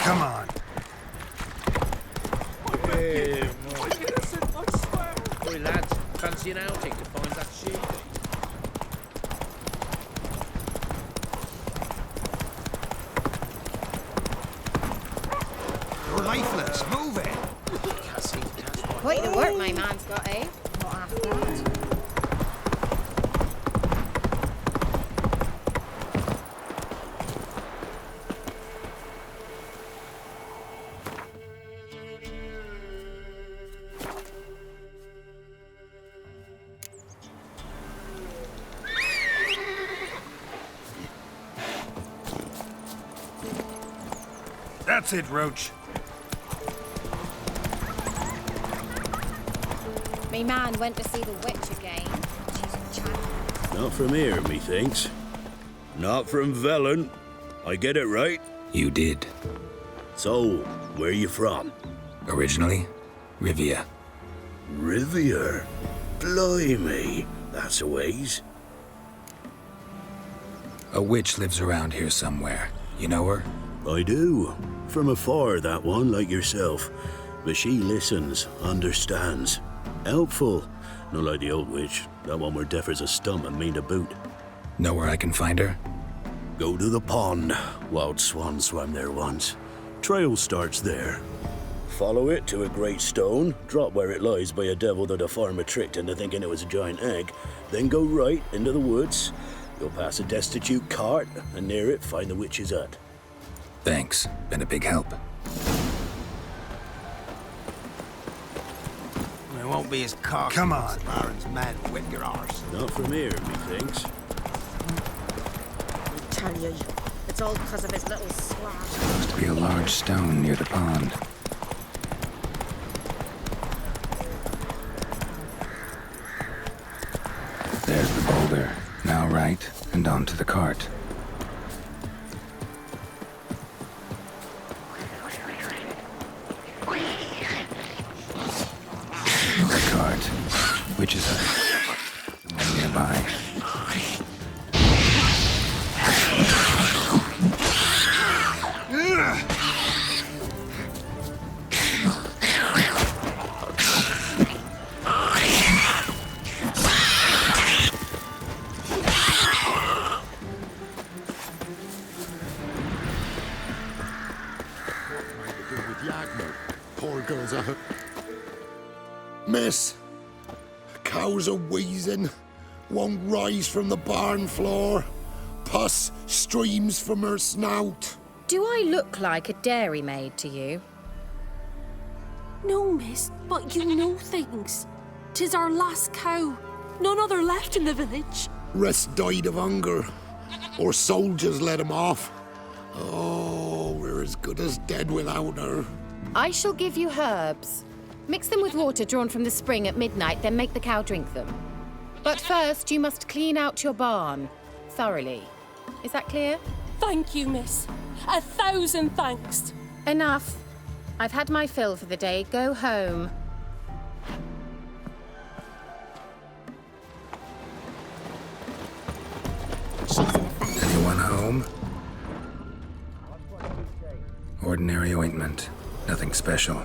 Come on. Hey, oi lads, fancy an outing to find that sheep? You're lifeless. Move it. Quite the work my man's got, eh? Not half that. That's it, Roach. Me man went to see the witch again. She's a child. Not from here, methinks. Not from Velen. I get it right? You did. So, where you from? Originally, Rivia. Rivia? Blimey, that's a ways. A witch lives around here somewhere. You know her? I do. From afar, that one, like yourself. But she listens, understands. Helpful. Not like the old witch. That one were deaf as a stump and mean to boot. Know where I can find her? Go to the pond. Wild swan swam there once. Trail starts there. Follow it to a great stone, drop where it lies by a devil that a farmer tricked into thinking it was a giant egg, then go right into the woods. You'll pass a destitute cart, and near it find the witch's hut. Thanks. Been a big help. It won't be as cocky. Come on. Baron's mad whip your arse. Not from here, methinks. I tell you, it's all because of his little swat. Must be a large stone near the pond. There's the boulder. Now right, and onto the cart. The cart, which is nearby. Poor girl's a... Miss, cows are wheezing, won't rise from the barn floor. Pus streams from her snout. Do I look like a dairymaid to you? No, miss, but you know things. 'Tis our last cow. None other left in the village. Rest died of hunger, or soldiers let him off. Oh, we're as good as dead without her. I shall give you herbs. Mix them with water drawn from the spring at midnight, then make the cow drink them. But first, you must clean out your barn thoroughly. Is that clear? Thank you, miss. 1,000 thanks. Enough. I've had my fill for the day. Go home. Anyone home? Ordinary ointment. Nothing special.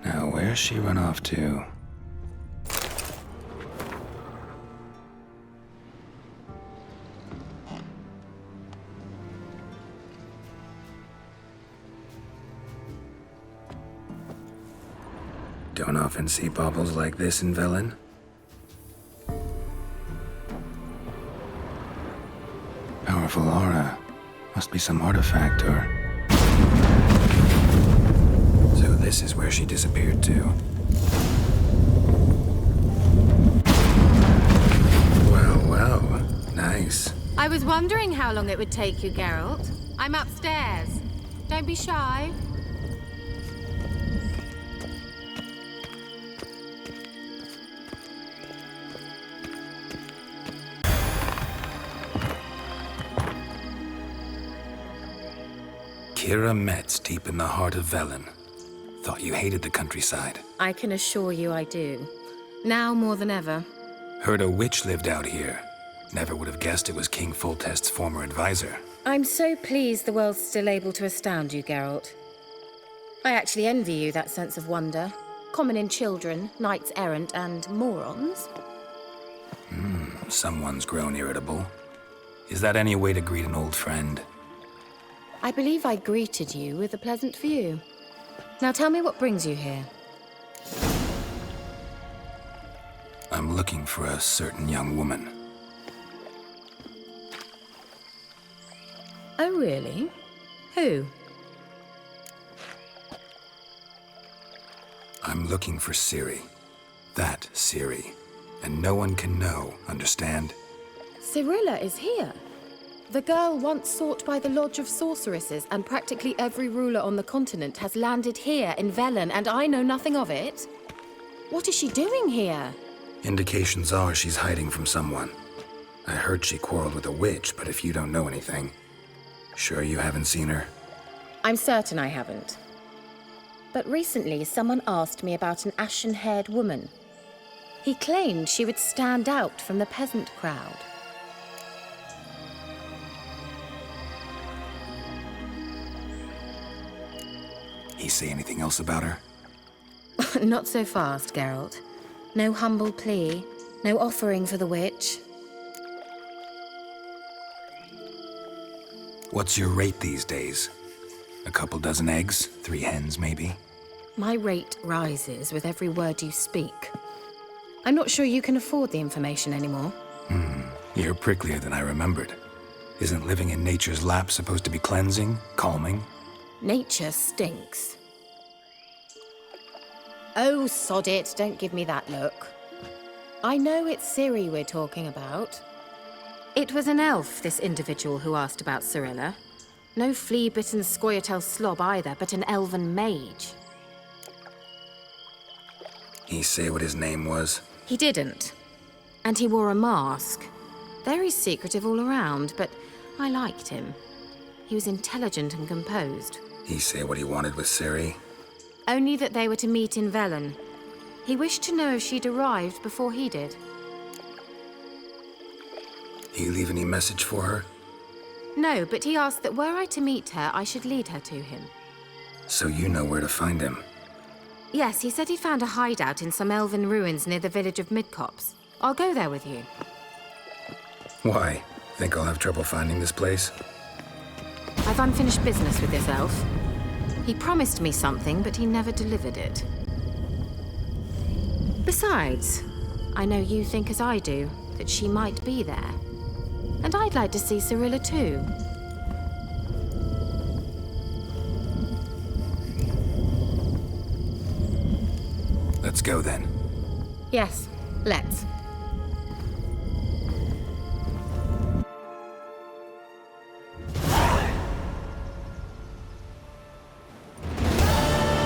Now, where's she run off to? Don't often see baubles like this in Velen. Powerful aura. Must be some artifact or... So this is where she disappeared to. Well, well. Nice. I was wondering how long it would take you, Geralt. I'm upstairs. Don't be shy. Kira Metz, deep in the heart of Velen. Thought you hated the countryside. I can assure you I do. Now more than ever. Heard a witch lived out here. Never would have guessed it was King Foltest's former advisor. I'm so pleased the world's still able to astound you, Geralt. I actually envy you that sense of wonder. Common in children, knights errant, and morons. Someone's grown irritable. Is that any way to greet an old friend? I believe I greeted you with a pleasant view. Now tell me what brings you here. I'm looking for a certain young woman. Oh, really? Who? I'm looking for Ciri. That Ciri. And no one can know, understand? Cirilla is here. The girl once sought by the Lodge of Sorceresses, and practically every ruler on the continent has landed here in Velen, and I know nothing of it. What is she doing here? Indications are she's hiding from someone. I heard she quarreled with a witch, but if you don't know anything, sure you haven't seen her? I'm certain I haven't. But recently, someone asked me about an ashen-haired woman. He claimed she would stand out from the peasant crowd. He say anything else about her? Not so fast, Geralt. No humble plea, no offering for the witch. What's your rate these days? A couple dozen eggs? 3 hens, maybe? My rate rises with every word you speak. I'm not sure you can afford the information anymore. You're pricklier than I remembered. Isn't living in nature's lap supposed to be cleansing, calming? Nature stinks. Oh, sod it, don't give me that look. I know it's Ciri we're talking about. It was an elf, this individual who asked about Cirilla. No flea-bitten Scoia'tael slob either, but an elven mage. He say what his name was? He didn't. And he wore a mask. Very secretive all around, but I liked him. He was intelligent and composed. He say what he wanted with Ciri? Only that they were to meet in Velen. He wished to know if she'd arrived before he did. He leave any message for her? No, but he asked that were I to meet her, I should lead her to him. So you know where to find him? Yes, he said he found a hideout in some elven ruins near the village of Midcopse. I'll go there with you. Why? Think I'll have trouble finding this place? I've unfinished business with this elf. He promised me something, but he never delivered it. Besides, I know you think as I do, that she might be there. And I'd like to see Cirilla too. Let's go then. Yes, let's.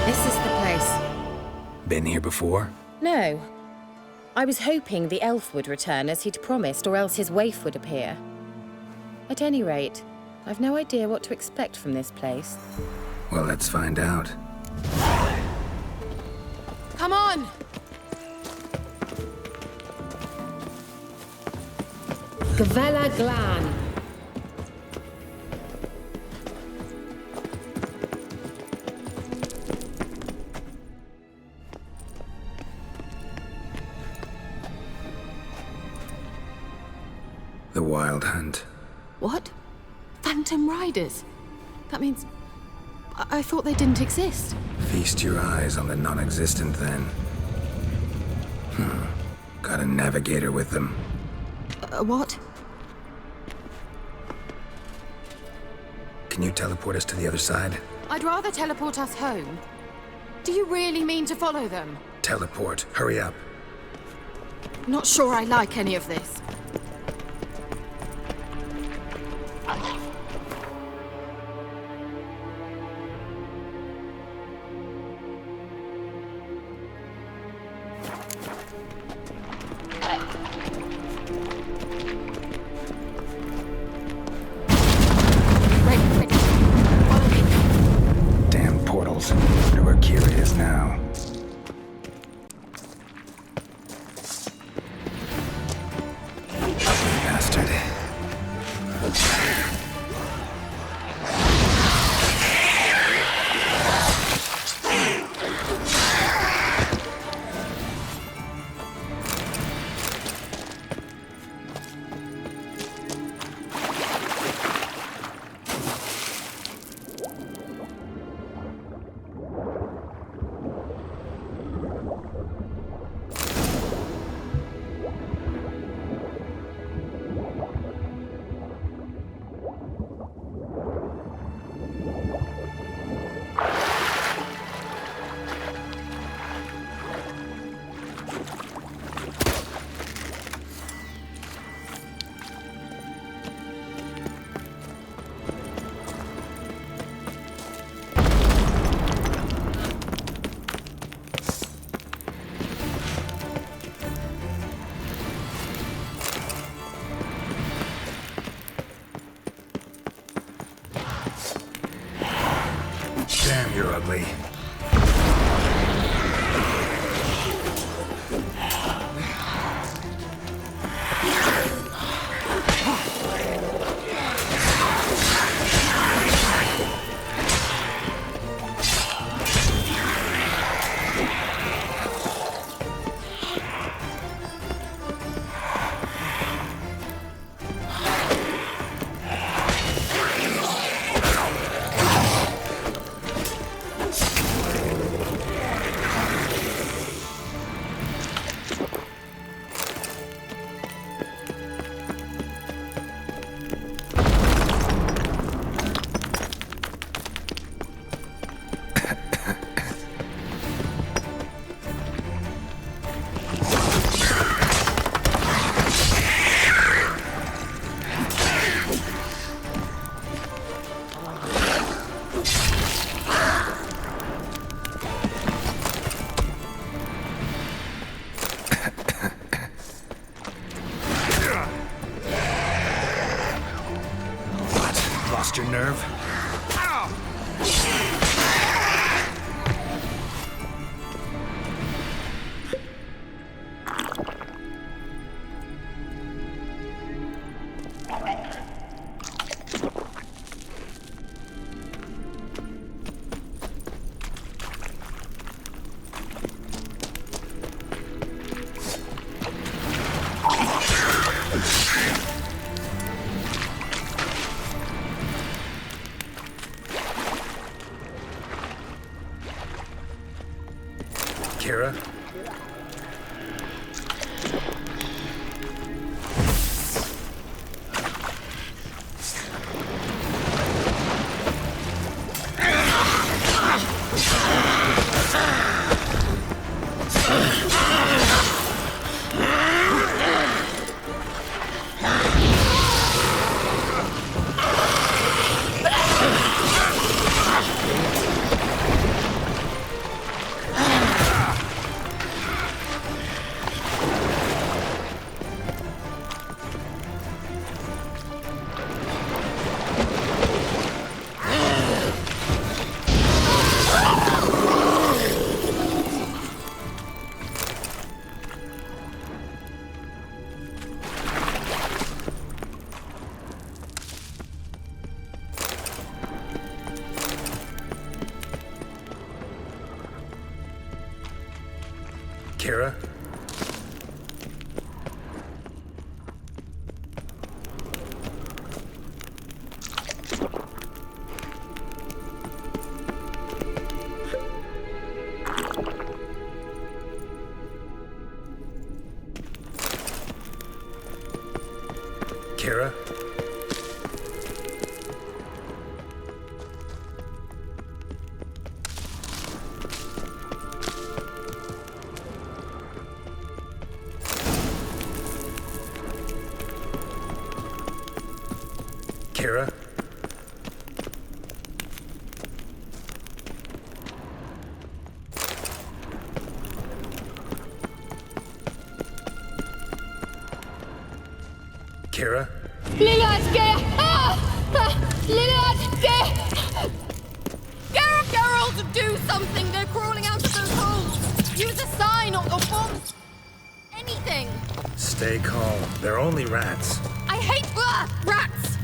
This is the place. Been here before? No. I was hoping the elf would return as he'd promised, or else his waif would appear. At any rate, I've no idea what to expect from this place. Well, let's find out. Come on! Gavella Glan. The Wild Hunt. What? Phantom Riders? That means... I thought they didn't exist. Feast your eyes on the non-existent then. Got a navigator with them. What? Can you teleport us to the other side? I'd rather teleport us home. Do you really mean to follow them? Teleport. Hurry up. Not sure I like any of this. Ready. Follow me. Damn, you're ugly. Lost your nerve? Kira? Kira? Kira? Kira? Kira? Lillard, get! Lillard, get! Geralt, do something! They're crawling out of those holes! Use a sign or bombs! Anything! Stay calm. They're only rats. I hate rats!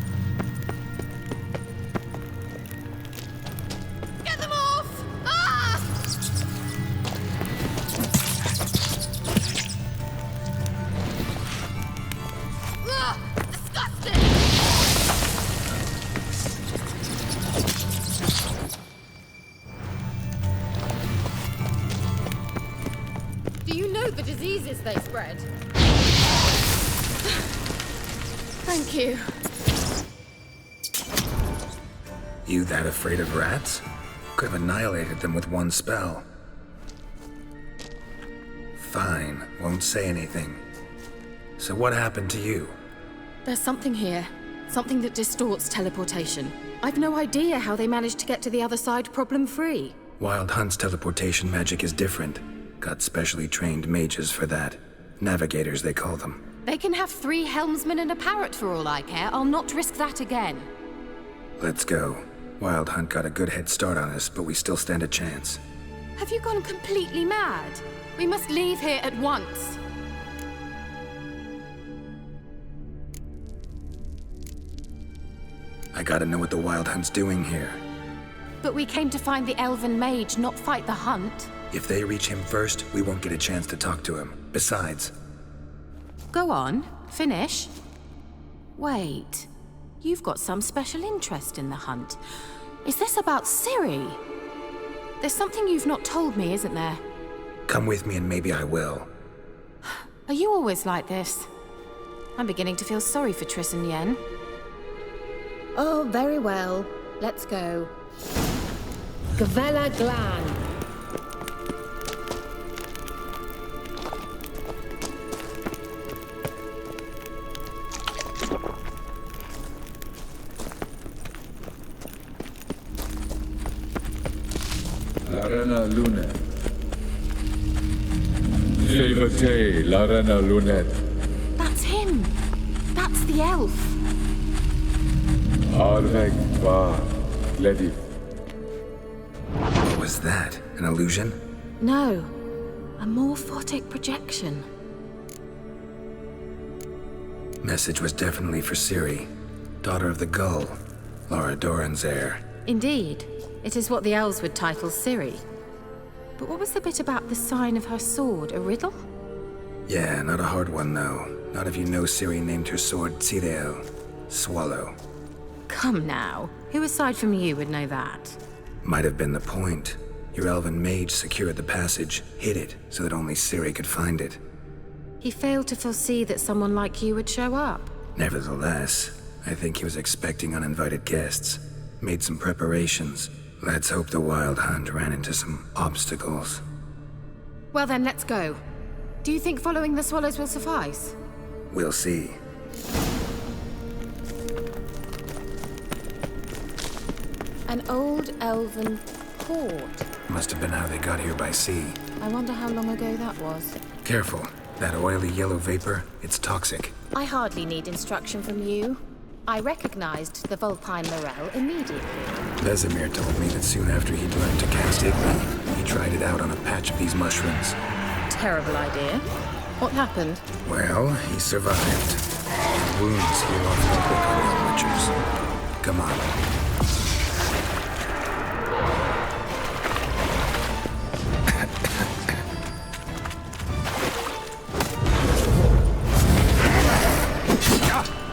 Get them off! Ah! Disgusting! Do you know the diseases they spread? Thank you. You that afraid of rats? Could have annihilated them with one spell. Fine, won't say anything. So what happened to you? There's something here. Something that distorts teleportation. I've no idea how they managed to get to the other side problem-free. Wild Hunt's teleportation magic is different. Got specially trained mages for that. Navigators, they call them. They can have 3 helmsmen and a parrot for all I care. I'll not risk that again. Let's go. Wild Hunt got a good head start on us, but we still stand a chance. Have you gone completely mad? We must leave here at once. I gotta know what the Wild Hunt's doing here. But we came to find the Elven Mage, not fight the hunt. If they reach him first, we won't get a chance to talk to him. Besides... Go on, finish. Wait, you've got some special interest in the hunt. Is this about Ciri? There's something you've not told me, isn't there? Come with me and maybe I will. Are you always like this? I'm beginning to feel sorry for Triss and Yen. Oh, very well. Let's go. Gavella Glan. Larena Lunet. Jevate Larena Lunet. That's him. That's the elf. Arveg Va Ledi. What was that? An illusion? No, a morphotic projection. Message was definitely for Ciri, daughter of the Gull, Lara Doran's heir. Indeed, it is what the elves would title Ciri. But what was the bit about the sign of her sword? A riddle? Yeah, not a hard one though. Not if you know Ciri named her sword Tsireel, Swallow. Come now, who aside from you would know that? Might have been the point. Your elven mage secured the passage, hid it, so that only Ciri could find it. He failed to foresee that someone like you would show up. Nevertheless, I think he was expecting uninvited guests. Made some preparations. Let's hope the Wild Hunt ran into some obstacles. Well then, let's go. Do you think following the swallows will suffice? We'll see. An old elven port. Must have been how they got here by sea. I wonder how long ago that was. Careful. That oily yellow vapor, it's toxic. I hardly need instruction from you. I recognized the Vulpine Morel immediately. Vesemir told me that soon after he'd learned to cast Igni, he tried it out on a patch of these mushrooms. Terrible idea. What happened? Well, he survived. His wounds heal off no quick on young witchers. Come on.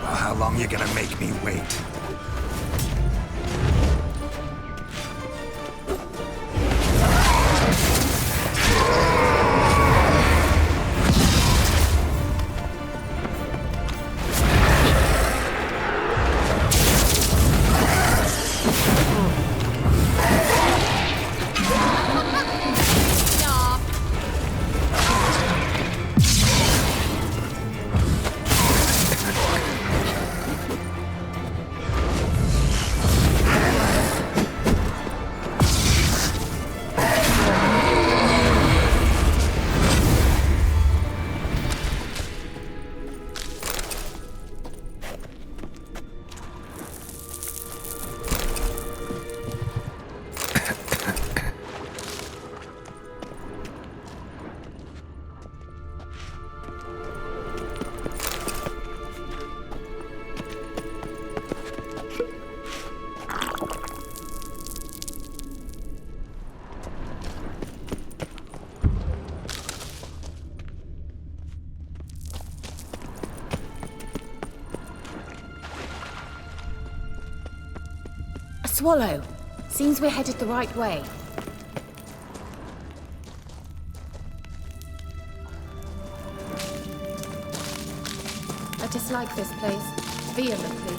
Well, how long you gonna make me wait? Swallow. Seems we're headed the right way. I dislike this place vehemently.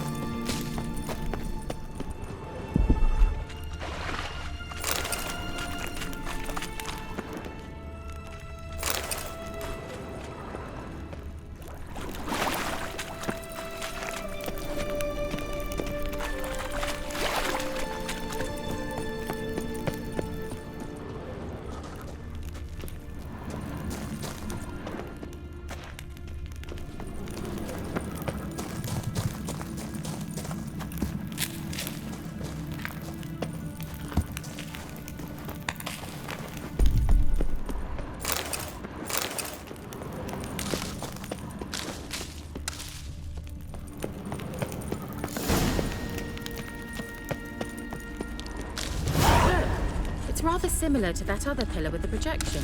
rather similar to that other pillar with the projection.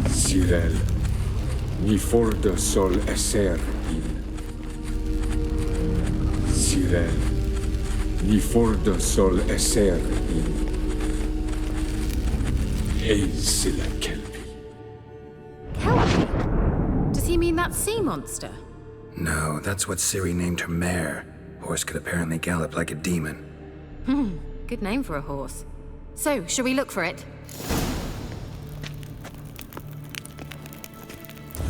Cyril, ni forda sol esser in. Cyril, ni forda sol esser in. Eis la kelpi. Kelpie? Does he mean that sea monster? No, that's what Ciri named her mare. Horse could apparently gallop like a demon. Good name for a horse. So, shall we look for it?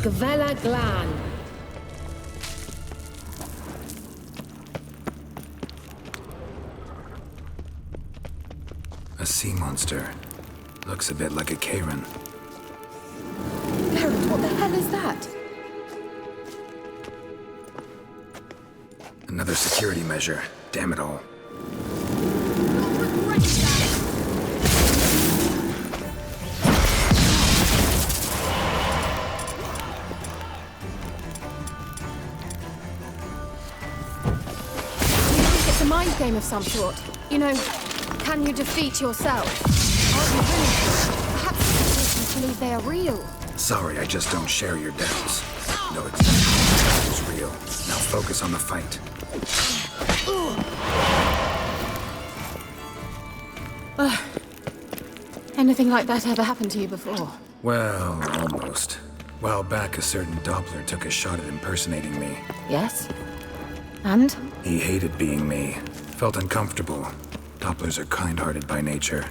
Gavella Glan. A sea monster. Looks a bit like a Karen. Geralt, what the hell is that? Another security measure. Damn it all. It's a mind game of some sort. You know, can you defeat yourself? Aren't you willing? Perhaps it's to believe they are real. Sorry, I just don't share your doubts. No, it's real. Now focus on the fight. Anything like that ever happened to you before? Well, almost. While back, a certain Doppler took a shot at impersonating me. Yes. And? He hated being me. Felt uncomfortable. Dopplers are kind-hearted by nature.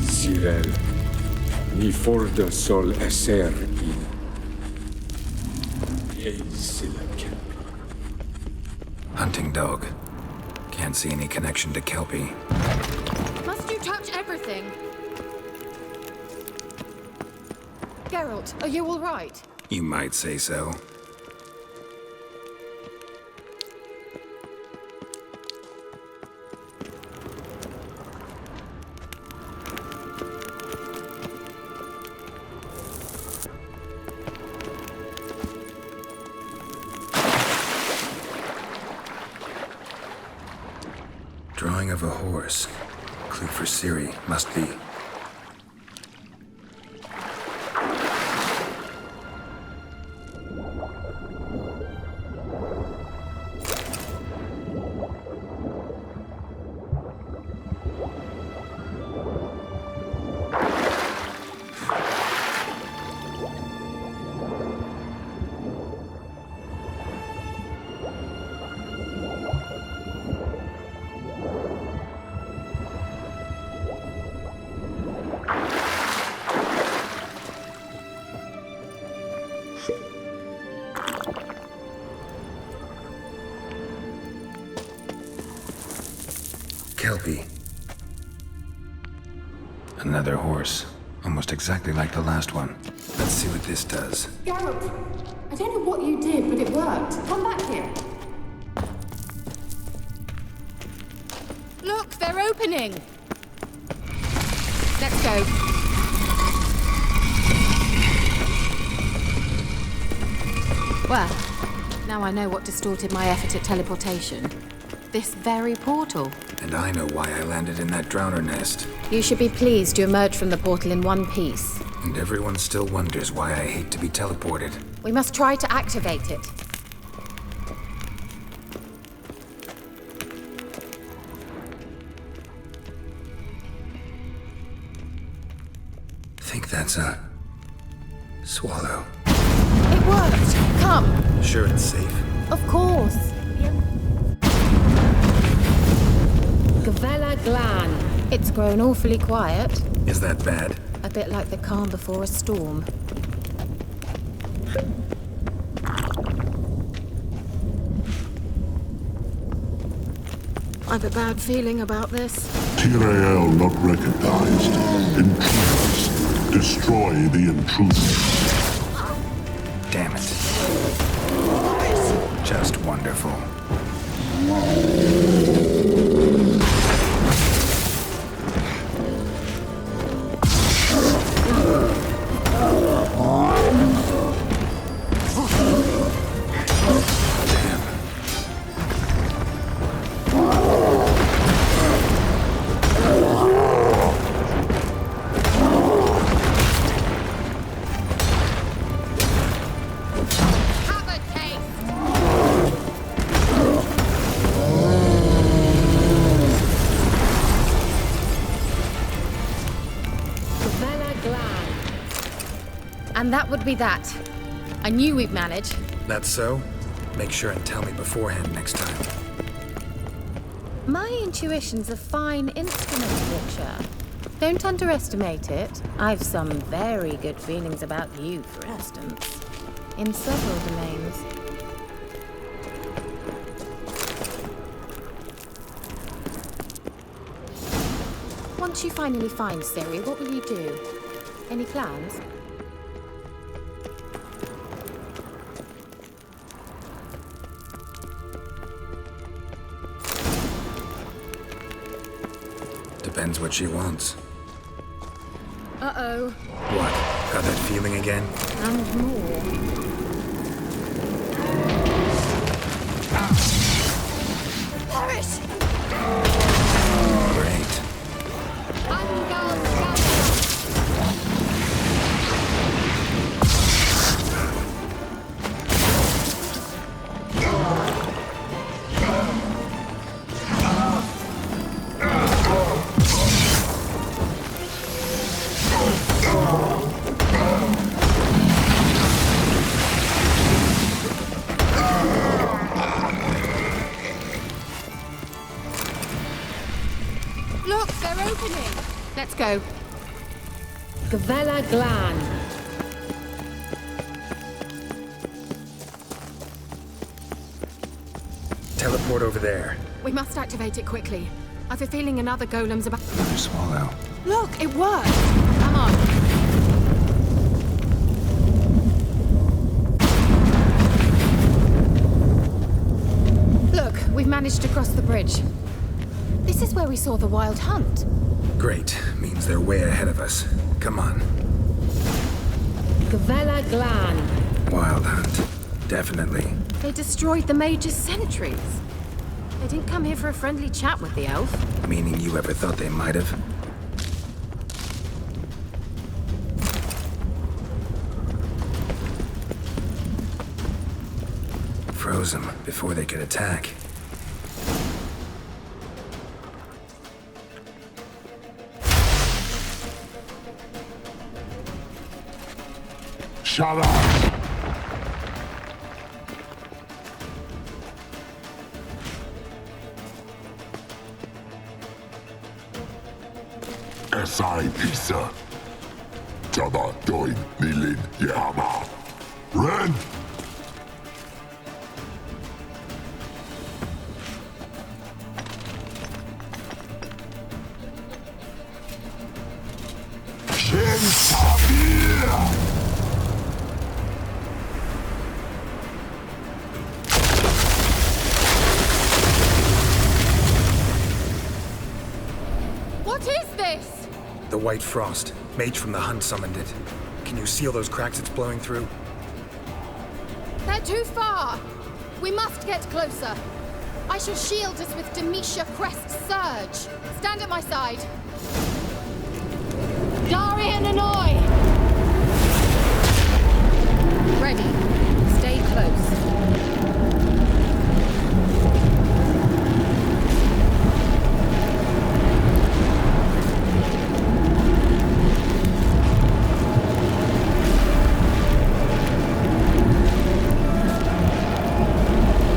Cyril, ni forda sol esser in. Eis la kelpi. Hunting dog. Can't see any connection to Kelpie. Must you touch everything? Geralt, are you all right? You might say so. Drawing of a horse. Clue for Ciri, must be. Kelpie. Another horse. Almost exactly like the last one. Let's see what this does. Geralt, I don't know what you did, but it worked. Come back here. Look, they're opening. Let's go. Well, now I know what distorted my effort at teleportation. This very portal. And I know why I landed in that drowner nest. You should be pleased you emerged from the portal in one piece. And everyone still wonders why I hate to be teleported. We must try to activate it. Think that's a swallow. It worked. Come. Sure it's safe. Of course. Gavella Glan. It's grown awfully quiet. Is that bad? A bit like the calm before a storm. I've a bad feeling about this. Tyrael not recognized. Intruders. Destroy the intruders. Damn it. Just wonderful. And that would be that. I knew we'd manage. That's so? Make sure and tell me beforehand next time. My intuition's a fine instrument, Witcher. Don't underestimate it. I've some very good feelings about you, for instance. In several domains. Once you finally find Ciri, what will you do? Any plans? Depends what she wants. Uh-oh. What? Got that feeling again? And more. Perish! Great. Look, they're opening! Let's go. Gavella Glan. Teleport over there. We must activate it quickly. I've a feeling another golem's about. Another swallow. Look, it worked! Come on. Look, we've managed to cross the bridge. This is where we saw the wild hunt. Great. Means they're way ahead of us. Come on. Gavella Glan. Wild hunt. Definitely. They destroyed the Mage's sentries. They didn't come here for a friendly chat with the elf. Meaning you ever thought they might have? Froze them before they could attack. Shut up! Esai Pisa. Jada Doin Nilin Yama. Ren! Shin Sabir! What is this? The White Frost. Mage from the hunt summoned it. Can you seal those cracks it's blowing through? They're too far! We must get closer. I shall shield us with Demetia Crest Surge. Stand at my side. Darian Annoy! Ready. Stay close.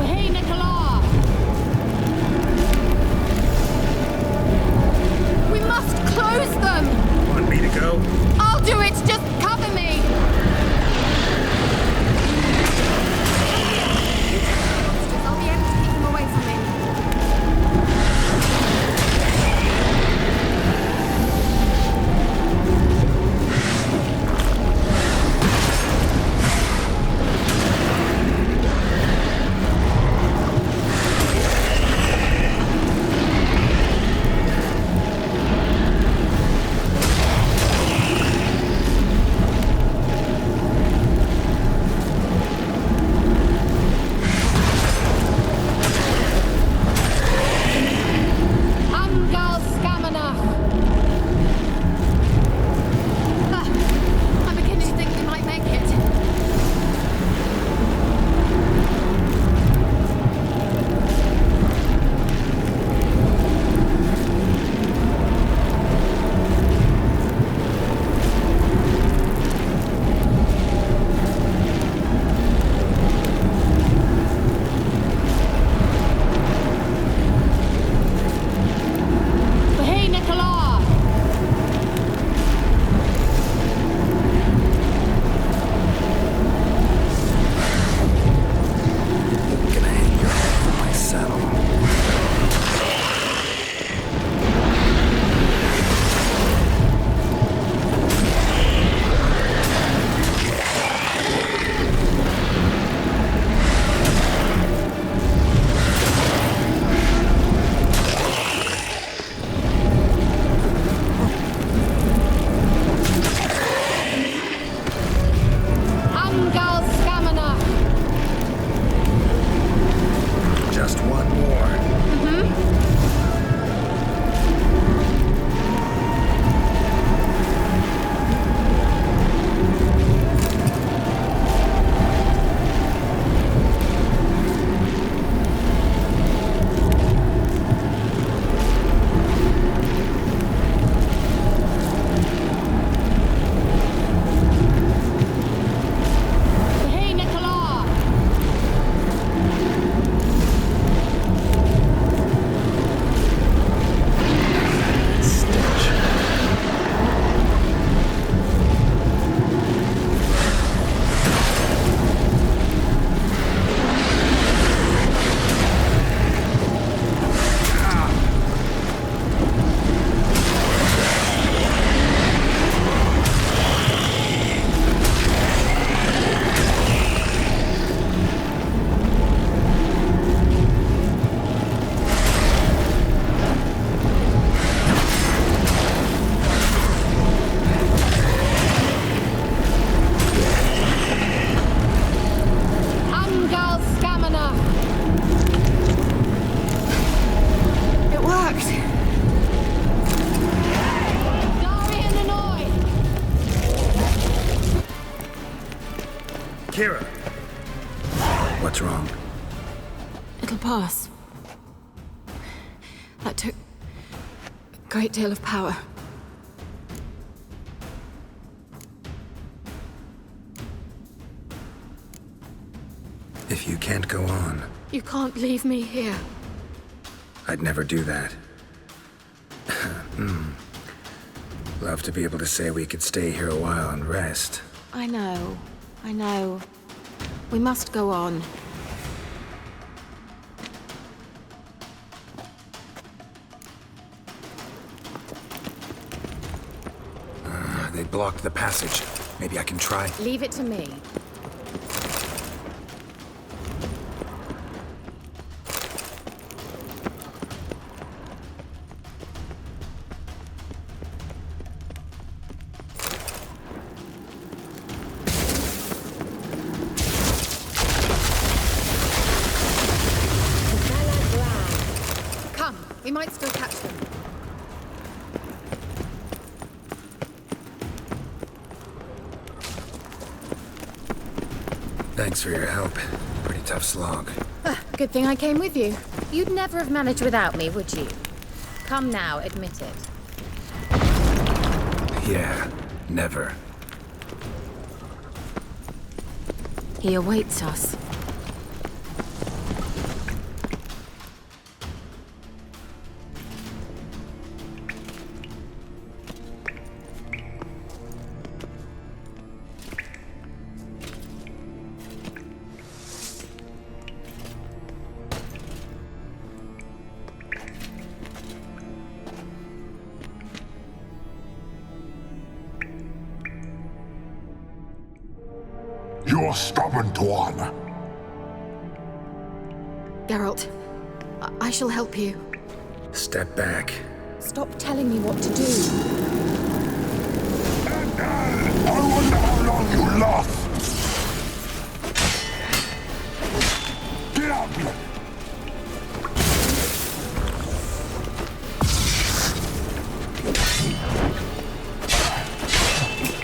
Hey, Nicola! We must close them! Want me to go? I'll do it! Kira. What's wrong? It'll pass. That took a great deal of power. If you can't go on, You can't leave me here. I'd never do that. Love to be able to say we could stay here a while and rest. I know. We must go on. They blocked the passage. Maybe I can try. Leave it to me. Come, we might still catch them. Thanks for your help. Pretty tough slog. Good thing I came with you. You'd never have managed without me, would you? Come now, admit it. Yeah, never. He awaits us. You're stubborn, Tuan. Geralt, I shall help you. Step back. Stop telling me what to do. I wonder how long you last. Get up!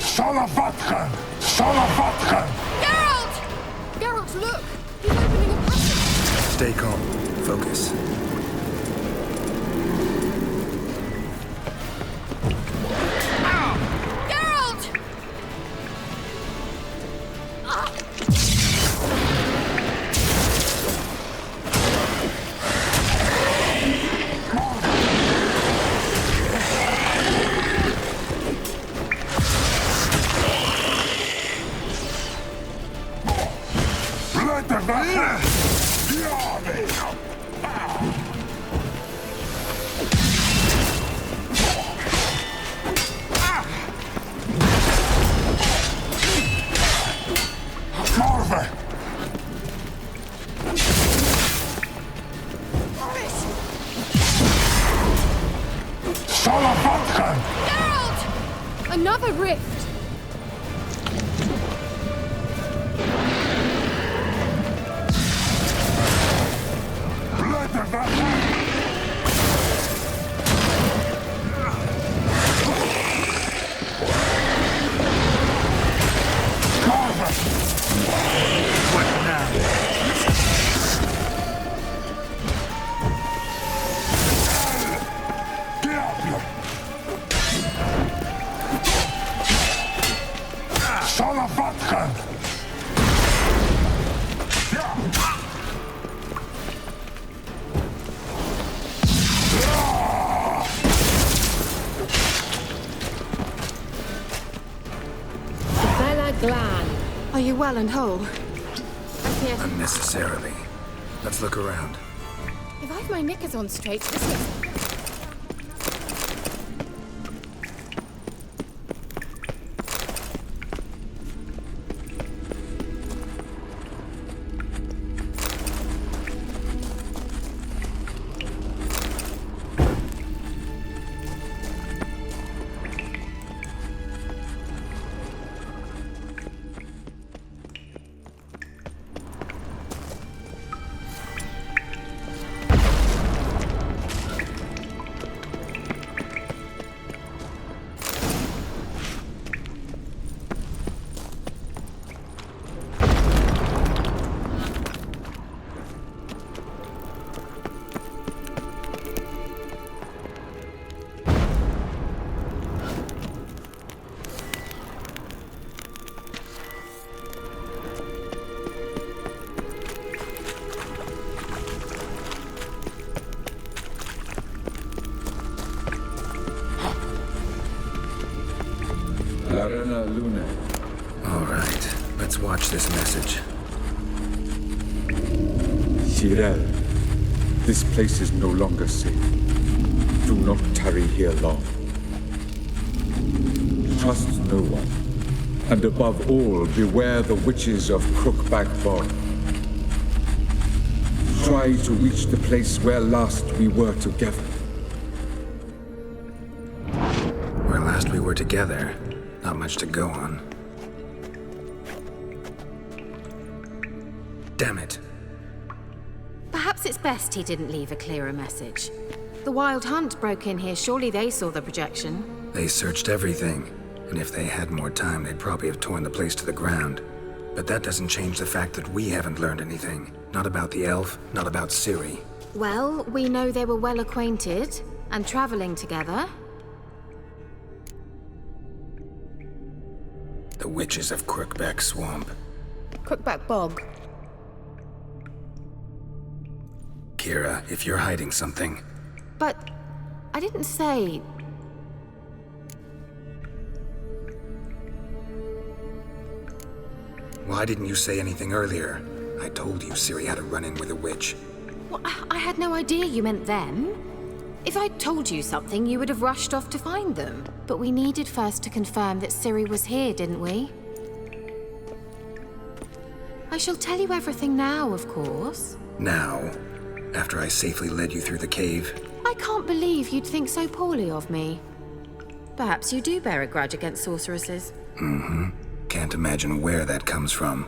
Salavatkan! Salavatkan! Geralt! Geralt, look! He's opening a passage! Stay calm. Focus. Geralt! Let the vaca! Marve! Salavatkan! Geralt! Another rift! Let the vaca! What now? Get up! Salavatkan! Are you well and whole? I'm here. Unnecessarily. Let's look around. If I've my knickers on straight, this looks... Ella Lune. All right, let's watch this message. Cyril, this place is no longer safe. Do not tarry here long. Trust no one. And above all, beware the witches of Crookback Bog. Try to reach the place where last we were together. Where last we were together, not much to go on. Damn it. Perhaps it's best he didn't leave a clearer message. The Wild Hunt broke in here. Surely they saw the projection. They searched everything, and if they had more time, they'd probably have torn the place to the ground. But that doesn't change the fact that we haven't learned anything. Not about the elf, not about Ciri. Well, we know they were well acquainted and traveling together. The witches of Crookback Swamp. Crookback Bog. Kira, if you're hiding something... But I didn't say... Why didn't you say anything earlier? I told you Ciri had a run-in with a witch. Well, I had no idea you meant them. If I'd told you something, you would have rushed off to find them. But we needed first to confirm that Ciri was here, didn't we? I shall tell you everything now, of course. Now? After I safely led you through the cave? I can't believe you'd think so poorly of me. Perhaps you do bear a grudge against sorceresses. Mm-hmm. Can't imagine where that comes from.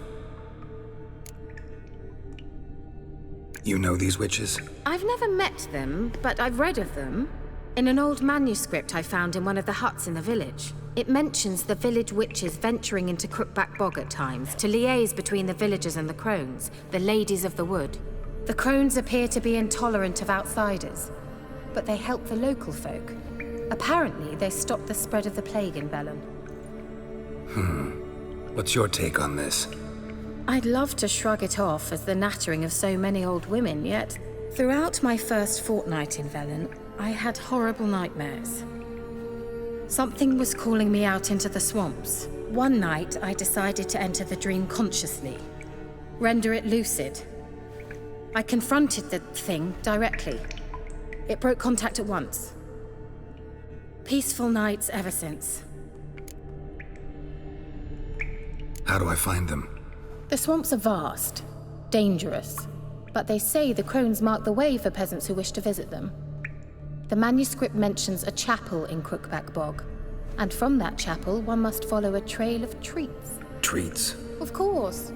You know these witches? I've never met them, but I've read of them. In an old manuscript I found in one of the huts in the village. It mentions the village witches venturing into Crookback Bog at times to liaise between the villagers and the crones, the ladies of the wood. The crones appear to be intolerant of outsiders, but they help the local folk. Apparently, they stopped the spread of the plague in Bellum. What's your take on this? I'd love to shrug it off as the nattering of so many old women, yet throughout my first fortnight in Velen, I had horrible nightmares. Something was calling me out into the swamps. One night, I decided to enter the dream consciously, render it lucid. I confronted the thing directly. It broke contact at once. Peaceful nights ever since. How do I find them? The swamps are vast, dangerous, but they say the crones mark the way for peasants who wish to visit them. The manuscript mentions a chapel in Crookback Bog, and from that chapel one must follow a trail of treats. Treats? Of course.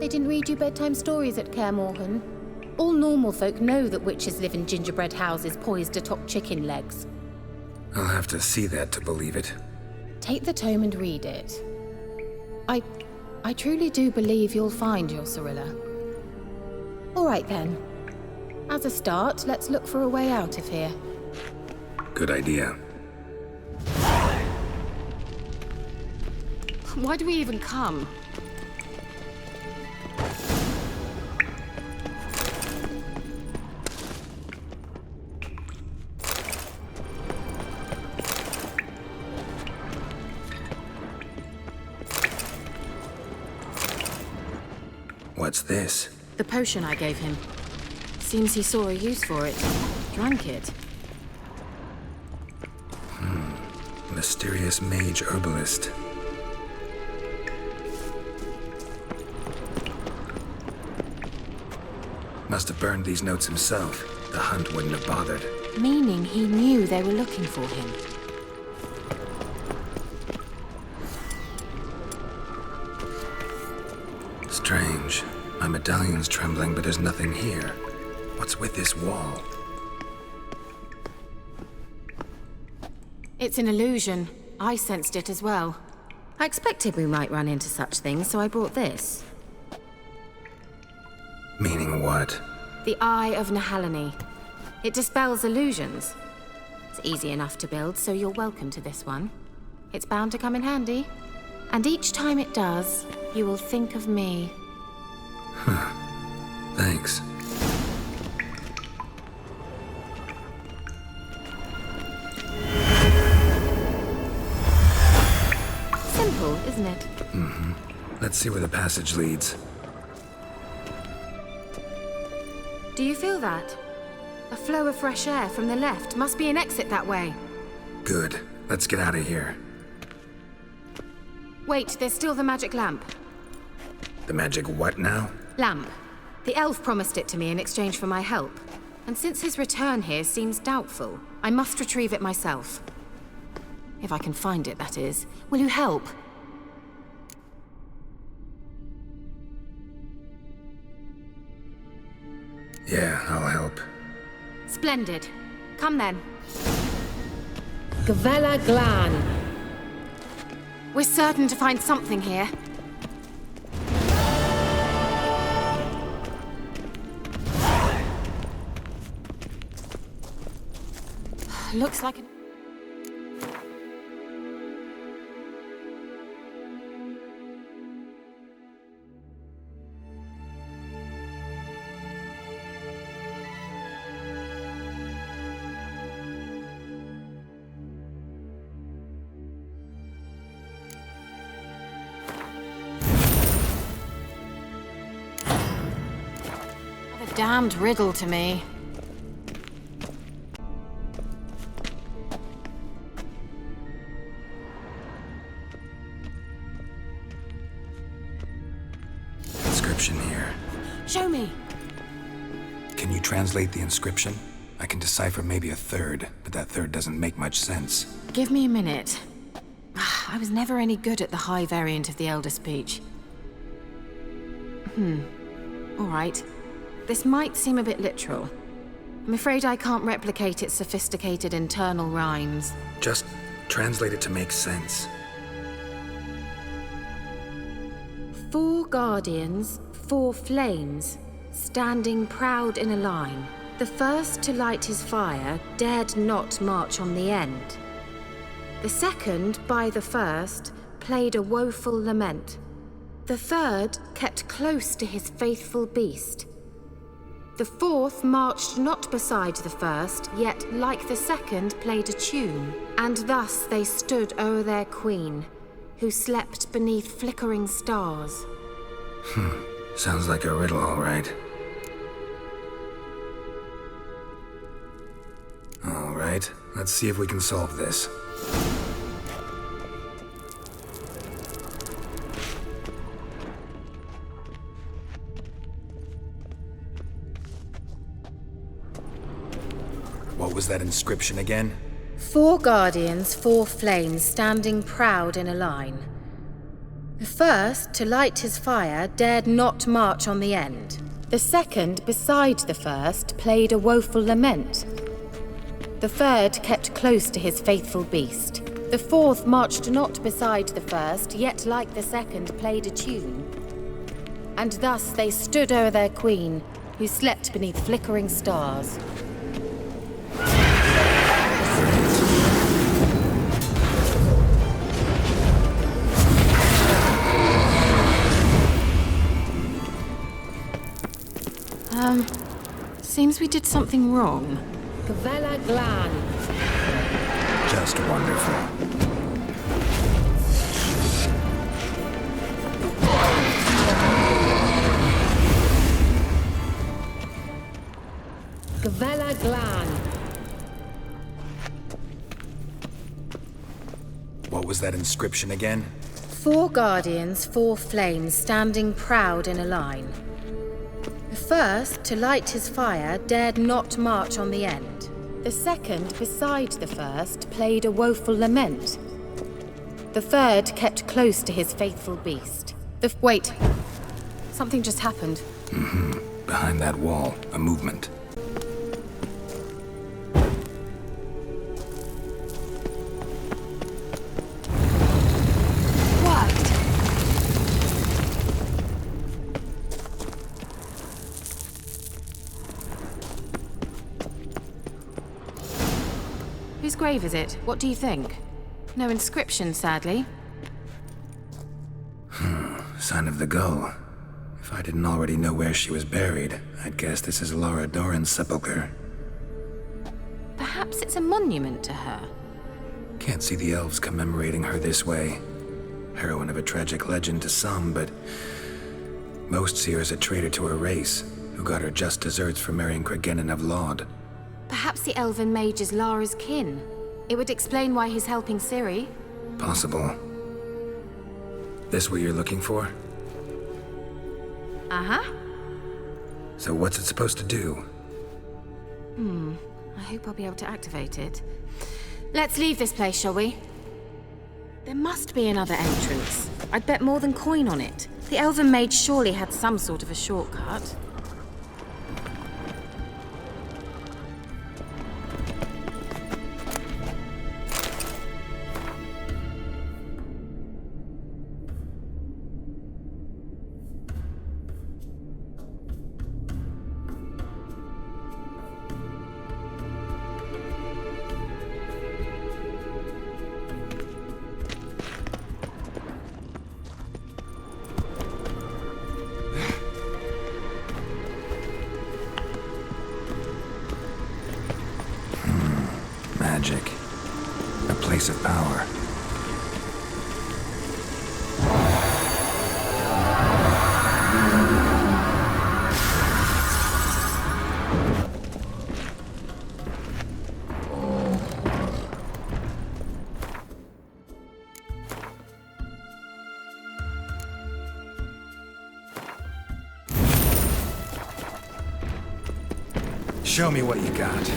They didn't read you bedtime stories at Kaer Morhen. All normal folk know that witches live in gingerbread houses poised atop chicken legs. I'll have to see that to believe it. Take the tome and read it. I truly do believe you'll find your Cyrilla. All right then. As a start, let's look for a way out of here. Good idea. Why do we even come? What's this? The potion I gave him. Seems he saw a use for it. Drank it. Mysterious mage herbalist. Must have burned these notes himself. The hunt wouldn't have bothered. Meaning he knew they were looking for him. Strange. My medallion's trembling, but there's nothing here. What's with this wall? It's an illusion. I sensed it as well. I expected we might run into such things, so I brought this. Meaning what? The Eye of Nahalani. It dispels illusions. It's easy enough to build, so you're welcome to this one. It's bound to come in handy. And each time it does, you will think of me. Thanks. Simple, isn't it? Let's see where the passage leads. Do you feel that? A flow of fresh air from the left. Must be an exit that way. Good. Let's get out of here. Wait, there's still the magic lamp. The magic what now? Lamp. The elf promised it to me in exchange for my help. And since his return here seems doubtful, I must retrieve it myself. If I can find it, that is. Will you help? Yeah, I'll help. Splendid. Come then. Gavella Glan. We're certain to find something here. Looks like an... a damned riddle to me. Inscription here. Show me. Can you translate the inscription? I can decipher maybe a third, but that third doesn't make much sense. Give me a minute. I was never any good at the high variant of the Elder Speech. All right. This might seem a bit literal. I'm afraid I can't replicate its sophisticated internal rhymes. Just translate it to make sense. 4 guardians, 4 flames, standing proud in a line. The first to light his fire dared not march on the end. The second, by the first, played a woeful lament. The third kept close to his faithful beast. The fourth marched not beside the first, yet like the second played a tune. And thus they stood o'er their queen, who slept beneath flickering stars. Sounds like a riddle, all right. All right, let's see if we can solve this. What was that inscription again? 4 guardians, 4 flames, standing proud in a line. The first, to light his fire, dared not march on the end. The second, beside the first, played a woeful lament. The third kept close to his faithful beast. The fourth marched not beside the first, yet like the second played a tune. And thus they stood o'er their queen, who slept beneath flickering stars. Seems we did something wrong. Gavella Glan. Just wonderful. Gavella Glan. What was that inscription again? 4 guardians, 4 flames, standing proud in a line. The first, to light his fire, dared not march on the end. The second, beside the first, played a woeful lament. The third kept close to his faithful beast. Wait. Something just happened. Behind that wall, a movement. What? Whose grave is it? What do you think? No inscription, sadly. Sign of the gull. If I didn't already know where she was buried, I'd guess this is Laura Doran's sepulchre. Perhaps it's a monument to her. Can't see the elves commemorating her this way. Heroine of a tragic legend to some, but most see her as a traitor to her race, who got her just desserts for marrying Cregennan of Laud. Perhaps the elven mage is Lara's kin. It would explain why he's helping Ciri. Possible. This what you're looking for? Uh-huh. So what's it supposed to do? I hope I'll be able to activate it. Let's leave this place, shall we? There must be another entrance. I'd bet more than coin on it. The elven mage surely had some sort of a shortcut. Magic. A place of power. Show me what you got.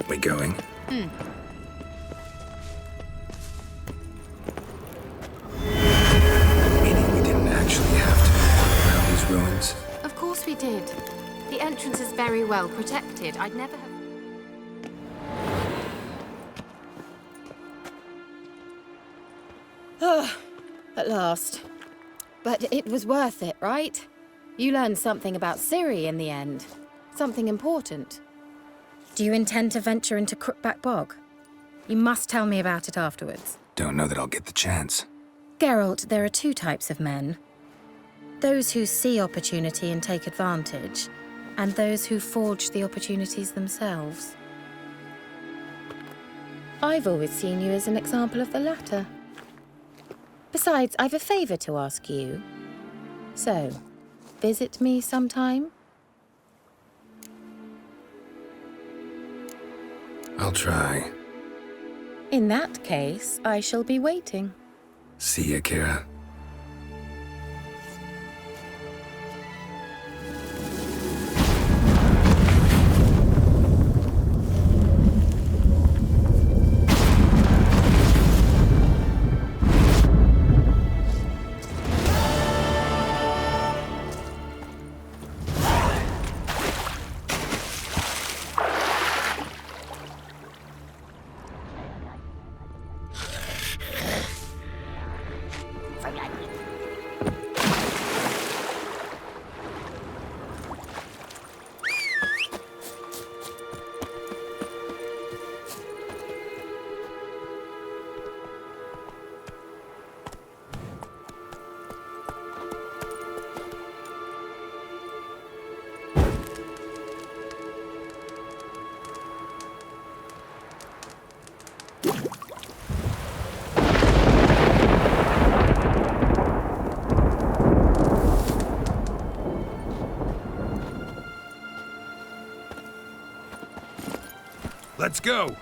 We going? Meaning we didn't actually have to walk around these ruins? Of course we did. The entrance is very well protected. I'd never have... At last. But it was worth it, right? You learned something about Ciri in the end. Something important. Do you intend to venture into Crookback Bog? You must tell me about it afterwards. Don't know that I'll get the chance. Geralt, there are two types of men. Those who see opportunity and take advantage, and those who forge the opportunities themselves. I've always seen you as an example of the latter. Besides, I've a favor to ask you. So, visit me sometime? I'll try. In that case, I shall be waiting. See ya, Kira. Let's go!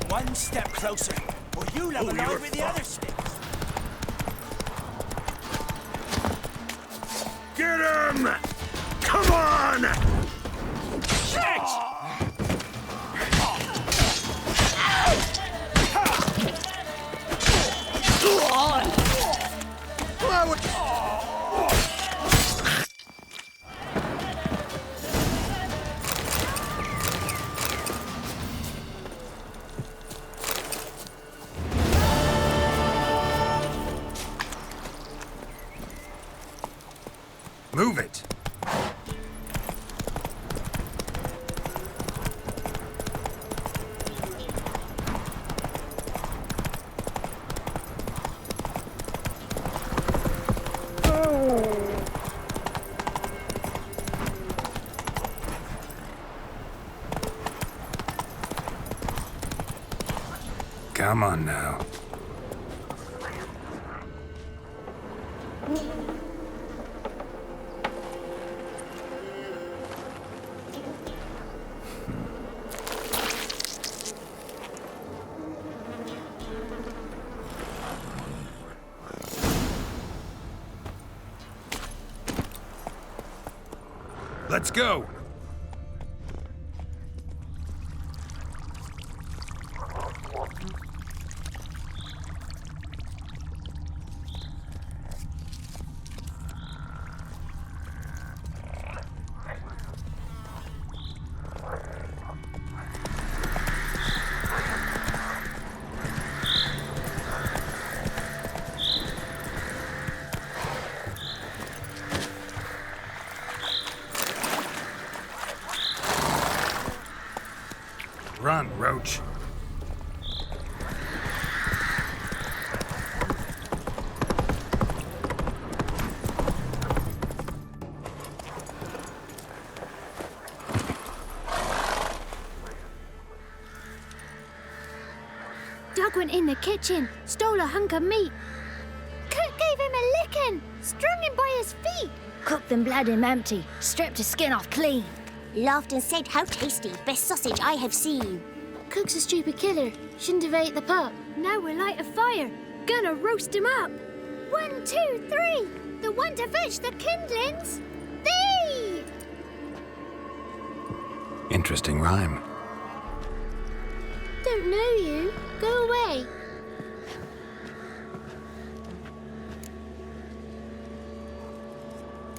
One step closer, or you'll have a line with the other sticks. Get him! Come on! Shit! Move it! Come on now. Let's go! Run, Roach. Doug went in the kitchen, stole a hunk of meat. Cook gave him a licking, strung him by his feet. Cooked and bled him empty, stripped his skin off clean. Laughed and said, "How tasty, best sausage I have seen." Cook's a stupid killer, shouldn't have ate the pup. Now we'll light a fire, gonna roast him up. 1, 2, 3, the one to fetch the kindlings. Thee! Interesting rhyme. Don't know you. Go away.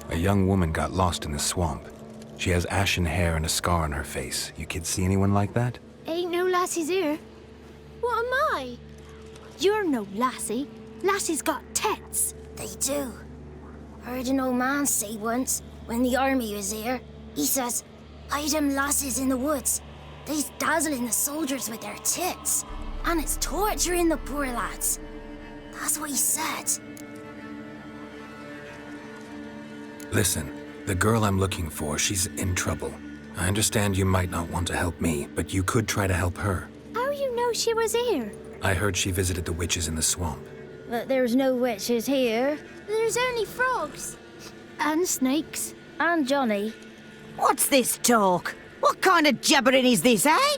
A young woman got lost in the swamp. She has ashen hair and a scar on her face. You kids see anyone like that? A Lassie's here. What am I? You're no lassie. Lassie's got tits. They do. Heard an old man say once, when the army was here, he says, "Hide them lasses in the woods. They's dazzling the soldiers with their tits. And it's torturing the poor lads." That's what he said. Listen, the girl I'm looking for, she's in trouble. I understand you might not want to help me, but you could try to help her. How you know she was here? I heard she visited the witches in the swamp. But there's no witches here. There's only frogs. And snakes. And Johnny. What's this talk? What kind of jabbering is this, eh?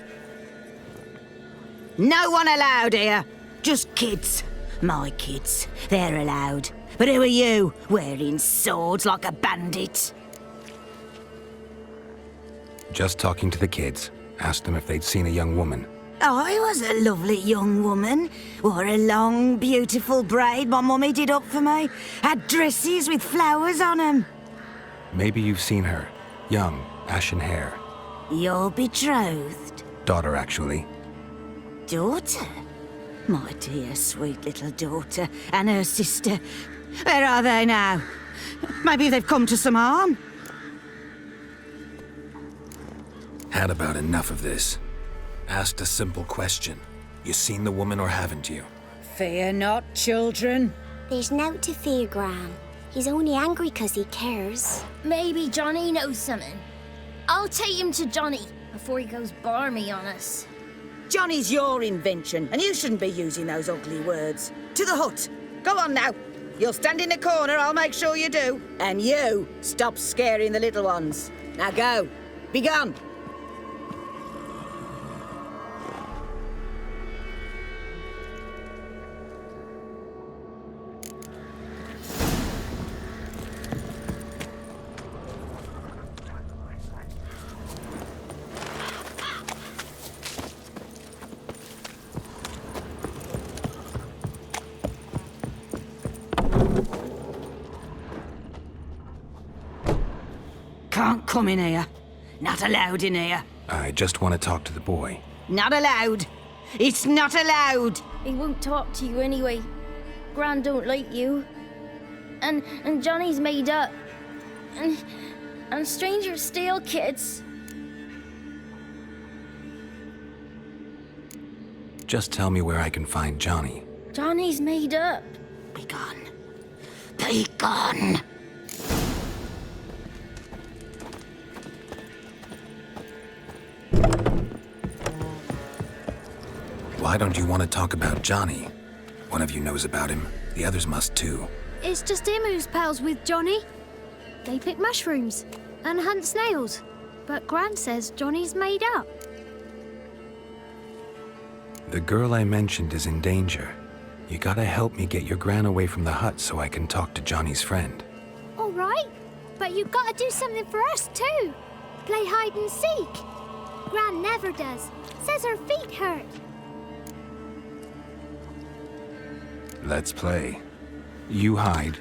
No one allowed here. Just kids. My kids. They're allowed. But who are you, wearing swords like a bandit? Just talking to the kids. Asked them if they'd seen a young woman. I was a lovely young woman. Wore a long, beautiful braid my mummy did up for me. Had dresses with flowers on 'em. Maybe you've seen her. Young, ashen hair. You're betrothed? Daughter, actually. Daughter? My dear, sweet little daughter and her sister. Where are they now? Maybe they've come to some harm? Had about enough of this. Asked a simple question. You seen the woman or haven't you? Fear not, children. There's nought to fear, Gran. He's only angry 'cause he cares. Maybe Johnny knows something. I'll take him to Johnny before he goes barmy on us. Johnny's your invention, and you shouldn't be using those ugly words. To the hut. Go on now. You'll stand in the corner, I'll make sure you do. And you, stop scaring the little ones. Now go. Be gone. Can't come in here. Not allowed in here. I just want to talk to the boy. Not allowed. It's not allowed. He won't talk to you anyway. Gran don't like you. And Johnny's made up. And strangers steal kids. Just tell me where I can find Johnny. Johnny's made up. Be gone. Be gone. Why don't you want to talk about Johnny? One of you knows about him. The others must too. It's just him who's pals with Johnny. They pick mushrooms and hunt snails. But Gran says Johnny's made up. The girl I mentioned is in danger. You gotta help me get your Gran away from the hut so I can talk to Johnny's friend. All right, but you've got to do something for us too. Play hide and seek. Gran never does. Says her feet hurt. Let's play. You hide,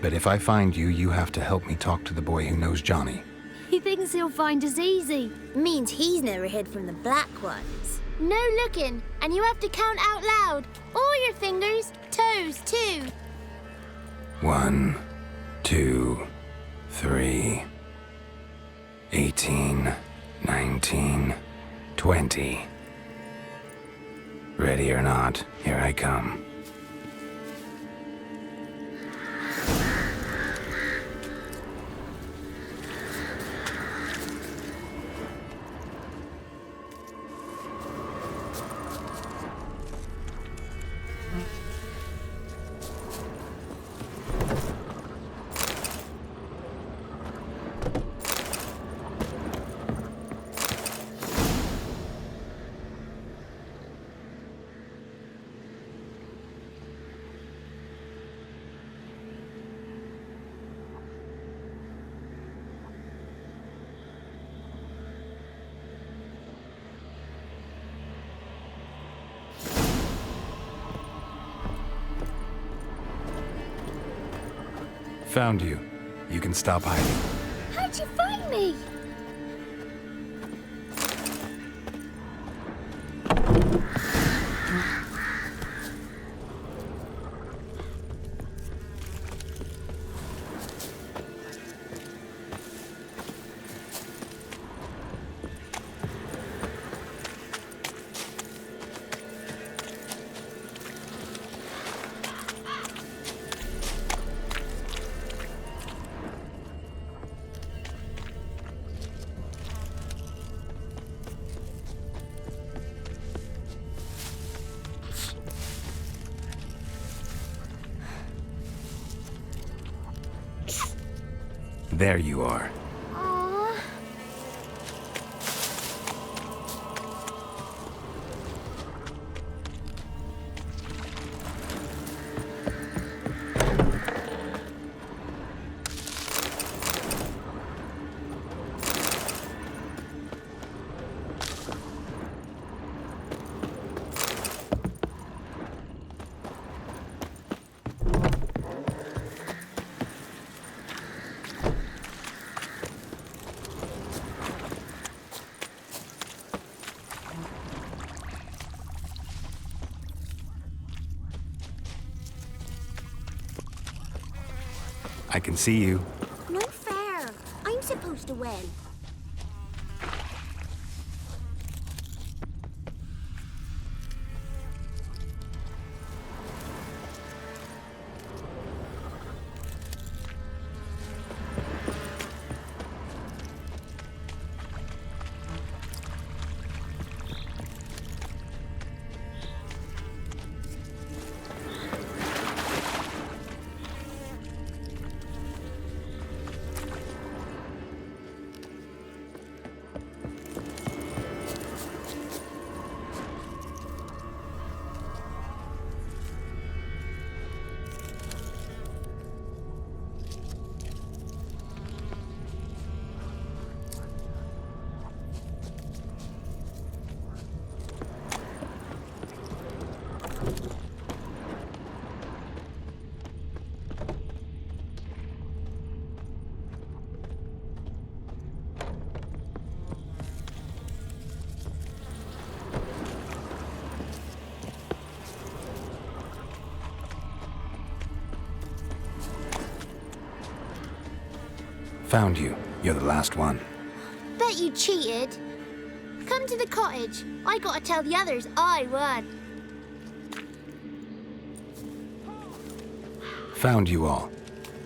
but if I find you, you have to help me talk to the boy who knows Johnny. He thinks he'll find us easy. Means he's never hid from the black ones. No looking, and you have to count out loud. All your fingers, toes too. 1, 2, 3, 18, 19, 20. Ready or not, here I come. Found you. You can stop hiding. How'd you find me? There you are. Aww. I can see you. No fair. I'm supposed to win. Found you. You're the last one. Bet you cheated. Come to the cottage. I gotta tell the others I won. Found you all.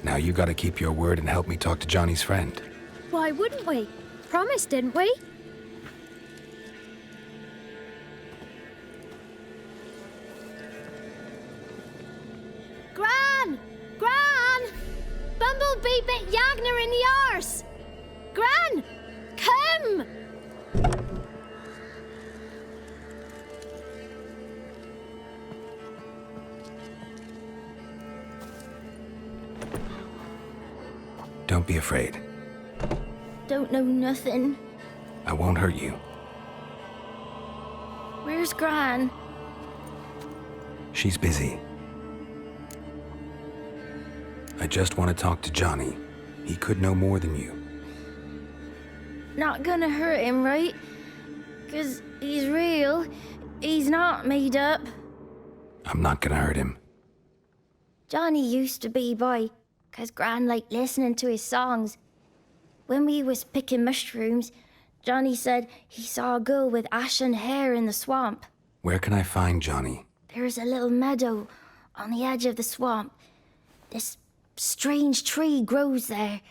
Now you gotta keep your word and help me talk to Johnny's friend. Why wouldn't we? Promised, didn't we? Gran! Gran! Bumblebee bit Yagner in the arse! Gran! Come! Don't be afraid. Don't know nothing. I won't hurt you. Where's Gran? She's busy. I just want to talk to Johnny. He could know more than you. Not gonna hurt him, right? 'Cause he's real. He's not made up. I'm not gonna hurt him. Johnny used to be boy, 'cause Gran liked listening to his songs. When we was picking mushrooms, Johnny said he saw a girl with ashen hair in the swamp. Where can I find Johnny? There's a little meadow on the edge of the swamp. This strange tree grows there.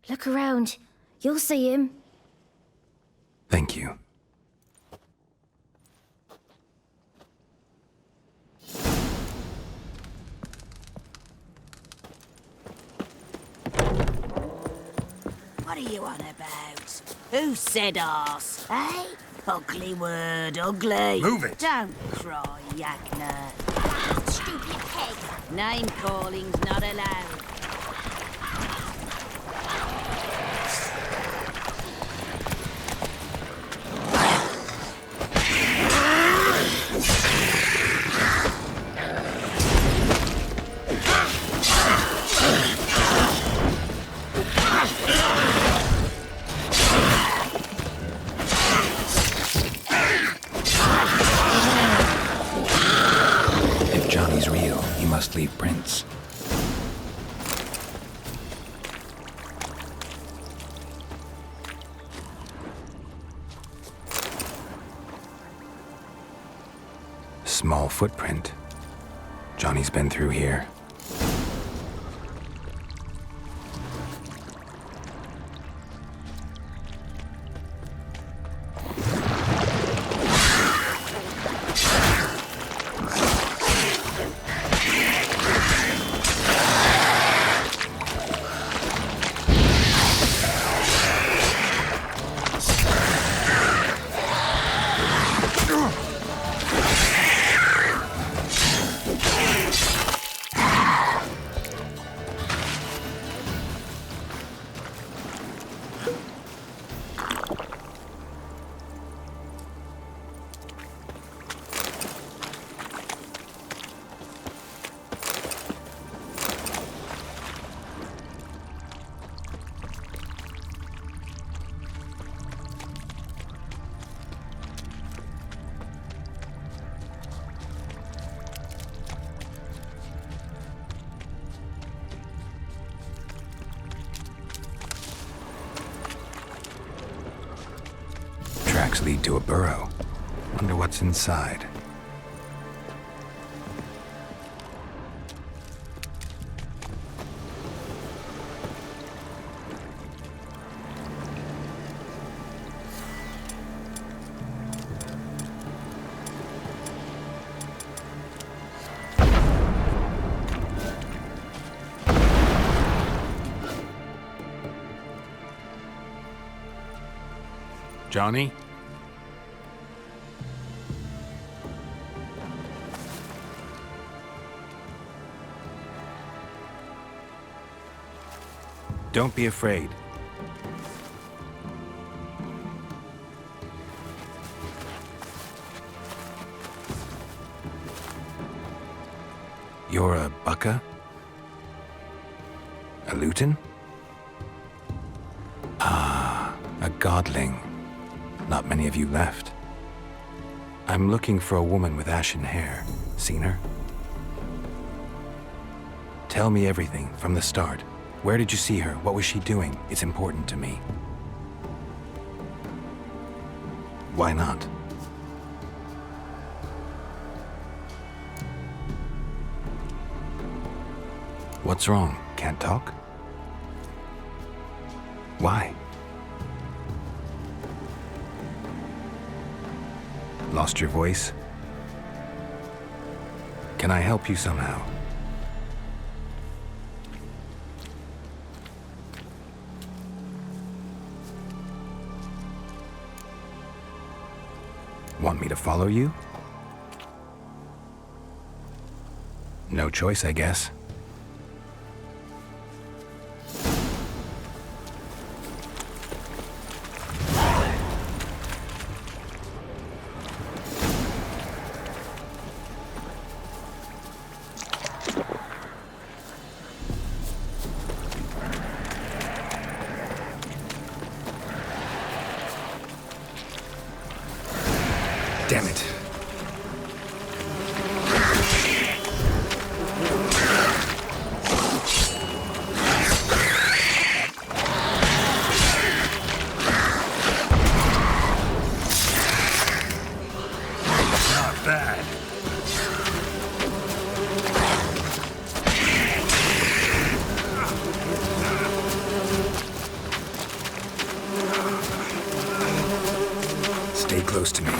Look around. You'll see him. Thank you. What are you on about? Who said arse? Eh? Ugly word, ugly. Move it. Don't cry, Yagner. Stupid pig. Name calling's not allowed. small footprint. Johnny's been through here. Tracks lead to a burrow. Wonder what's inside. Johnny? Don't be afraid. You're a Bucka? A Luton? Ah, a godling. Not many of you left. I'm looking for a woman with ashen hair. Seen her? Tell me everything from the start. Where did you see her? What was she doing? It's important to me. Why not? What's wrong? Can't talk? Why? Lost your voice? Can I help you somehow? Want me to follow you? No choice, I guess. Damn it. Not bad. Stay close to me.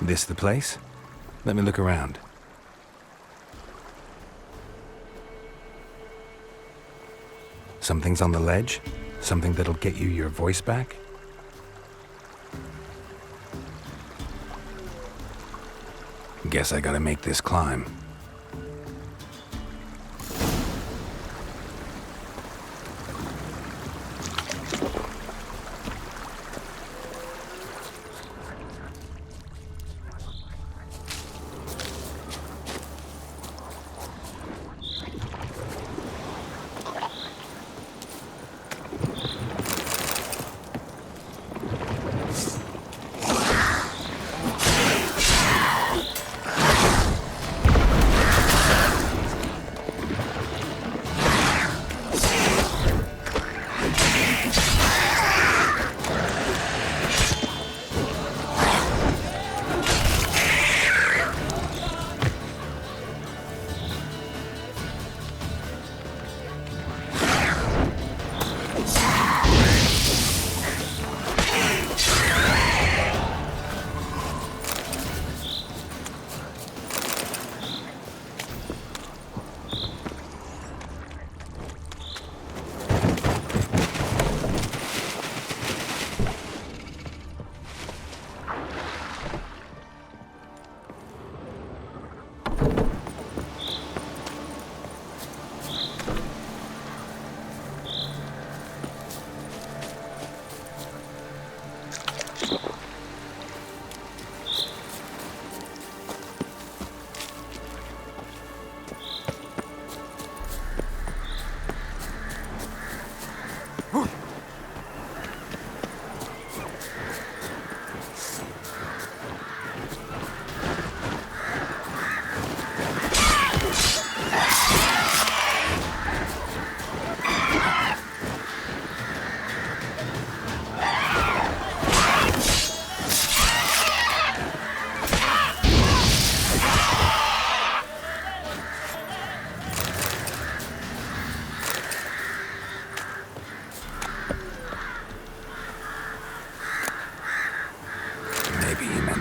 This the place? Let me look around. Something's on the ledge? Something that'll get you your voice back? Guess I gotta make this climb.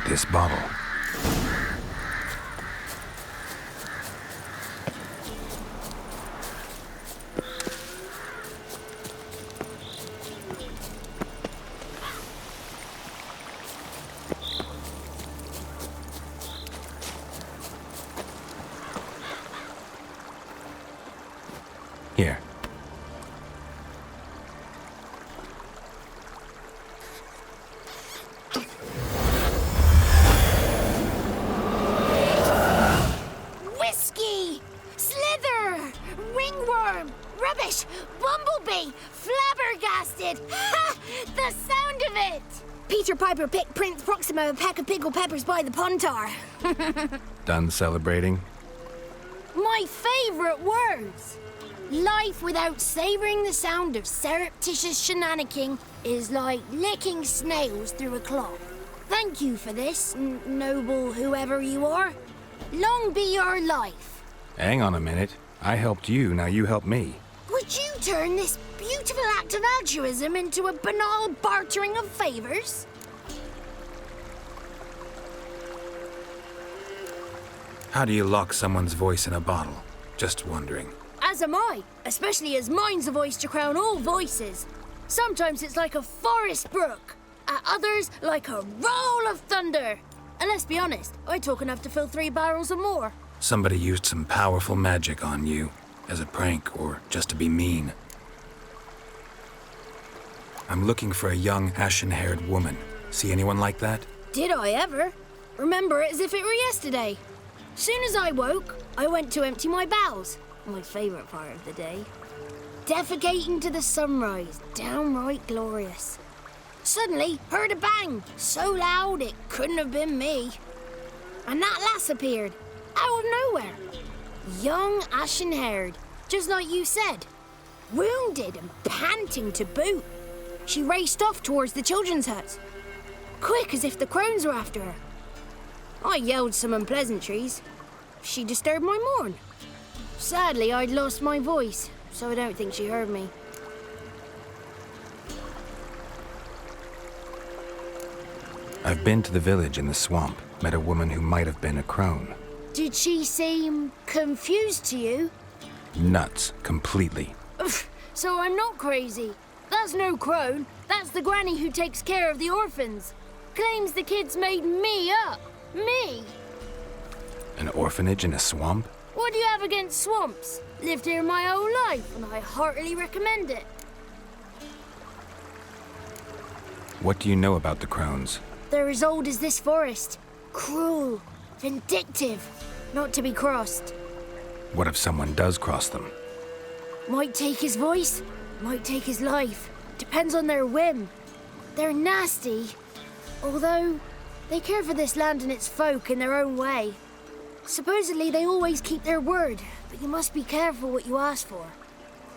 This bottle. Here. Rubbish! Bumblebee! Flabbergasted! Ha! The sound of it! Peter Piper picked Prince Proxima a pack of pickled peppers by the pontar. Done celebrating? My favorite words! Life without savoring the sound of surreptitious shenanigans is like licking snails through a cloth. Thank you for this, noble whoever you are. Long be your life. Hang on a minute. I helped you, now you help me. Would you turn this beautiful act of altruism into a banal bartering of favors? How do you lock someone's voice in a bottle? Just wondering. As am I, especially as mine's a voice to crown all voices. Sometimes it's like a forest brook, at others like a roll of thunder. And let's be honest, I talk enough to fill 3 barrels or more. Somebody used some powerful magic on you, as a prank or just to be mean. I'm looking for a young, ashen-haired woman. See anyone like that? Did I ever? Remember it as if it were yesterday. Soon as I woke, I went to empty my bowels. My favourite part of the day. Defecating to the sunrise, downright glorious. Suddenly, heard a bang, so loud it couldn't have been me. And that lass appeared, out of nowhere. Young, ashen-haired, just like you said. Wounded and panting to boot. She raced off towards the children's huts. Quick as if the crones were after her. I yelled some unpleasantries. She disturbed my morn. Sadly, I'd lost my voice, so I don't think she heard me. I've been to the village in the swamp, met a woman who might have been a crone. Did she seem confused to you? Nuts, completely. So I'm not crazy. That's no crone. That's the granny who takes care of the orphans. Claims the kids made me up. Me! An orphanage in a swamp? What do you have against swamps? Lived here my whole life, and I heartily recommend it. What do you know about the crones? They're as old as this forest. Cruel, vindictive, not to be crossed. What if someone does cross them? Might take his voice, might take his life. Depends on their whim. They're nasty, although they care for this land and its folk in their own way. Supposedly they always keep their word, but you must be careful what you ask for.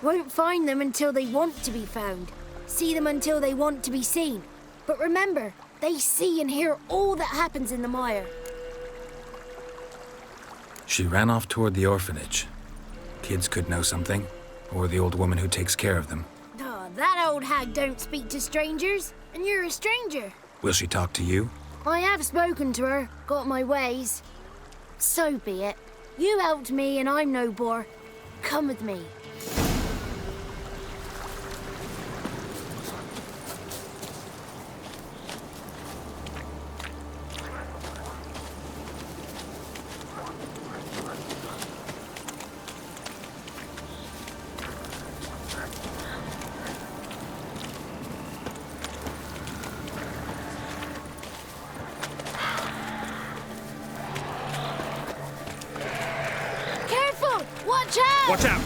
Won't find them until they want to be found. See them until they want to be seen. But remember, they see and hear all that happens in the mire. She ran off toward the orphanage. Kids could know something, or the old woman who takes care of them. Oh, that old hag don't speak to strangers, and you're a stranger. Will she talk to you? I have spoken to her, got my ways. So be it. You helped me and I'm no bore. Come with me. Watch out!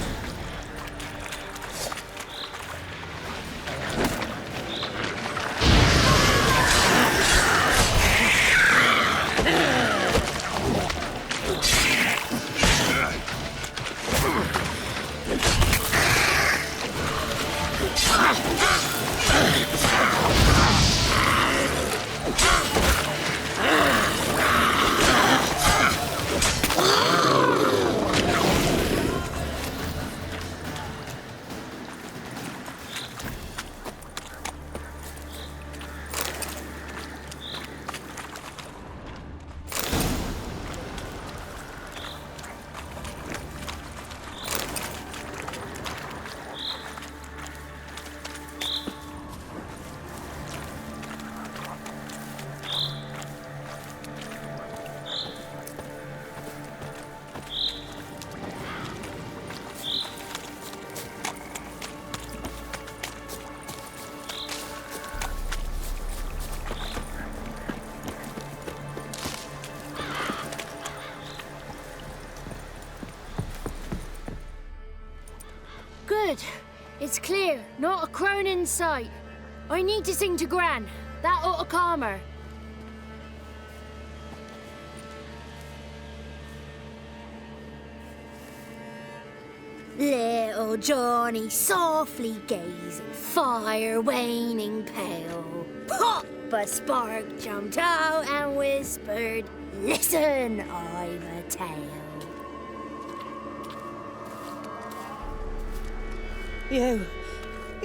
Good. It's clear. Not a crone in sight. I need to sing to Gran. That ought to calm her. Little Johnny softly gazing, fire waning pale. Pop! A spark jumped out and whispered, "Listen, I've a tale." You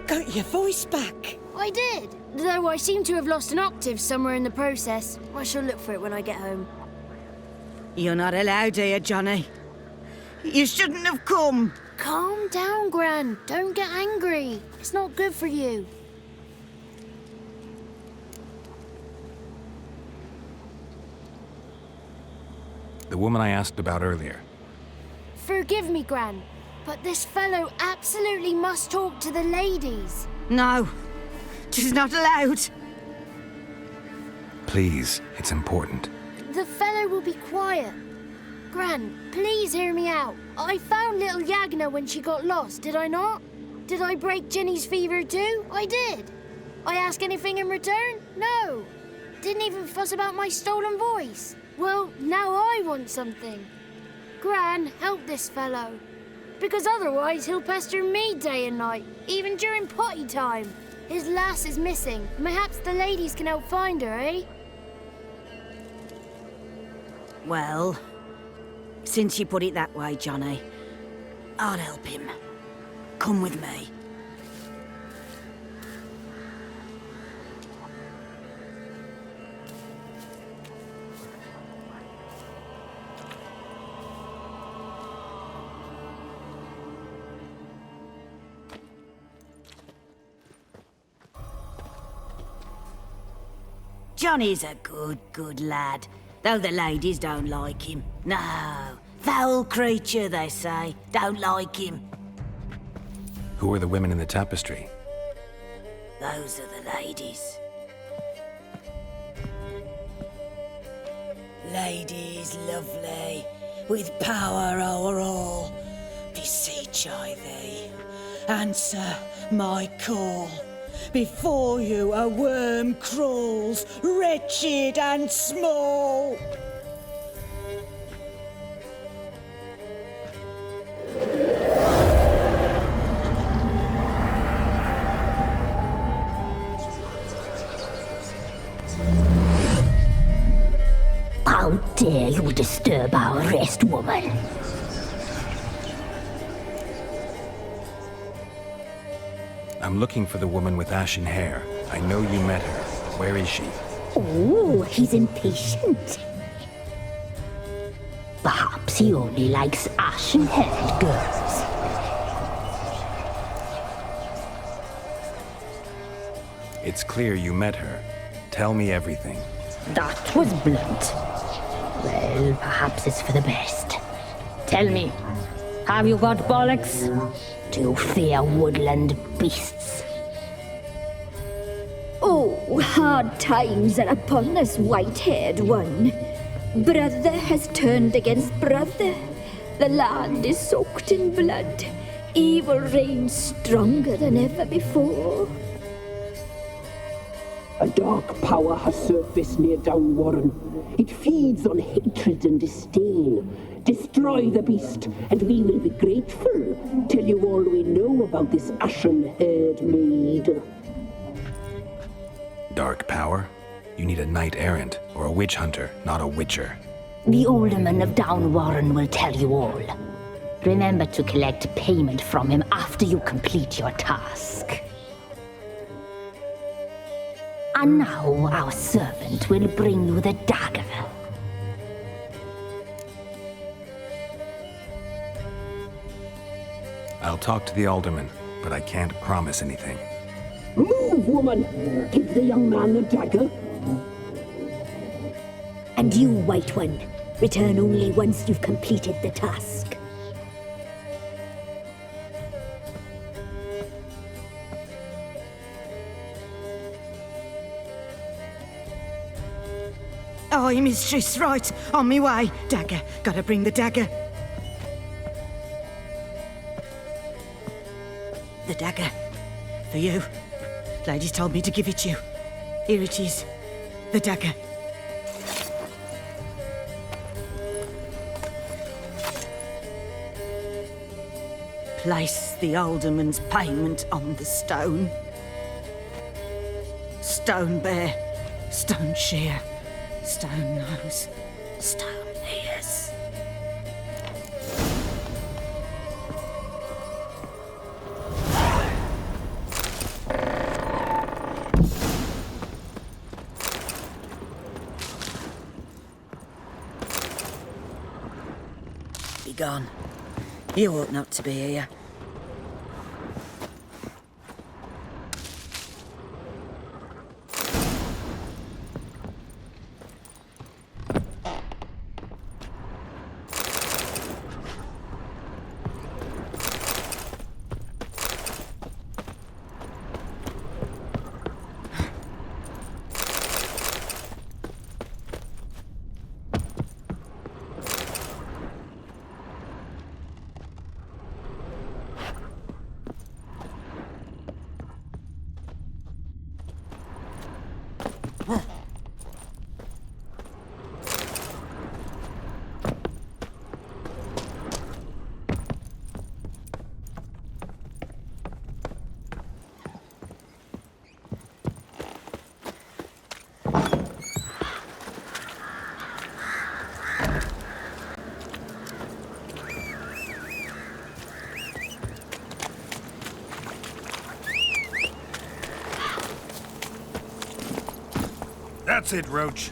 got your voice back. I did, though I seem to have lost an octave somewhere in the process. I shall look for it when I get home. You're not allowed here, Johnny. You shouldn't have come. Calm down, Gran. Don't get angry. It's not good for you. The woman I asked about earlier. Forgive me, Gran, but this fellow absolutely must talk to the ladies. No, she's not allowed. Please, it's important. The fellow will be quiet. Gran, please hear me out. I found little Yagna when she got lost, did I not? Did I break Ginny's fever too? I did. I ask anything in return? No. Didn't even fuss about my stolen voice. Well, now I want something. Gran, help this fellow. Because otherwise he'll pester me day and night, even during potty time. His lass is missing. Perhaps the ladies can help find her, eh? Well, since you put it that way, Johnny, I'll help him. Come with me. Johnny's a good lad, though the ladies don't like him. No, foul creature, they say. Don't like him. Who are the women in the tapestry? Those are the ladies. Ladies lovely, with power o'er all, beseech I thee, answer my call. Before you a worm crawls, wretched and small. How dare you disturb our rest, woman? I'm looking for the woman with ashen hair. I know you met her. Where is she? Oh, he's impatient. Perhaps he only likes ashen-haired girls. It's clear you met her. Tell me everything. That was blunt. Well, perhaps it's for the best. Tell me, have you got bollocks? Do you fear woodland beasts? Oh, hard times are upon us, white-haired one. Brother has turned against brother, The land is soaked in blood. Evil reigns stronger than ever before. A dark power has surfaced near Downwarren. It feeds on hatred and disdain. Destroy the beast, and we will be grateful. Tell you all we know about this ashen-haired maid. Dark power? You need a knight errant or a witch hunter, not a witcher. The alderman of Downwarren will tell you all. Remember to collect payment from him after you complete your task. And now our servant will bring you the dagger. I'll talk to the alderman, but I can't promise anything. Move, woman! Give the young man the dagger. And you, White One, return only once you've completed the task. Aye, mistress, right. On me way. Dagger. Gotta bring the dagger. The dagger. For you. Ladies told me to give it you. Here it is. The dagger. Place the alderman's payment on the stone. Stone bear. Stone shear. Stone nose, stone ears. Be gone. You ought not to be here. That's it, Roach.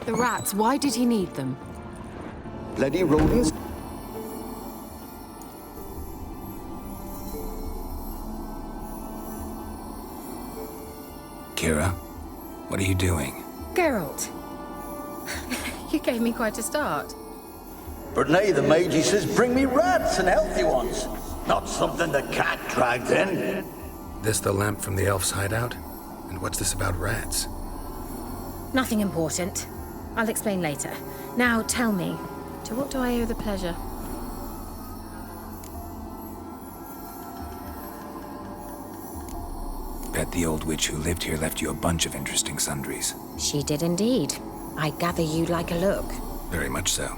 The rats, why did he need them? Bloody rodents. Kira, what are you doing? Geralt. You gave me quite a start. But nay, the mage says bring me rats and healthy ones. Not something the cat dragged in. This the lamp from the elf's hideout? And what's this about rats? Nothing important. I'll explain later. Now tell me, to what do I owe the pleasure? Bet the old witch who lived here left you a bunch of interesting sundries. She did indeed. I gather you'd like a look. Very much so.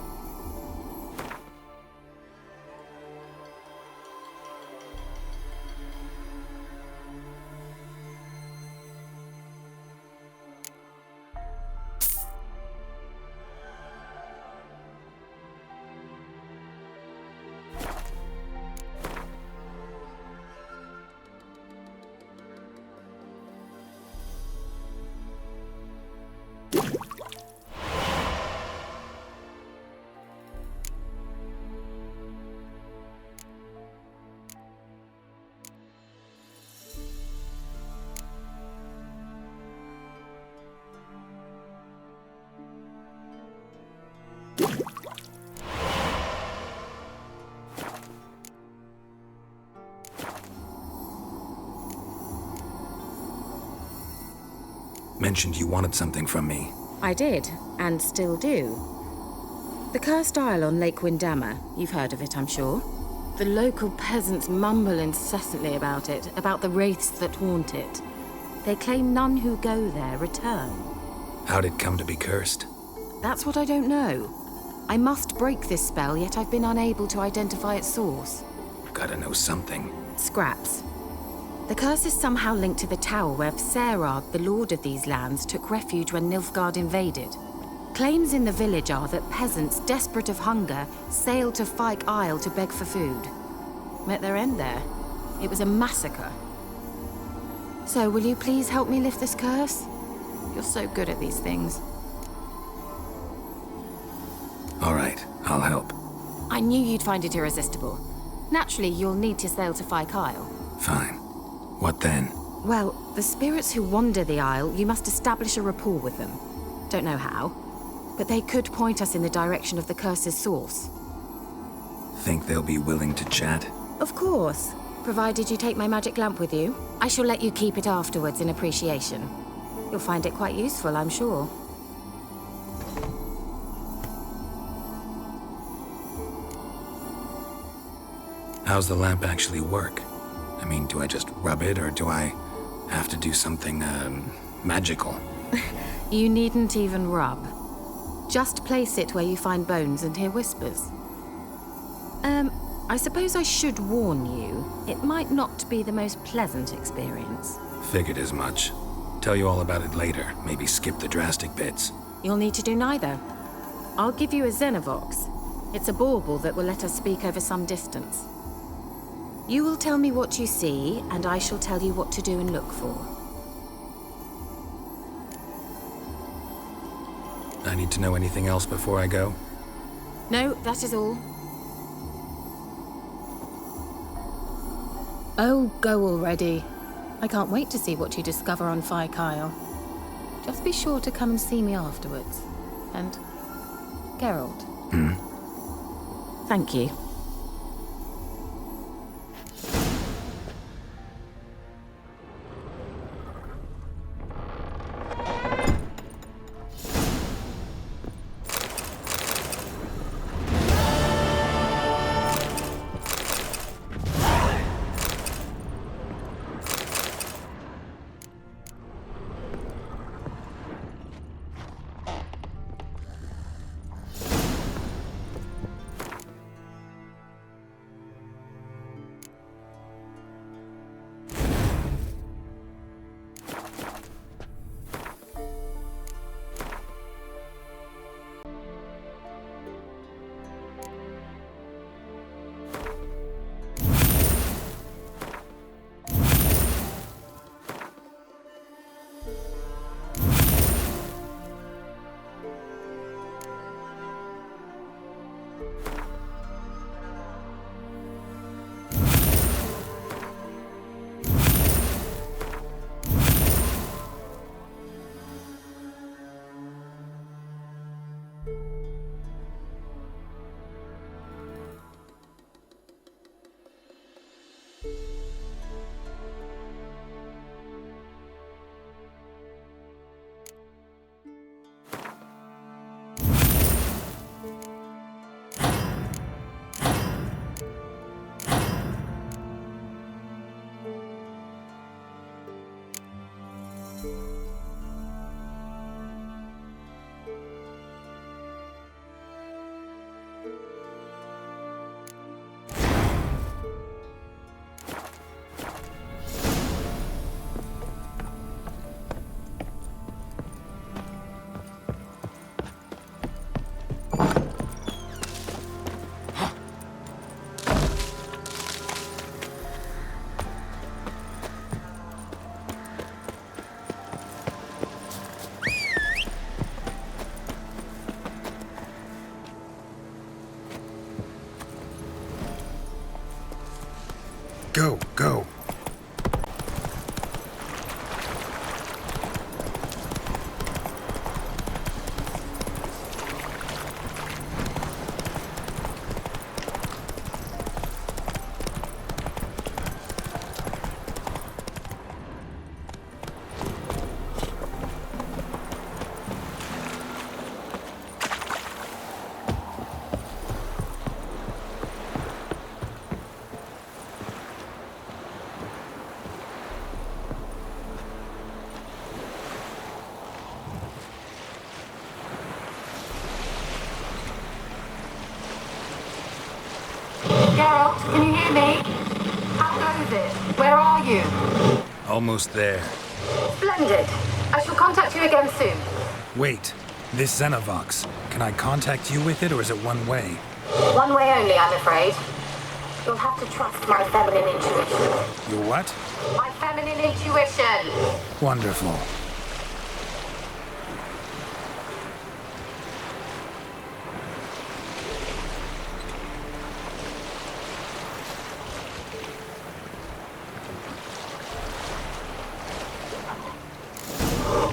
mentioned you wanted something from me. I did, and still do. The cursed isle on Lake Windammer. You've heard of it, I'm sure. The local peasants mumble incessantly about it, about the wraiths that haunt it. They claim none who go there return. How'd it come to be cursed? That's what I don't know. I must break this spell, yet I've been unable to identify its source. Gotta know something. Scraps. The curse is somehow linked to the tower where Serag, the lord of these lands, took refuge when Nilfgaard invaded. Claims in the village are that peasants, desperate of hunger, sailed to Fyke Isle to beg for food. Met their end there. It was a massacre. So, will you please help me lift this curse? You're so good at these things. All right, I'll help. I knew you'd find it irresistible. Naturally, you'll need to sail to Fyke Isle. Fine. What then? Well, the spirits who wander the Isle, you must establish a rapport with them. Don't know how, but they could point us in the direction of the curse's source. Think they'll be willing to chat? Of course, provided you take my magic lamp with you. I shall let you keep it afterwards in appreciation. You'll find it quite useful, I'm sure. How's the lamp actually work? I mean, do I just rub it, or do I have to do something, magical? You needn't even rub. Just place it where you find bones and hear whispers. I suppose I should warn you, it might not be the most pleasant experience. Figured as much. Tell you all about it later, maybe skip the drastic bits. You'll need to do neither. I'll give you a Xenovox. It's a bauble that will let us speak over some distance. You will tell me what you see, and I shall tell you what to do and look for. I need to know anything else before I go? No, that is all. Oh, go already. I can't wait to see what you discover on Fyke Isle. Just be sure to come and see me afterwards. And Geralt. Thank you. Go, go. hear me? How goes it? Where are you? Almost there. Splendid. I shall contact you again soon. Wait, this Xenovox, can I contact you with it or is it one way? One way only, I'm afraid. You'll have to trust my feminine intuition. Your what? My feminine intuition. Wonderful.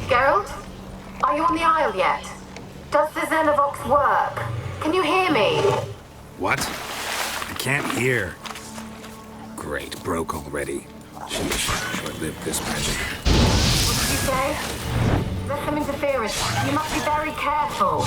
Geralt? Are you on the Isle yet? Does the Xenovox work? Can you hear me? What? I can't hear. Great, broke already. Sheesh, short-lived this magic. What did you say? There's some interference. You must be very careful.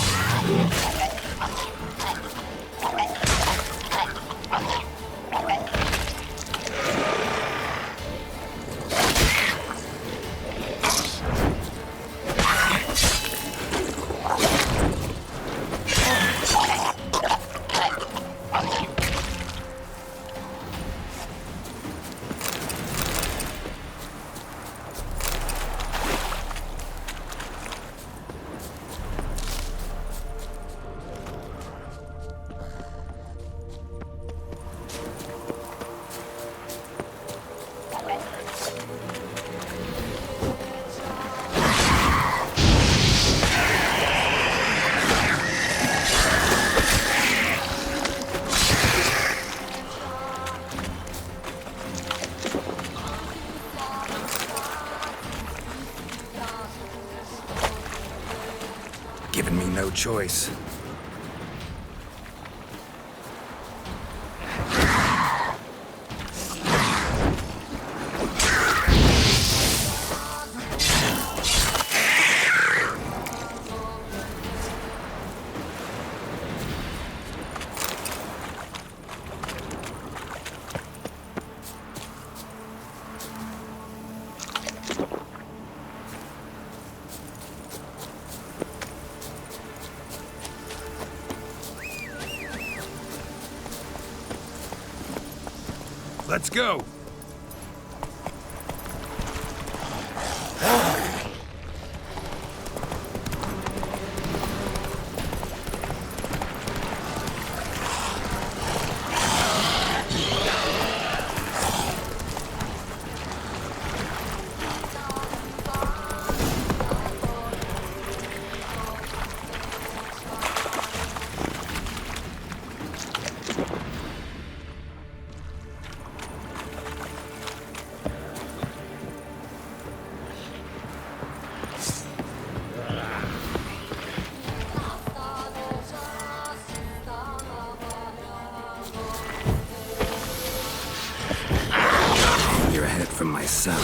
Giving me no choice. Let's go! From myself.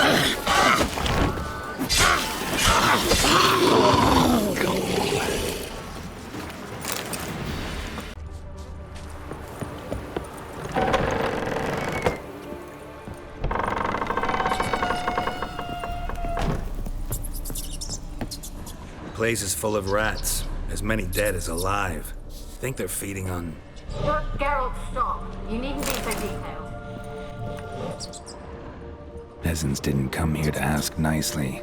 Place is full of rats, as many dead as alive. Think they're feeding on... Geralt, stop. You needn't be so detailed. Peasants didn't come here to ask nicely.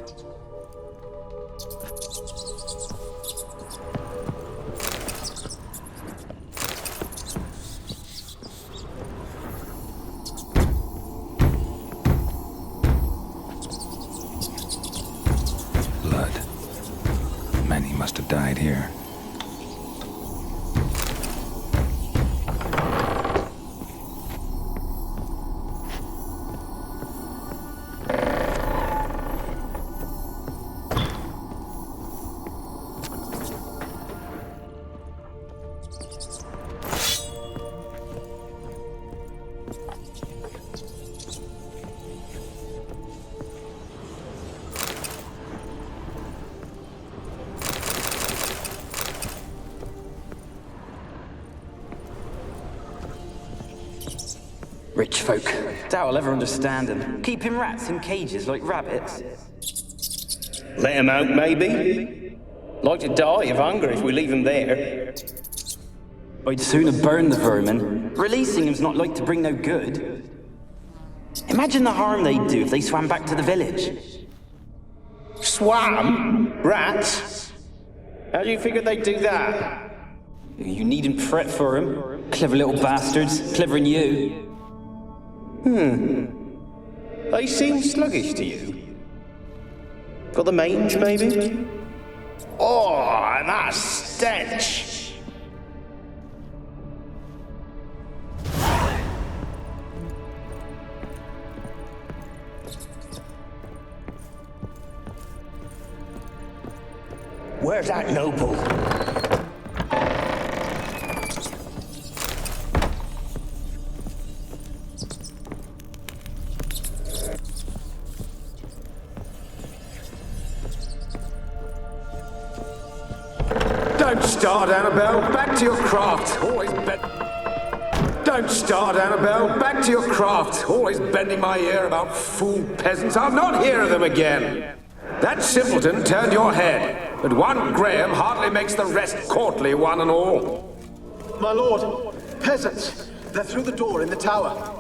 Blood. Many must have died here. Rich folk. Doubt I'll ever understand them. Keeping rats in cages like rabbits. Let them out, maybe? Like to die of hunger if we leave them there. I'd sooner burn the vermin. Releasing him's not like to bring no good. Imagine the harm they'd do if they swam back to the village. Swam? Rats? How do you figure they'd do that? You needn't fret for him. Clever little bastards. Clever than you. They seem sluggish to you. Got the mange, maybe? Oh, that stench! Where's that noble? Don't start, Annabelle. Back to your craft. Always Don't start, Annabelle. Back to your craft. Always bending my ear about fool peasants. I'll not hear of them again. That simpleton turned your head, but one Graham hardly makes the rest courtly, one and all. My lord, peasants. They're through the door in the tower.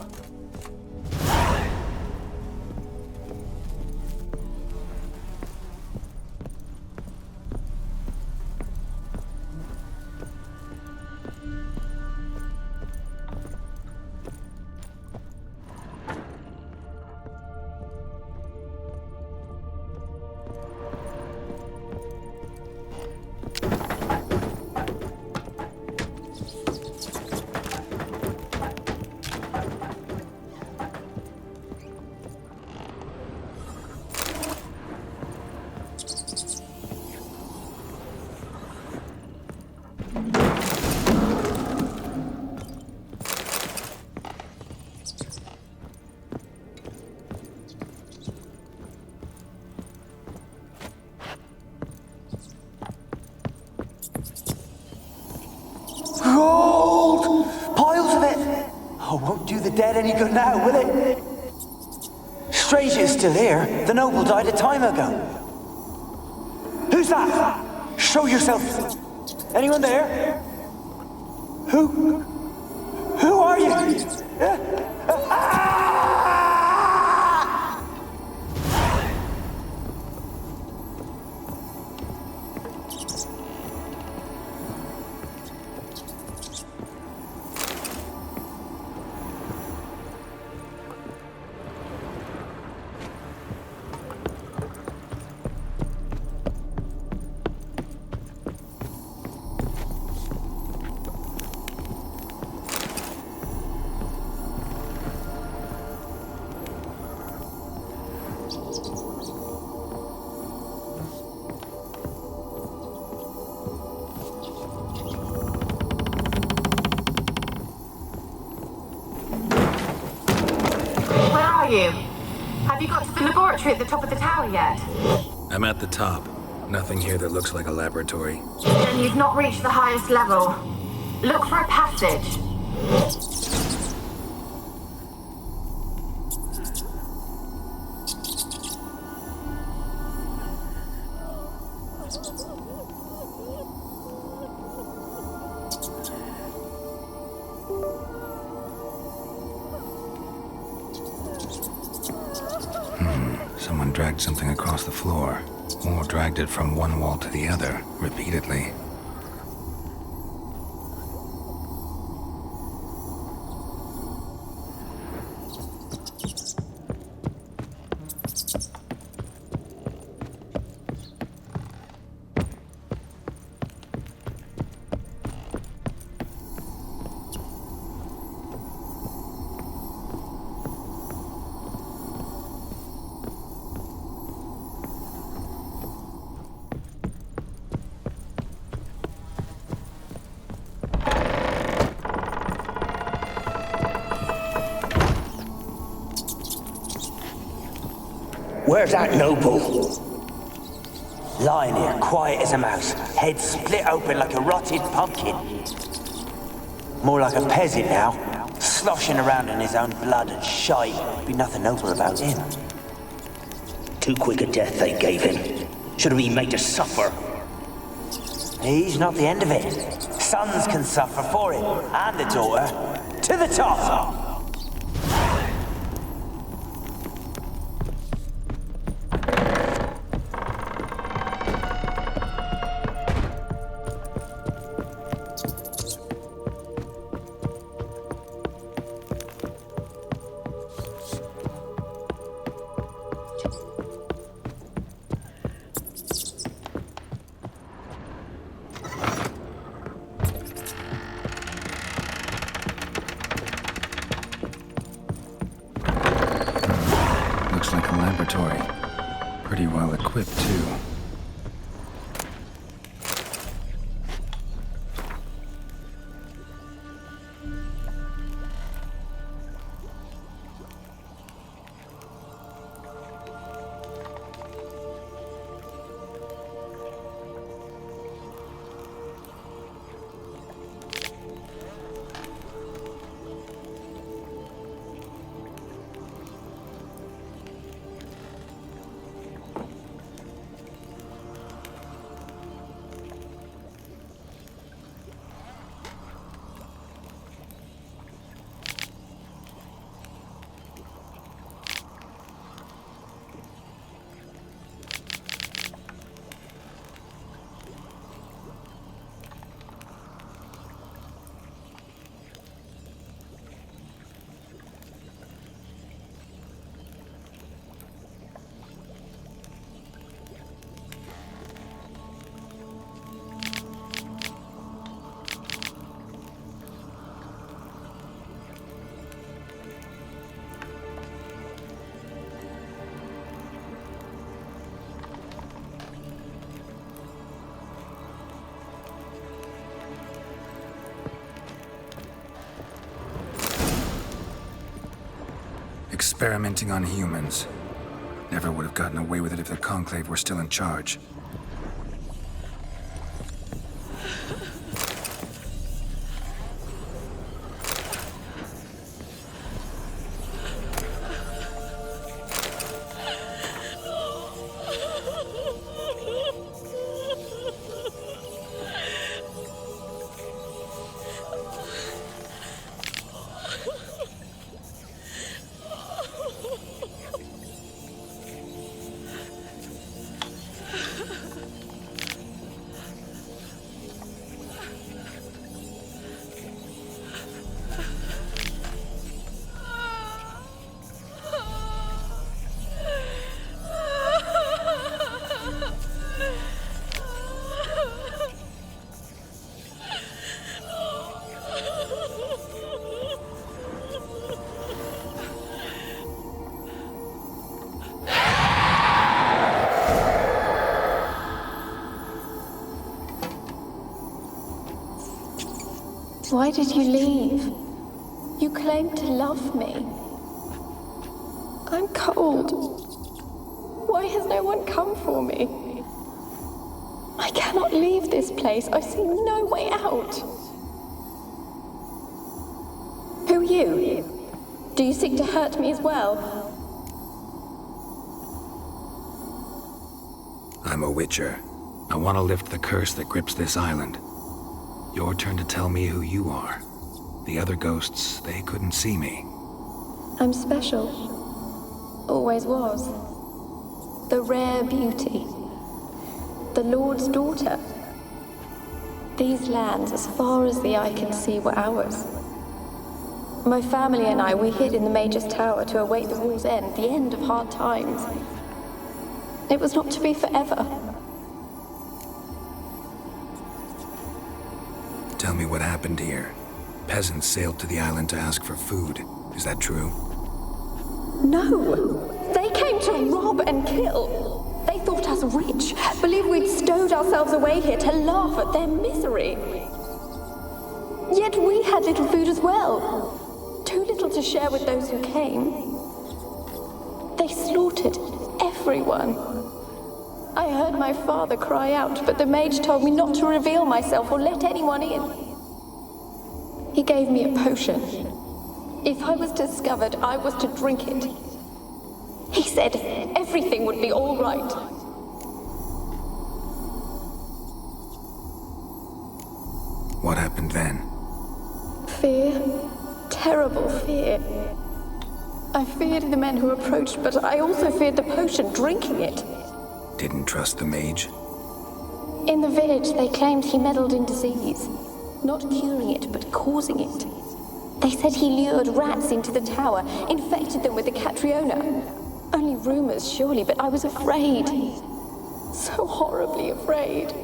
Gold! Piles of it! Oh, won't do the dead any good now, will it? Strange it's still here. The noble died a time ago. Who's that? Show yourself. Anyone there? Who are you? Have you got to the laboratory at the top of the tower yet? I'm at the top. Nothing here that looks like a laboratory. Then you've not reached the highest level. Look for a passage. Someone dragged something across the floor, or dragged it from one wall to the other, repeatedly. Where's that noble? Lying here, quiet as a mouse, head split open like a rotted pumpkin. More like a peasant now, sloshing around in his own blood and shite. Be nothing noble about him. Too quick a death they gave him. Should have been made to suffer. He's not the end of it. sons can suffer for it, and the daughter. To the top! Looks like a laboratory. Pretty well equipped, too. Experimenting on humans. Never would have gotten away with it if the Conclave were still in charge. Why did you leave? You claimed to love me. I'm cold. Why has no one come for me? I cannot leave this place. I see no way out. Who are you? Do you seek to hurt me as well? I'm a Witcher. I want to lift the curse that grips this island. Your turn to tell me who you are. The other ghosts, they couldn't see me. I'm special. Always was. The rare beauty. The Lord's daughter. These lands, as far as the eye can see, were ours. My family and I, we hid in the Mage's Tower to await the war's end, the end of hard times. It was not to be forever. Tell me what happened here. Peasants sailed to the island to ask for food. Is that true? No! They came to rob and kill. They thought us rich, believed we'd stowed ourselves away here to laugh at their misery. Yet we had little food as well. Too little to share with those who came. They slaughtered everyone. I heard my father cry out, but the mage told me not to reveal myself or let anyone in. He gave me a potion. If I was discovered, I was to drink it. He said everything would be all right. What happened then? Fear. Terrible fear. I feared the men who approached, but I also feared the potion, drinking it. Didn't trust the mage? In the village, they claimed he meddled in disease. Not curing it, but causing it. They said he lured rats into the tower, infected them with the Catriona. Only rumors, surely, but I was afraid. So horribly afraid.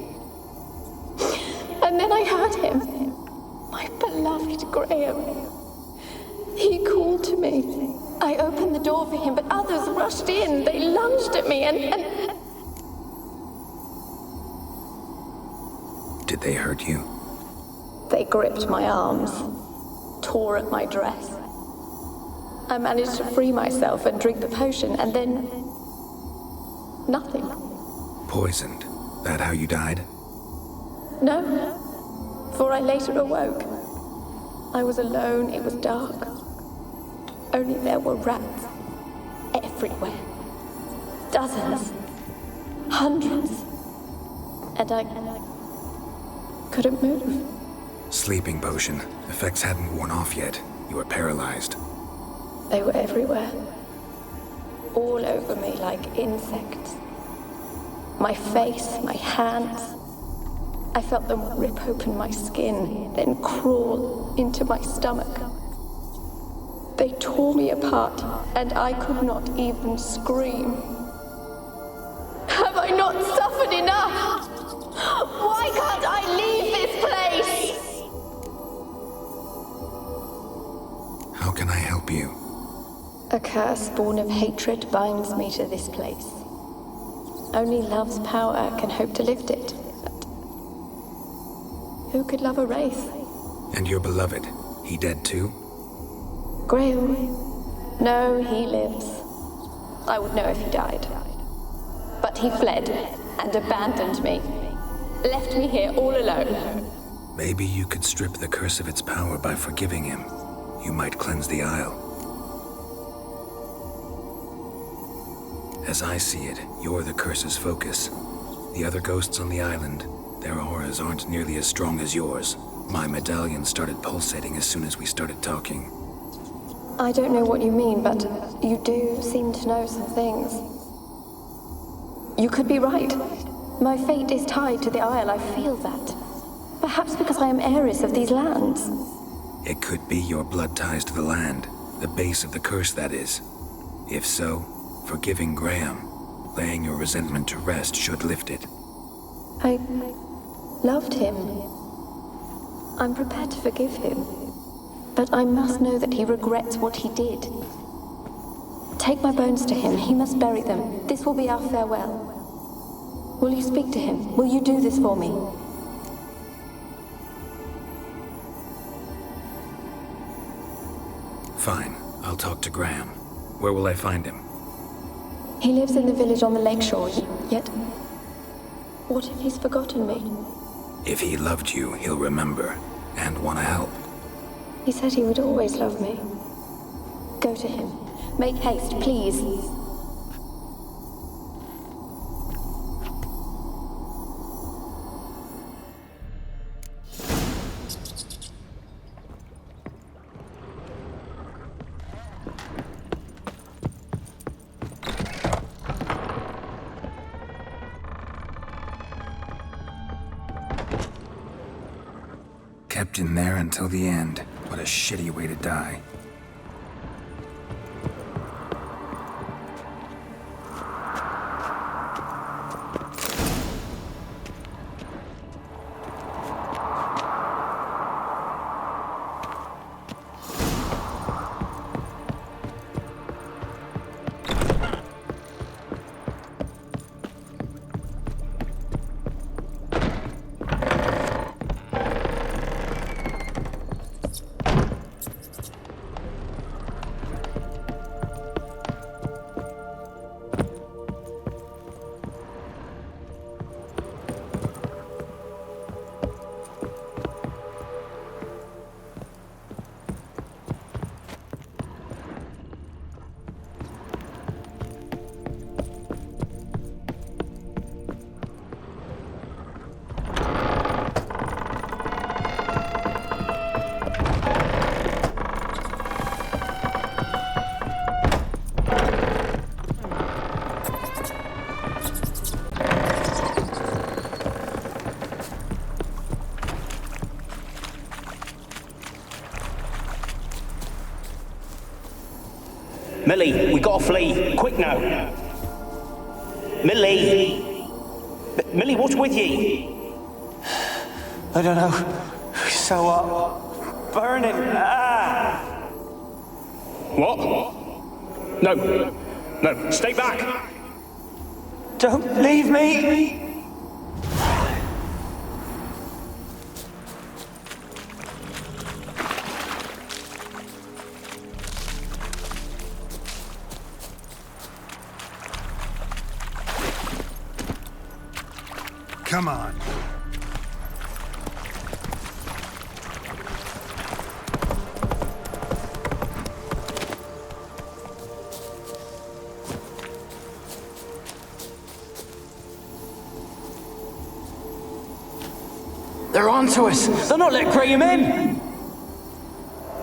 And then I heard him. My beloved Graham. He called to me. I opened the door for him, but others rushed in. They lunged at me and... Did they hurt you? They gripped my arms, tore at my dress. I managed to free myself and drink the potion, and then... nothing. Poisoned. That how you died? No, for I later awoke. I was alone, it was dark. Only there were rats. Everywhere. Dozens. Hundreds. And I couldn't move. Sleeping potion. Effects hadn't worn off yet. You were paralyzed. They were everywhere. All over me like insects. My face, my hands. I felt them rip open my skin, then crawl into my stomach. They tore me apart, and I could not even scream. Have I not suffered enough? Why can't I leave this place? How can I help you? A curse born of hatred binds me to this place. Only love's power can hope to lift it. But who could love a wraith? And your beloved, he dead too? Graham? No, he lives. I would know if he died. But he fled and abandoned me. Left me here all alone. Maybe you could strip the curse of its power by forgiving him. You might cleanse the Isle. As I see it, you're the curse's focus. The other ghosts on the island, their auras aren't nearly as strong as yours. My medallion started pulsating as soon as we started talking. I don't know what you mean, but you do seem to know some things. You could be right. My fate is tied to the Isle, I feel that. Perhaps because I am heiress of these lands. It could be your blood ties to the land, the base of the curse, that is. If so, forgiving Graham, laying your resentment to rest should lift it. I loved him. I'm prepared to forgive him. But I must know that he regrets what he did. Take my bones to him. He must bury them. This will be our farewell. Will you speak to him? Will you do this for me? Fine. I'll talk to Graham. Where will I find him? He lives in the village on the lakeshore, yet... what if he's forgotten me? If he loved you, he'll remember, and want to help. He said he would always love me. Go to him. Make haste, please. Kept in there until the end. What a shitty way to die. Millie, we gotta flee. Quick now. Millie! Millie, what's with ye? I don't know. So what? Burning. Ah! What? No. No, stay back. Don't leave me! Come on. They're onto us! They're not letting Graham in!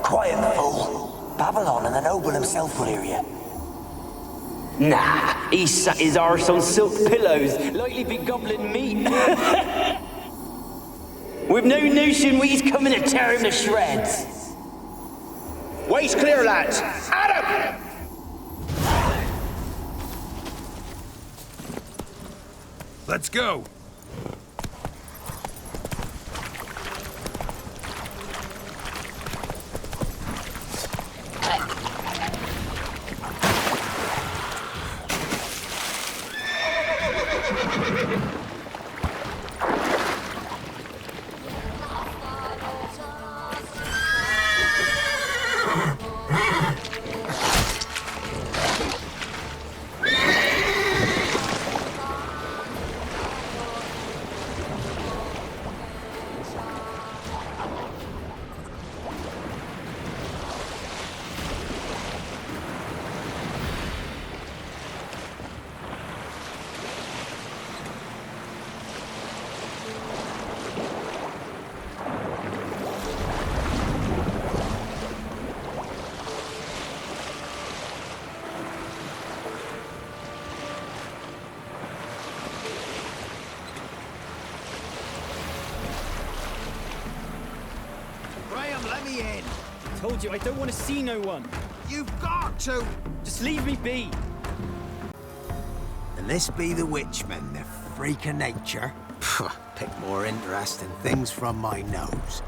Quiet, fool. Babylon and the noble himself will hear you. Nah, he sat his arse on silk pillows, likely be gobbling meat. We've no notion we's coming to tear him to shreds. Way's clear, lads. Adam! Let's go. Let me in. I told you, I don't want to see no one. You've got to. Just leave me be. And this be the witchman, the freak of nature. Pick more interesting things from my nose.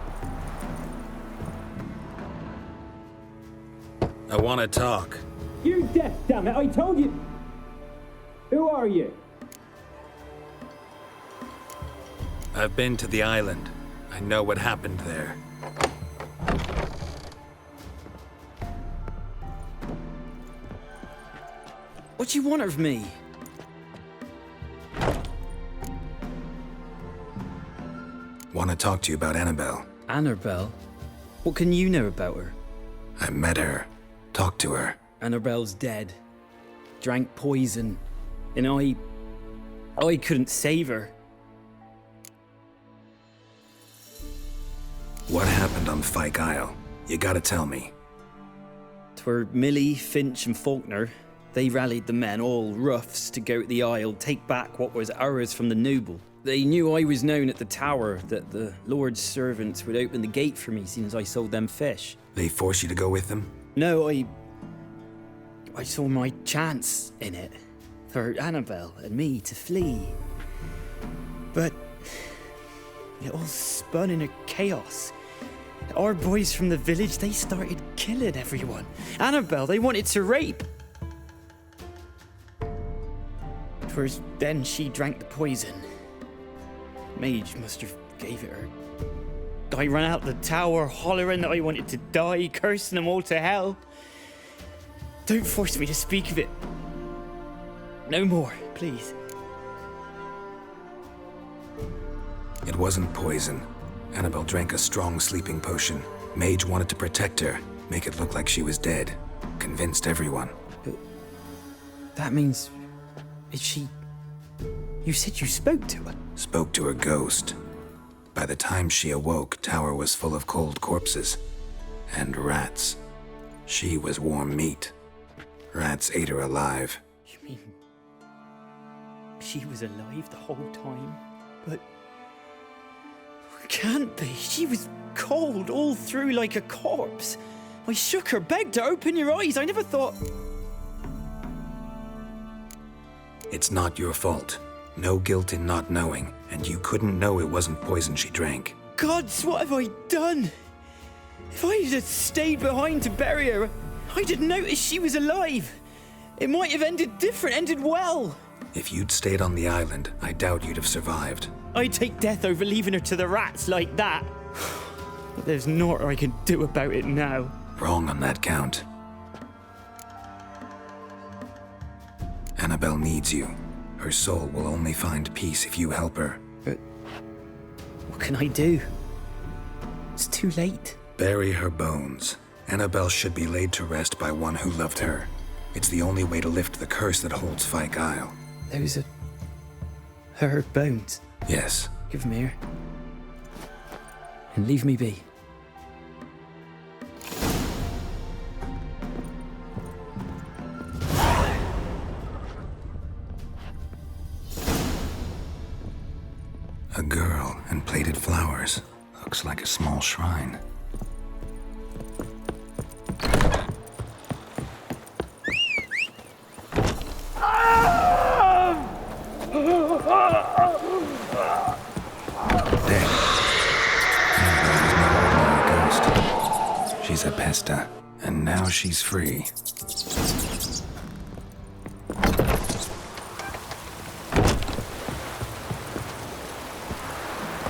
I want to talk. You're deaf, damn it! I told you. Who are you? I've been to the island. I know what happened there. What do you want of me? Want to talk to you about Annabelle. Annabelle? What can you know about her? I met her. Talked to her. Annabelle's dead. Drank poison. And I couldn't save her. What happened on Fyke Isle? You gotta tell me. 'Twere Millie, Finch and Faulkner. They rallied the men, all roughs, to go to the Isle, take back what was ours from the noble. They knew I was known at the tower, that the Lord's servants would open the gate for me, seeing as I sold them fish. They forced you to go with them? No, I saw my chance in it, for Annabelle and me to flee. But it all spun in a chaos. Our boys from the village, they started killing everyone. Annabelle, they wanted to rape. 'Twas then she drank the poison. Mage must have gave it her. I ran out the tower hollering that I wanted to die, cursing them all to hell. Don't force me to speak of it. No more, please. It wasn't poison. Annabelle drank a strong sleeping potion. Mage wanted to protect her, make it look like she was dead. Convinced everyone. But that means... is she... You said you spoke to her? Spoke to her ghost. By the time she awoke, Tower was full of cold corpses. And rats. She was warm meat. Rats ate her alive. You mean... she was alive the whole time? But... can't be. She was cold all through like a corpse. I shook her, begged her, open your eyes. I never thought... It's not your fault. No guilt in not knowing, and you couldn't know it wasn't poison she drank. Gods, what have I done? If I had stayed behind to bury her, I'd have noticed she was alive. It might have ended different, ended well. If you'd stayed on the island, I doubt you'd have survived. I'd take death over leaving her to the rats like that. But there's naught I can do about it now. Wrong on that count. Annabelle needs you. Her soul will only find peace if you help her. But what can I do? It's too late. Bury her bones. Annabelle should be laid to rest by one who loved her. It's the only way to lift the curse that holds Fyke Isle. Those are her bones. Yes. Give them here. And leave me be. A girl and plated flowers. Looks like a small shrine. Dead. Annabelle is no ordinary ghost. She's a pesta, and now she's free.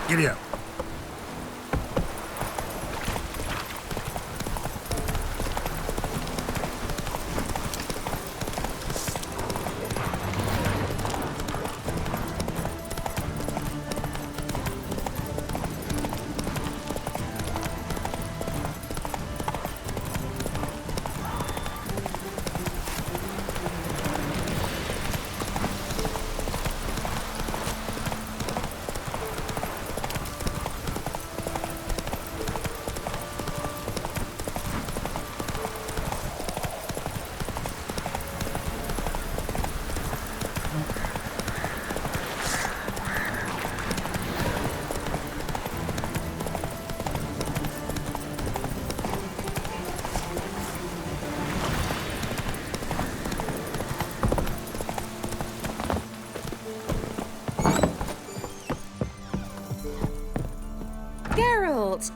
Giddy up.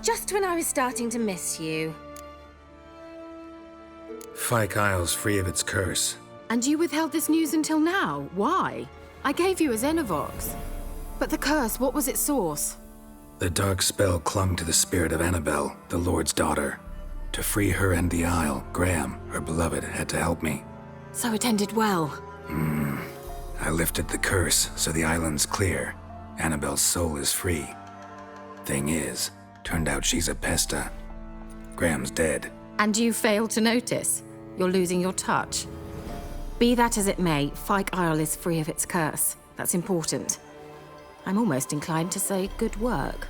Just when I was starting to miss you. Fyke Isle's free of its curse. And you withheld this news until now? Why? I gave you a Xenovox. But the curse, what was its source? The dark spell clung to the spirit of Annabelle, the Lord's daughter. To free her and the Isle, Graham, her beloved, had to help me. So it ended well. I lifted the curse, so the island's clear. Annabelle's soul is free. Thing is, turned out she's a pesta. Graham's dead. And you failed to notice? You're losing your touch. Be that as it may, Fyke Isle is free of its curse. That's important. I'm almost inclined to say good work.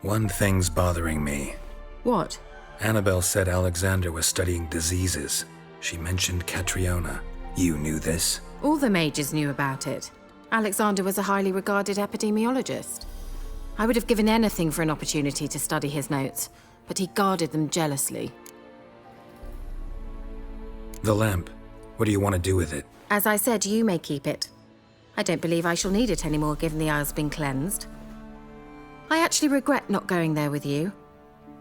One thing's bothering me. What? Annabelle said Alexander was studying diseases. She mentioned Catriona. You knew this? All the mages knew about it. Alexander was a highly regarded epidemiologist. I would have given anything for an opportunity to study his notes, but he guarded them jealously. The lamp. What do you want to do with it? As I said, you may keep it. I don't believe I shall need it anymore, given the Isle's been cleansed. I actually regret not going there with you.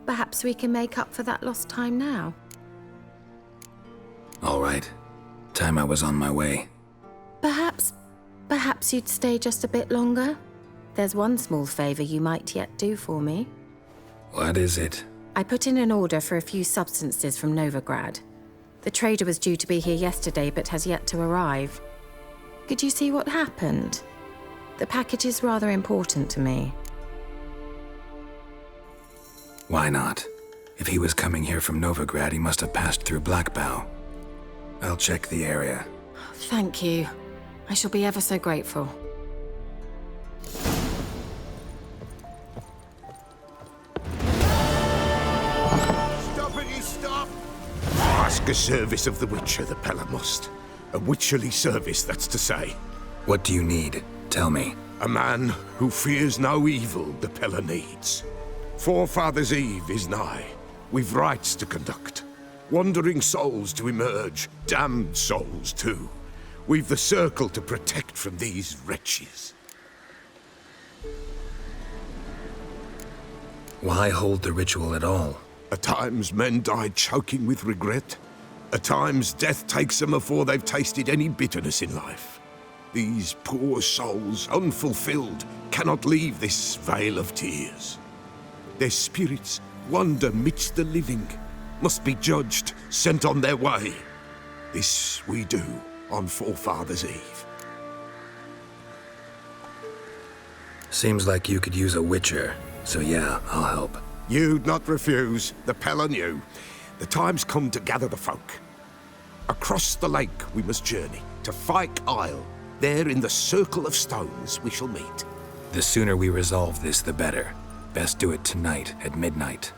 Perhaps we can make up for that lost time now. All right. Time I was on my way. Perhaps you'd stay just a bit longer? There's one small favor you might yet do for me. What is it? I put in an order for a few substances from Novigrad. The trader was due to be here yesterday, but has yet to arrive. Could you see what happened? The package is rather important to me. Why not? If he was coming here from Novigrad, he must have passed through Blackbow. I'll check the area. Thank you. I shall be ever so grateful. Stoppity stop! Ask a service of the Witcher, the Pella must. A witcherly service, that's to say. What do you need? Tell me. A man who fears no evil the Pella needs. Forefathers' Eve is nigh. We've rites to conduct. Wandering souls to emerge, damned souls too. We've the circle to protect from these wretches. Why hold the ritual at all? At times men die choking with regret. At times death takes them before they've tasted any bitterness in life. These poor souls, unfulfilled, cannot leave this vale of tears. Their spirits wander midst the living, must be judged, sent on their way. This we do on Forefathers' Eve. Seems like you could use a witcher, so yeah, I'll help. You'd not refuse, the Pell on you. The time's come to gather the folk. Across the lake we must journey, to Fyke Isle. There in the circle of stones we shall meet. The sooner we resolve this, the better. Best do it tonight at midnight.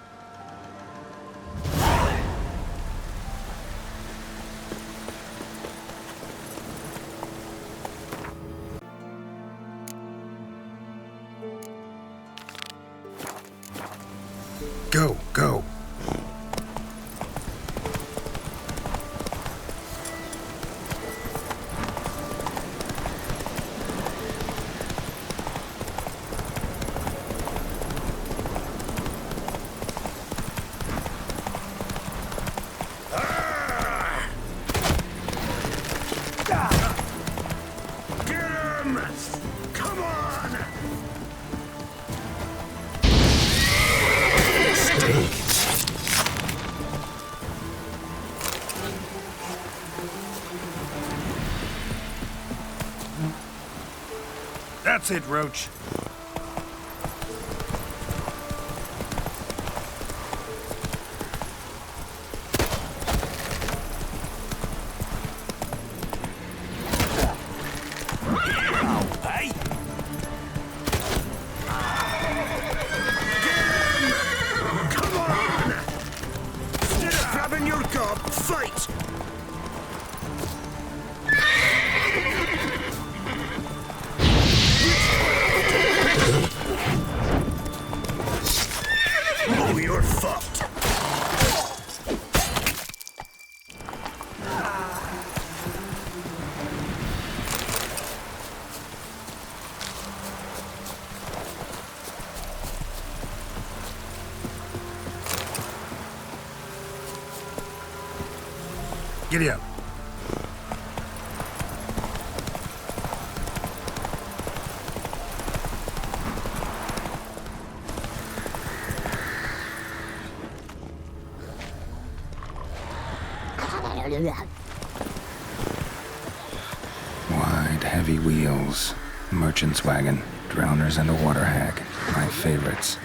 Go, go. That's it, Roach. Giddy up. Wide, heavy wheels. Merchant's wagon. Drowners and a water hag. My favorites.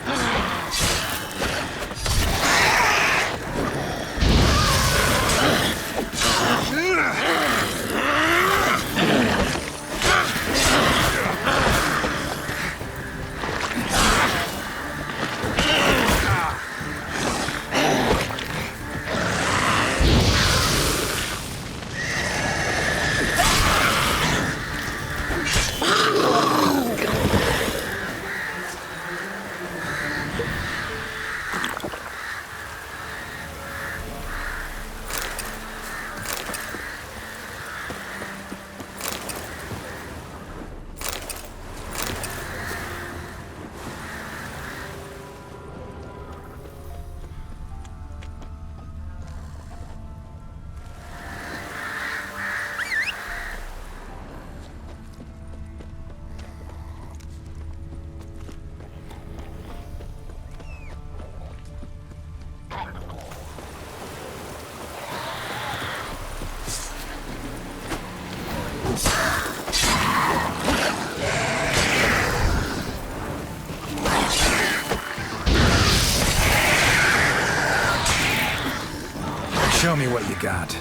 Show me what you got.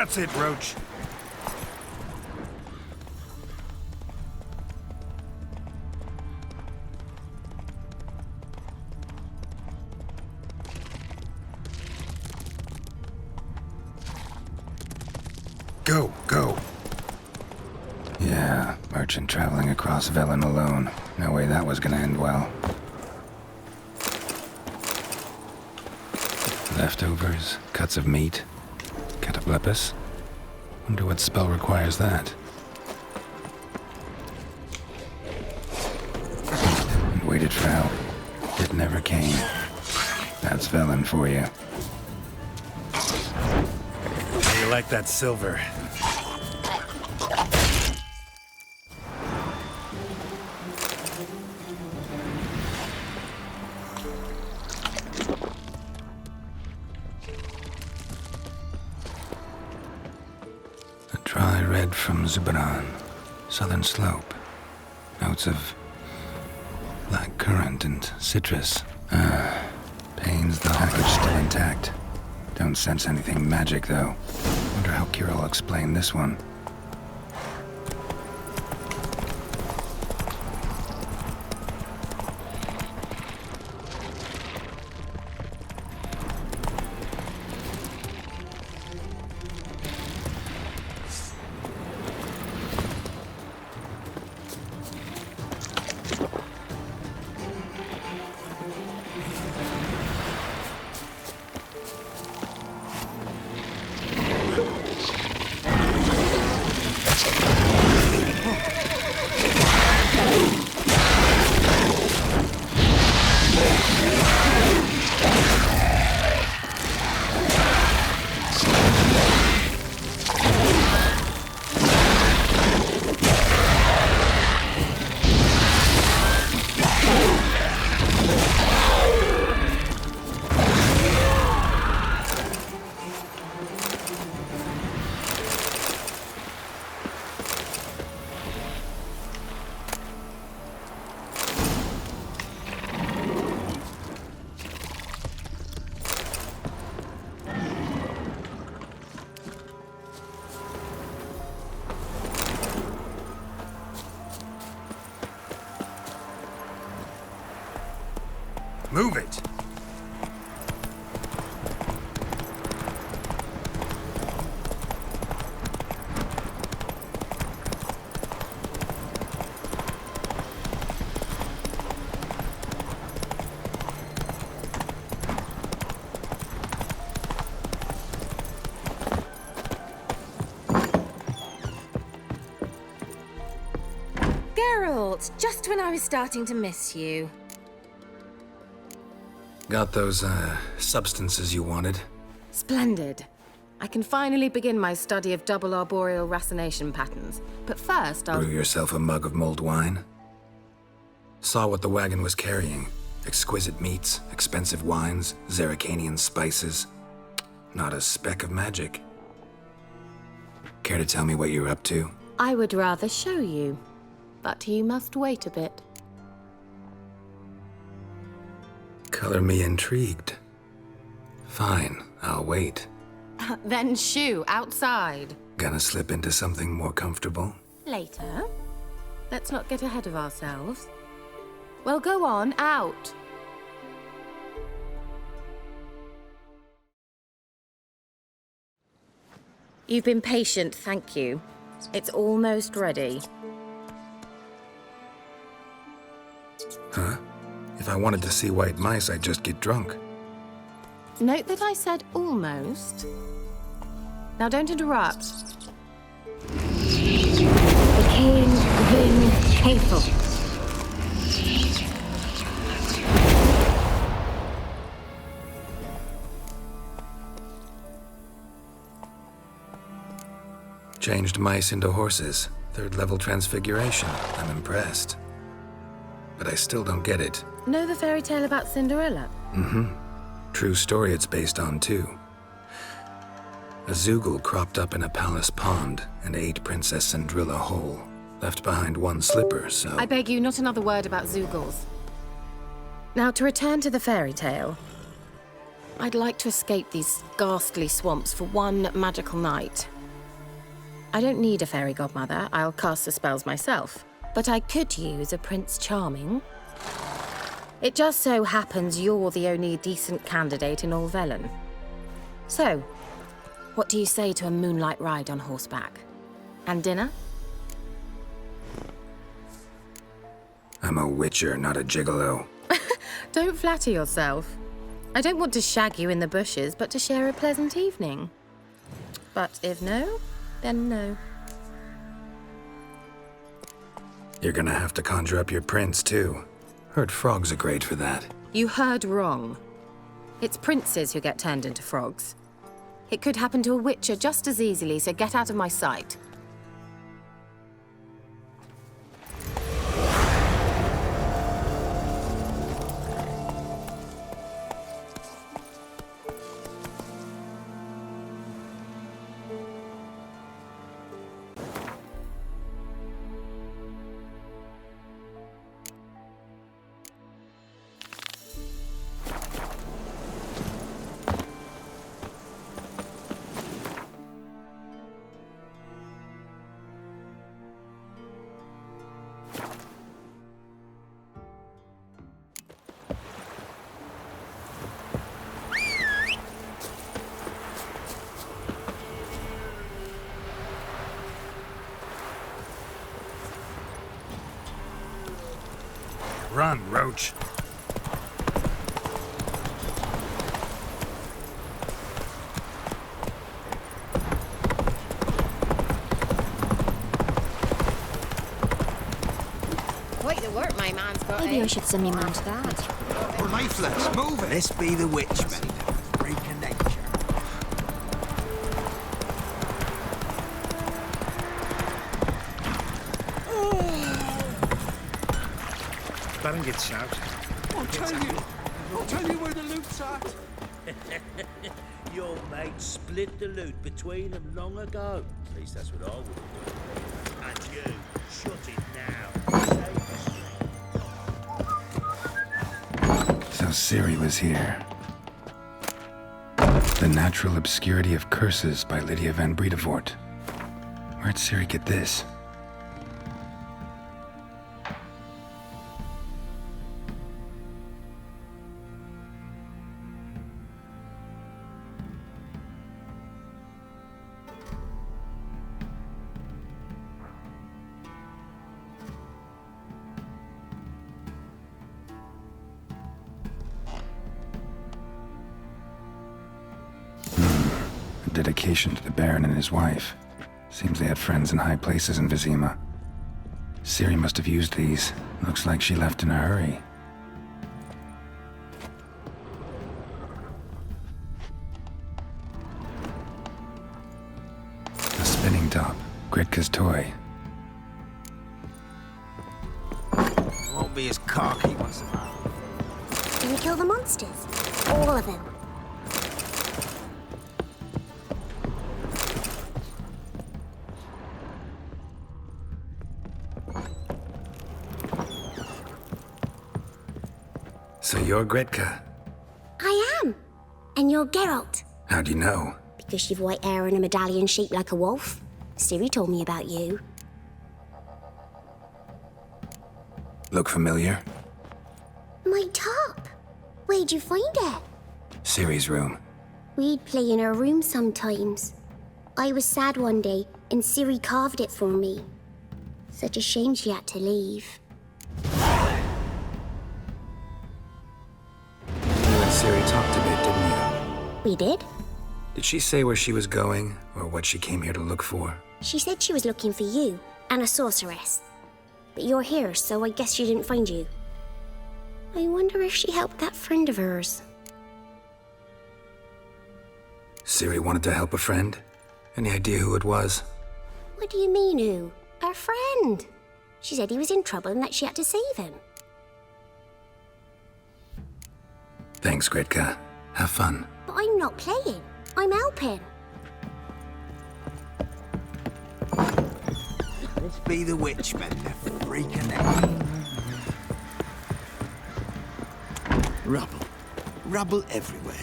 That's it, Roach. Go, go. Yeah, merchant traveling across Velen alone. No way that was gonna end well. Leftovers, cuts of meat, cataplepis. Wonder what spell requires that. And waited for help. It never came. That's Velen for you. How you like that silver? Dry red from Zubaran, southern slope. Notes of black currant and citrus. Pains the package still intact. Don't sense anything magic though. Wonder how Kira will explain this one. Move it! Geralt, just when I was starting to miss you. Got those, substances you wanted? Splendid. I can finally begin my study of double arboreal racination patterns. But first, I'll... Brew yourself a mug of mulled wine? Saw what the wagon was carrying. Exquisite meats, expensive wines, Zerrikanian spices. Not a speck of magic. Care to tell me what you're up to? I would rather show you. But you must wait a bit. Color me intrigued. Fine, I'll wait. Then shoo, outside. Gonna slip into something more comfortable? Later. Let's not get ahead of ourselves. Well, go on, out. You've been patient, thank you. It's almost ready. Huh? If I wanted to see white mice, I'd just get drunk. Note that I said almost. Now don't interrupt. Cain Vin Faithful. Changed mice into horses. 3rd level transfiguration. I'm impressed. But I still don't get it. Know the fairy tale about Cinderella? Mm-hmm. True story it's based on, too. A Zoogle cropped up in a palace pond and ate Princess Cinderella whole. Left behind one slipper, so... I beg you, not another word about Zoogles. Now, to return to the fairy tale. I'd like to escape these ghastly swamps for one magical night. I don't need a fairy godmother. I'll cast the spells myself. But I could use a Prince Charming. It just so happens you're the only decent candidate in all Velen. So, what do you say to a moonlight ride on horseback? And dinner? I'm a witcher, not a gigolo. Don't flatter yourself. I don't want to shag you in the bushes, but to share a pleasant evening. But if no, then no. You're gonna have to conjure up your prince, too. Heard frogs are great for that. You heard wrong. It's princes who get turned into frogs. It could happen to a witcher just as easily, so get out of my sight. Run, Roach. Quite the work my man's got. Maybe I should send me man to that. Leaflets, move it. This be the Witchman, freak of nature. Let him get shot. I'll tell you where the loot's at. Your mate split the loot between them long ago. At least that's what I would do. And you, shut it now. So Ciri was here. The Natural Obscurity of Curses by Lydia van Bredevoort. Where'd Ciri get this? Dedication to the Baron and his wife. Seems they had friends in high places in Vizima. Ciri must have used these. Looks like she left in a hurry. A spinning top. Gretka's toy. Won't be as cocky once a while. Can we kill the monsters? All of them. So you're Gretka. I am. And you're Geralt. How do you know? Because you've white hair and a medallion shaped like a wolf. Ciri told me about you. Look familiar? My top. Where'd you find it? Ciri's room. We'd play in her room sometimes. I was sad one day, and Ciri carved it for me. Such a shame she had to leave. Ciri talked a bit, didn't you? We did. Did she say where she was going, or what she came here to look for? She said she was looking for you, and a sorceress. But you're here, so I guess she didn't find you. I wonder if she helped that friend of hers. Ciri wanted to help a friend? Any idea who it was? What do you mean, who? Our friend. She said he was in trouble and that she had to save him. Thanks, Gretka. Have fun. But I'm not playing. I'm helping. This be the Witchman, the freak of nature. Rubble. Rubble everywhere.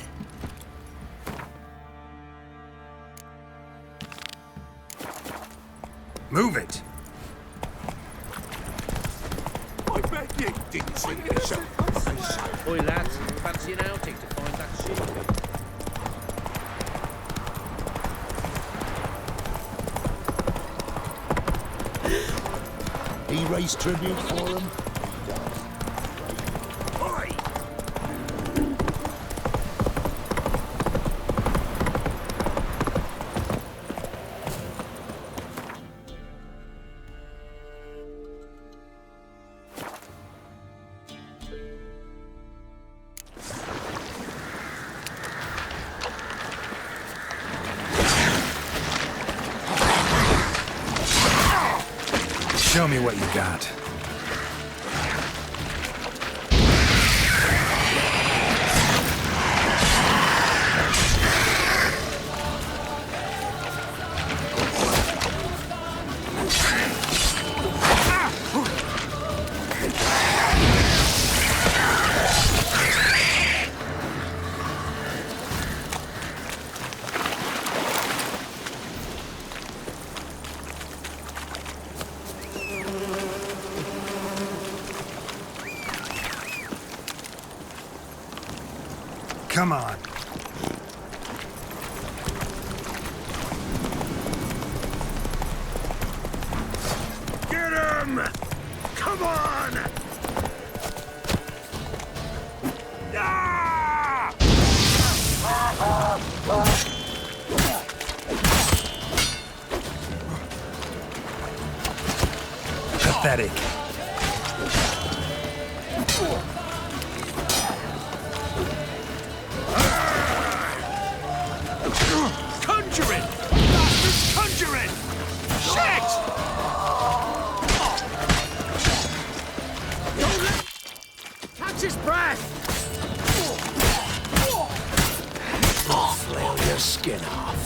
Move it! I bet you didn't see this. Oi, lads, fancy an outing to find that ship? He raised tribute for him. Show me what you got. Come on. Get him! Come on! Ah! Pathetic. Conjuring! Bastards conjuring! Shit! Don't let... Catch his breath! I'll flail your skin off.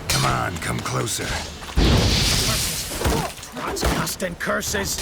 Come on, come closer. Rats casting curses!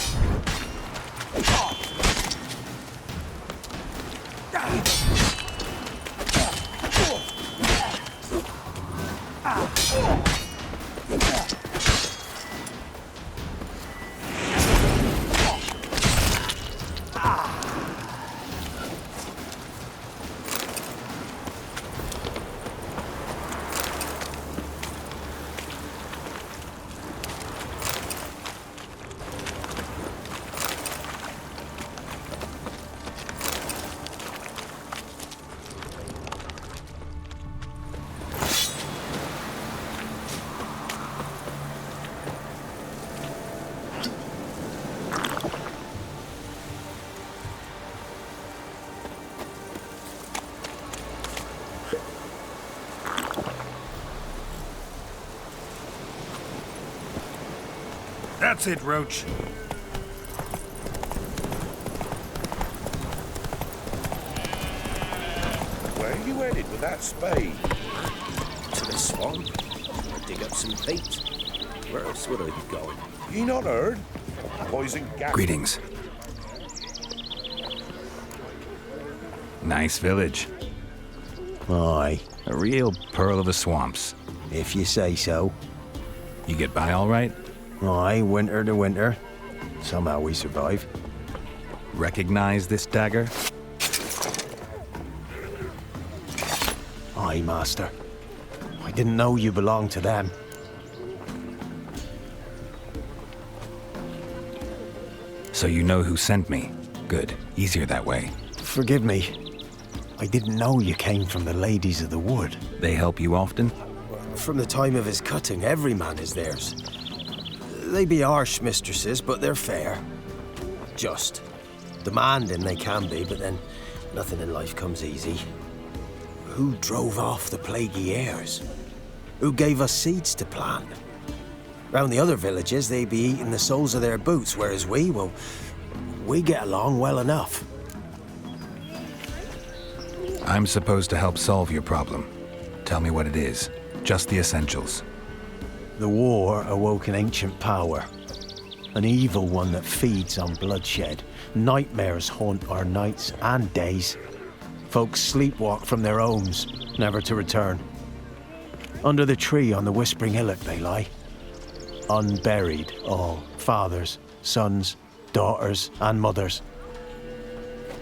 That's it, Roach. Where are you headed with that spade? To the swamp. Dig up some peat. Where else would I be going? You not heard? Poison gas. Greetings. Nice village. Aye. A real pearl of the swamps. If you say so. You get by all right? Aye, winter to winter. Somehow we survive. Recognize this dagger? Aye, master. I didn't know you belonged to them. So you know who sent me. Good. Easier that way. Forgive me. I didn't know you came from the Ladies of the Wood. They help you often? From the time of his cutting, every man is theirs. They be harsh mistresses, but they're fair. Just. Demanding they can be, but then nothing in life comes easy. Who drove off the plaguey airs? Who gave us seeds to plant? Round the other villages, they be eating the soles of their boots, whereas we, well, we get along well enough. I'm supposed to help solve your problem. Tell me what it is. Just the essentials. The war awoke an ancient power. An evil one that feeds on bloodshed. Nightmares haunt our nights and days. Folks sleepwalk from their homes, never to return. Under the tree on the Whispering Hillock they lie, Unburied, all. Fathers, sons, daughters, and mothers.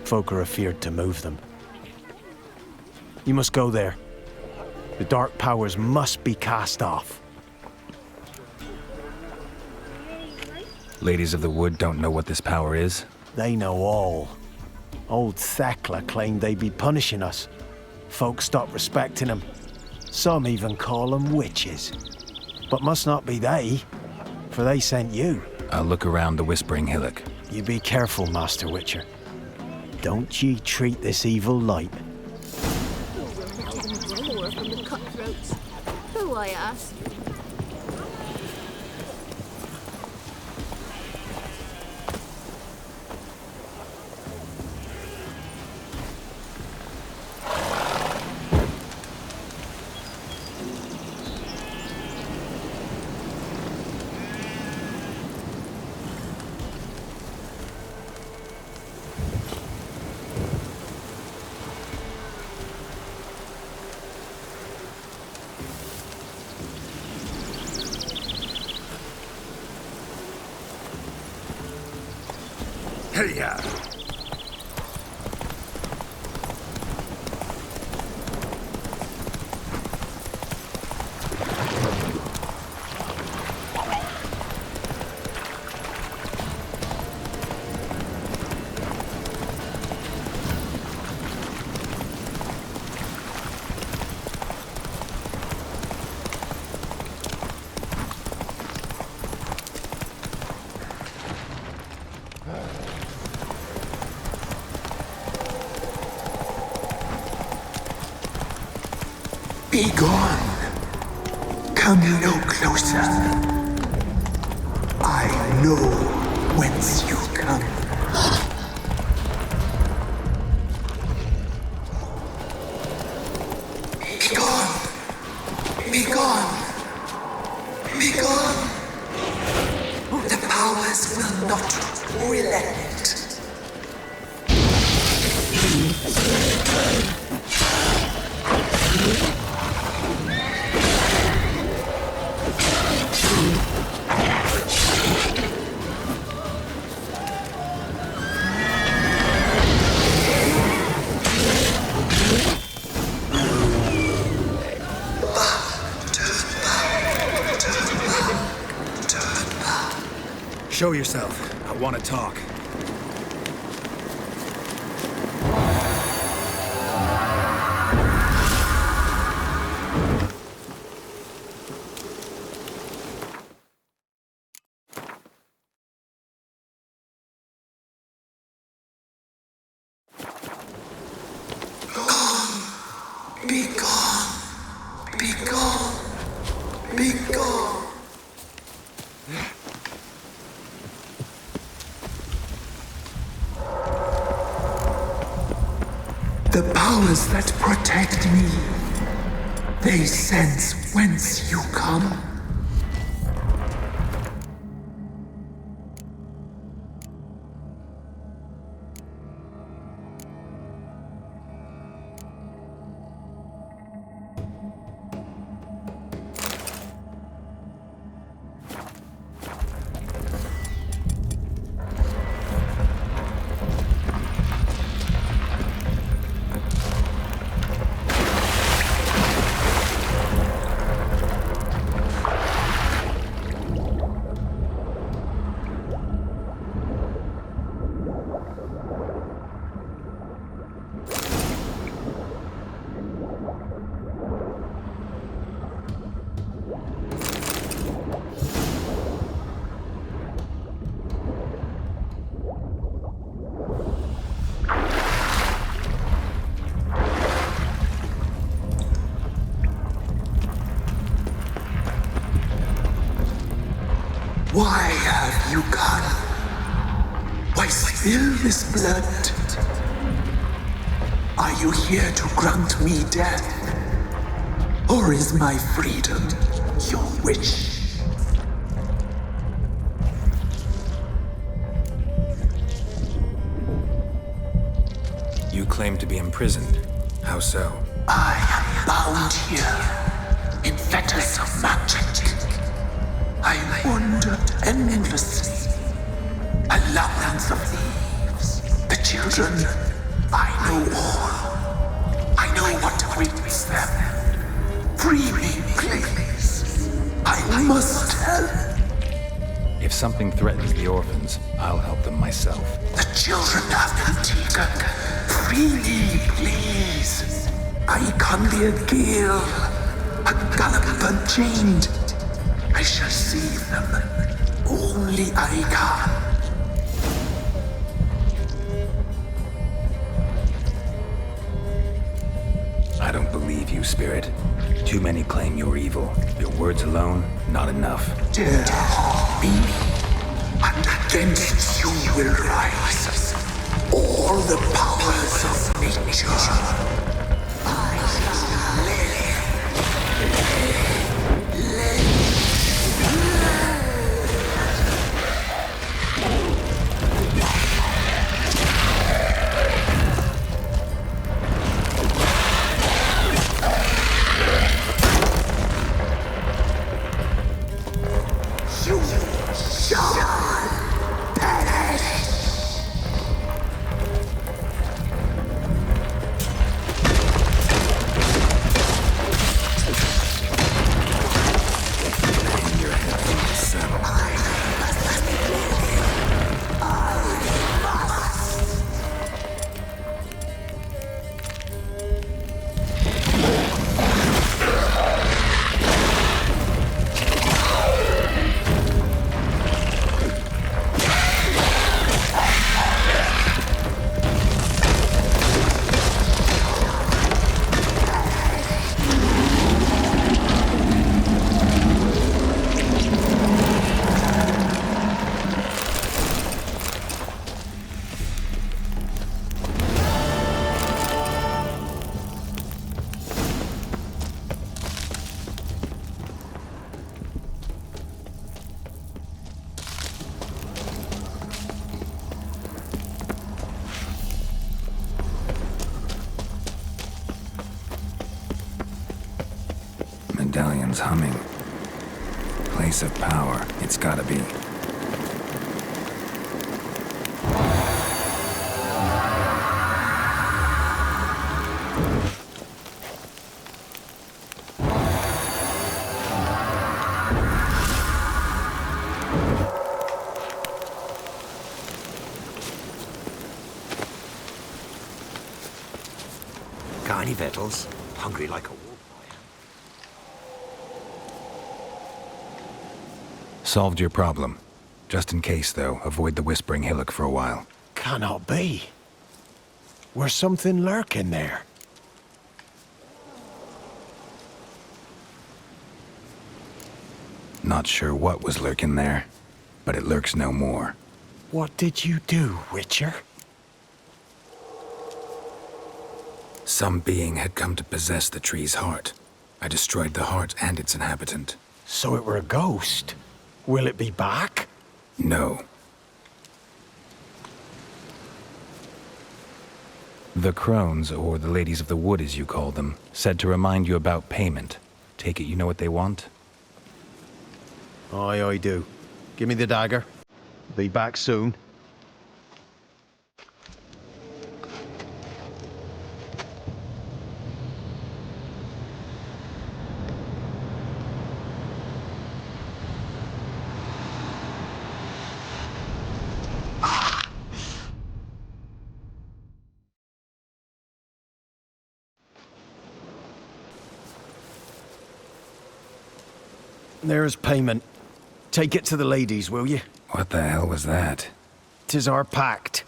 Folk are afeard to move them. You must go there. The dark powers must be cast off. Ladies of the Wood don't know what this power is? They know all. Old Thekla claimed they'd be punishing us. Folk stopped respecting them. Some even call them witches. But must not be they, for they sent you. I'll look around the Whispering Hillock. You be careful, Master Witcher. Don't ye treat this evil light. Who I ask? Hey-ya! Be gone. Come no closer. I know whence you come. Be gone. Be gone. Be gone. The powers will not relent. Show yourself. I want to talk. Be gone. Be gone. Be gone. The powers that protect me, they sense whence you come. Why have you gone? Why spill this blood? Are you here to grant me death? Or is my freedom your wish? You claim to be imprisoned. How so? I am bound here in fetters of magic. I wander endlessly. A labyrinth of leaves. The children, I know all. I know what awaits them. Free me, please. I must help. If something threatens the orphans, I'll help them myself. The children have been taken. Free me, please. I can be a gale, a gallop unchained. I shall save them. Only I can. I don't believe you, Spirit. Too many claim you're evil. Your words alone, not enough. Dare harm me, and against you will rise all the powers of nature. Medallion's humming. Place of power, it's gotta be. Got any victuals? Hungry like a wolf. Solved your problem. Just in case, though, avoid the Whispering Hillock for a while. Cannot be. Where's something lurking there? Not sure what was lurking there, but it lurks no more. What did you do, Witcher? Some being had come to possess the tree's heart. I destroyed the heart and its inhabitant. So it were a ghost. Will it be back? No. The crones, or the ladies of the wood as you call them, said to remind you about payment. Take it you know what they want? Aye, I do. Give me the dagger. Be back soon. There's payment. Take it to the ladies, will you? What the hell was that? 'Tis our pact.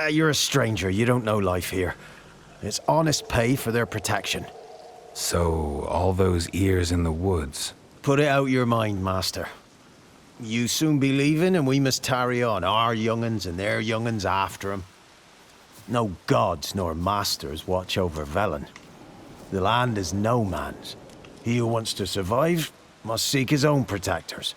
You're a stranger, you don't know life here. It's honest pay for their protection. So, all those ears in the woods. Put it out your mind, master. You soon be leaving and we must tarry on, our young'uns and their young'uns after 'em. No gods nor masters watch over Velen. The land is no man's. He who wants to survive must seek his own protectors.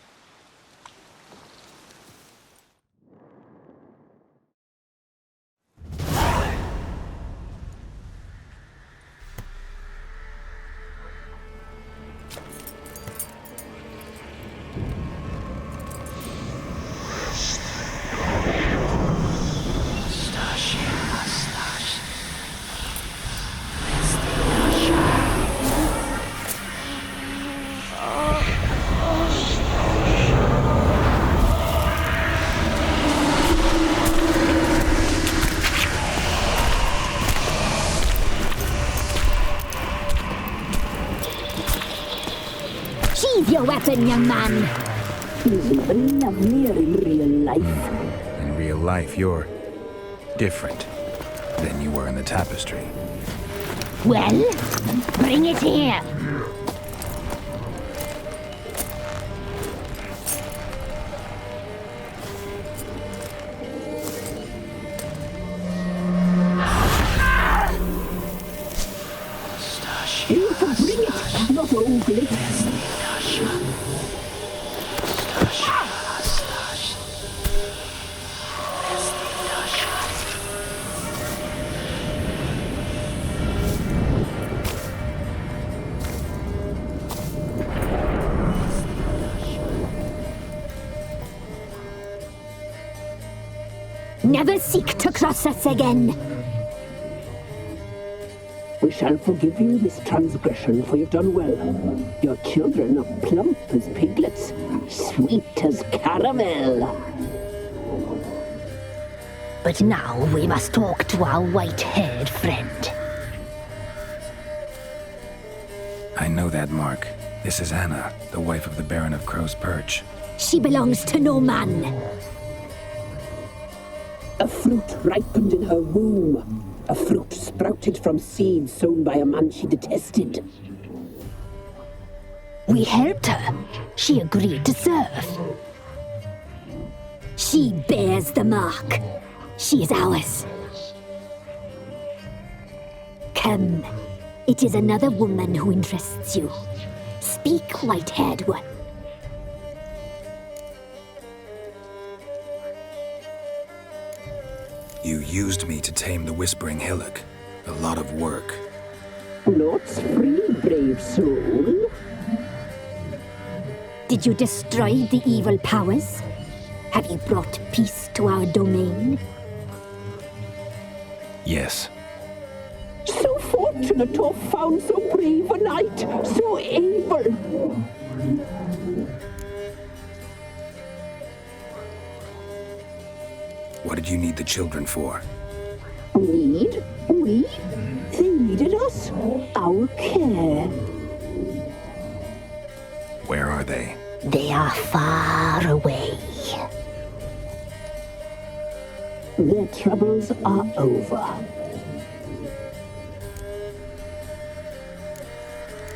happen, young man. He's even lovelier in real life. In real life, you're different than you were in the tapestry. Well, bring it here. You can bring it, not ogle it. Never seek to cross us again. We shall forgive you this transgression, for you've done well. Your children are plump as piglets, sweet as caramel. But now we must talk to our white-haired friend. I know that mark. This is Anna, the wife of the Baron of Crow's Perch. She belongs to no man. A fruit ripened in her womb. A fruit sprouted from seeds sown by a man she detested. We helped her. She agreed to serve. She bears the mark. She is ours. Come. It is another woman who interests you. Speak, white-haired one. You used me to tame the Whispering Hillock. A lot of work. Naught's free, brave soul. Did you destroy the evil powers? Have you brought peace to our domain? Yes. So fortunate to have found so brave a knight, so able. What did you need the children for? Need? We? They needed us. Our care. Where are they? They are far away. Their troubles are over.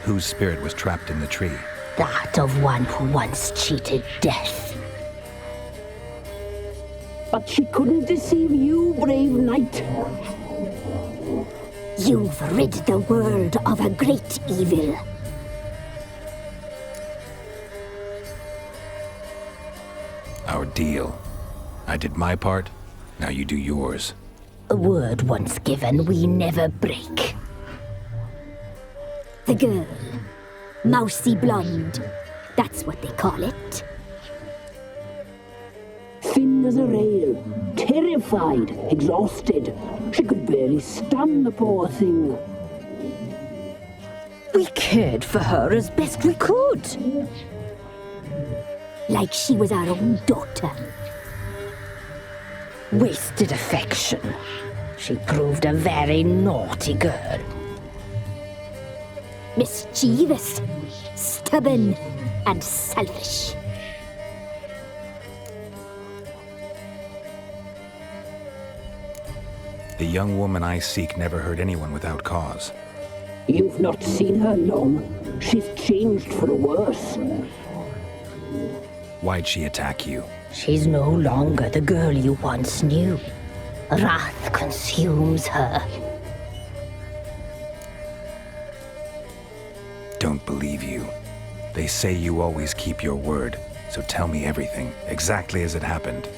Whose spirit was trapped in the tree? That of one who once cheated death. But she couldn't deceive you, brave knight. You've rid the world of a great evil. Our deal. I did my part, now you do yours. A word once given, we never break. The girl. Mousy blonde. That's what they call it. Thin as a rail, terrified, exhausted. She could barely stand, the poor thing. We cared for her as best we could. Like she was our own daughter. Wasted affection. She proved a very naughty girl. Mischievous, stubborn, and selfish. The young woman I seek never hurt anyone without cause. You've not seen her long. She's changed for the worse. Why'd she attack you? She's no longer the girl you once knew. Wrath consumes her. Don't believe you. They say you always keep your word, so tell me everything, exactly as it happened.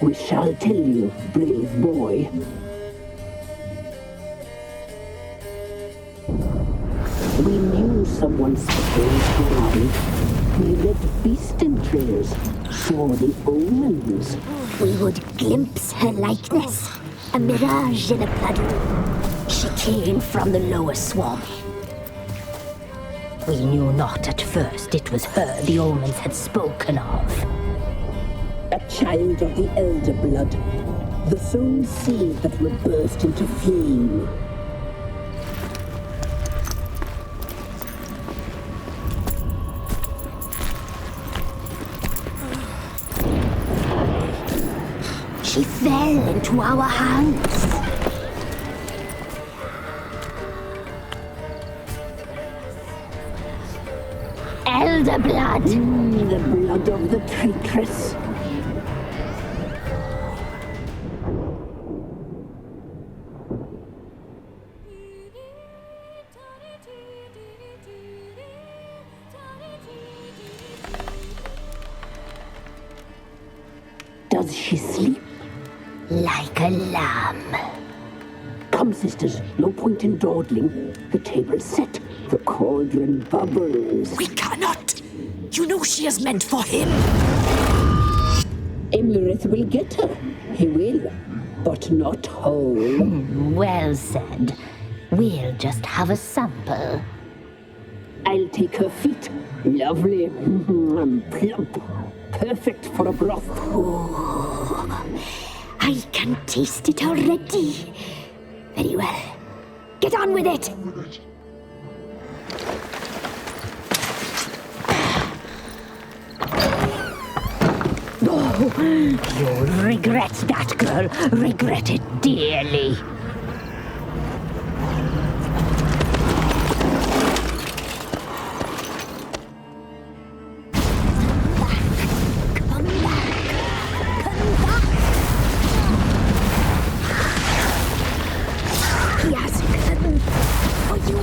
We shall tell you, brave boy. We knew someone special arrived. We read beast entrails, saw the omens. We would glimpse her likeness, a mirage in a puddle. She came from the lower swamp. We knew not at first it was her the omens had spoken of. A child of the elder blood, the sown seed that will burst into flame. fell into our hands. Elder blood. The blood of the traitress. Does she sleep? Like a lamb. Come, sisters, no point in dawdling. The table's set. The cauldron bubbles. We cannot! You know she is meant for him! Emlyrith will get her. He will. But not whole. Well said. We'll just have a sample. I'll take her feet. Lovely. Plump. Perfect for a broth. I can taste it already. Very well. Get on with it! Oh, you'll regret that, girl. Regret it dearly. He has come for you.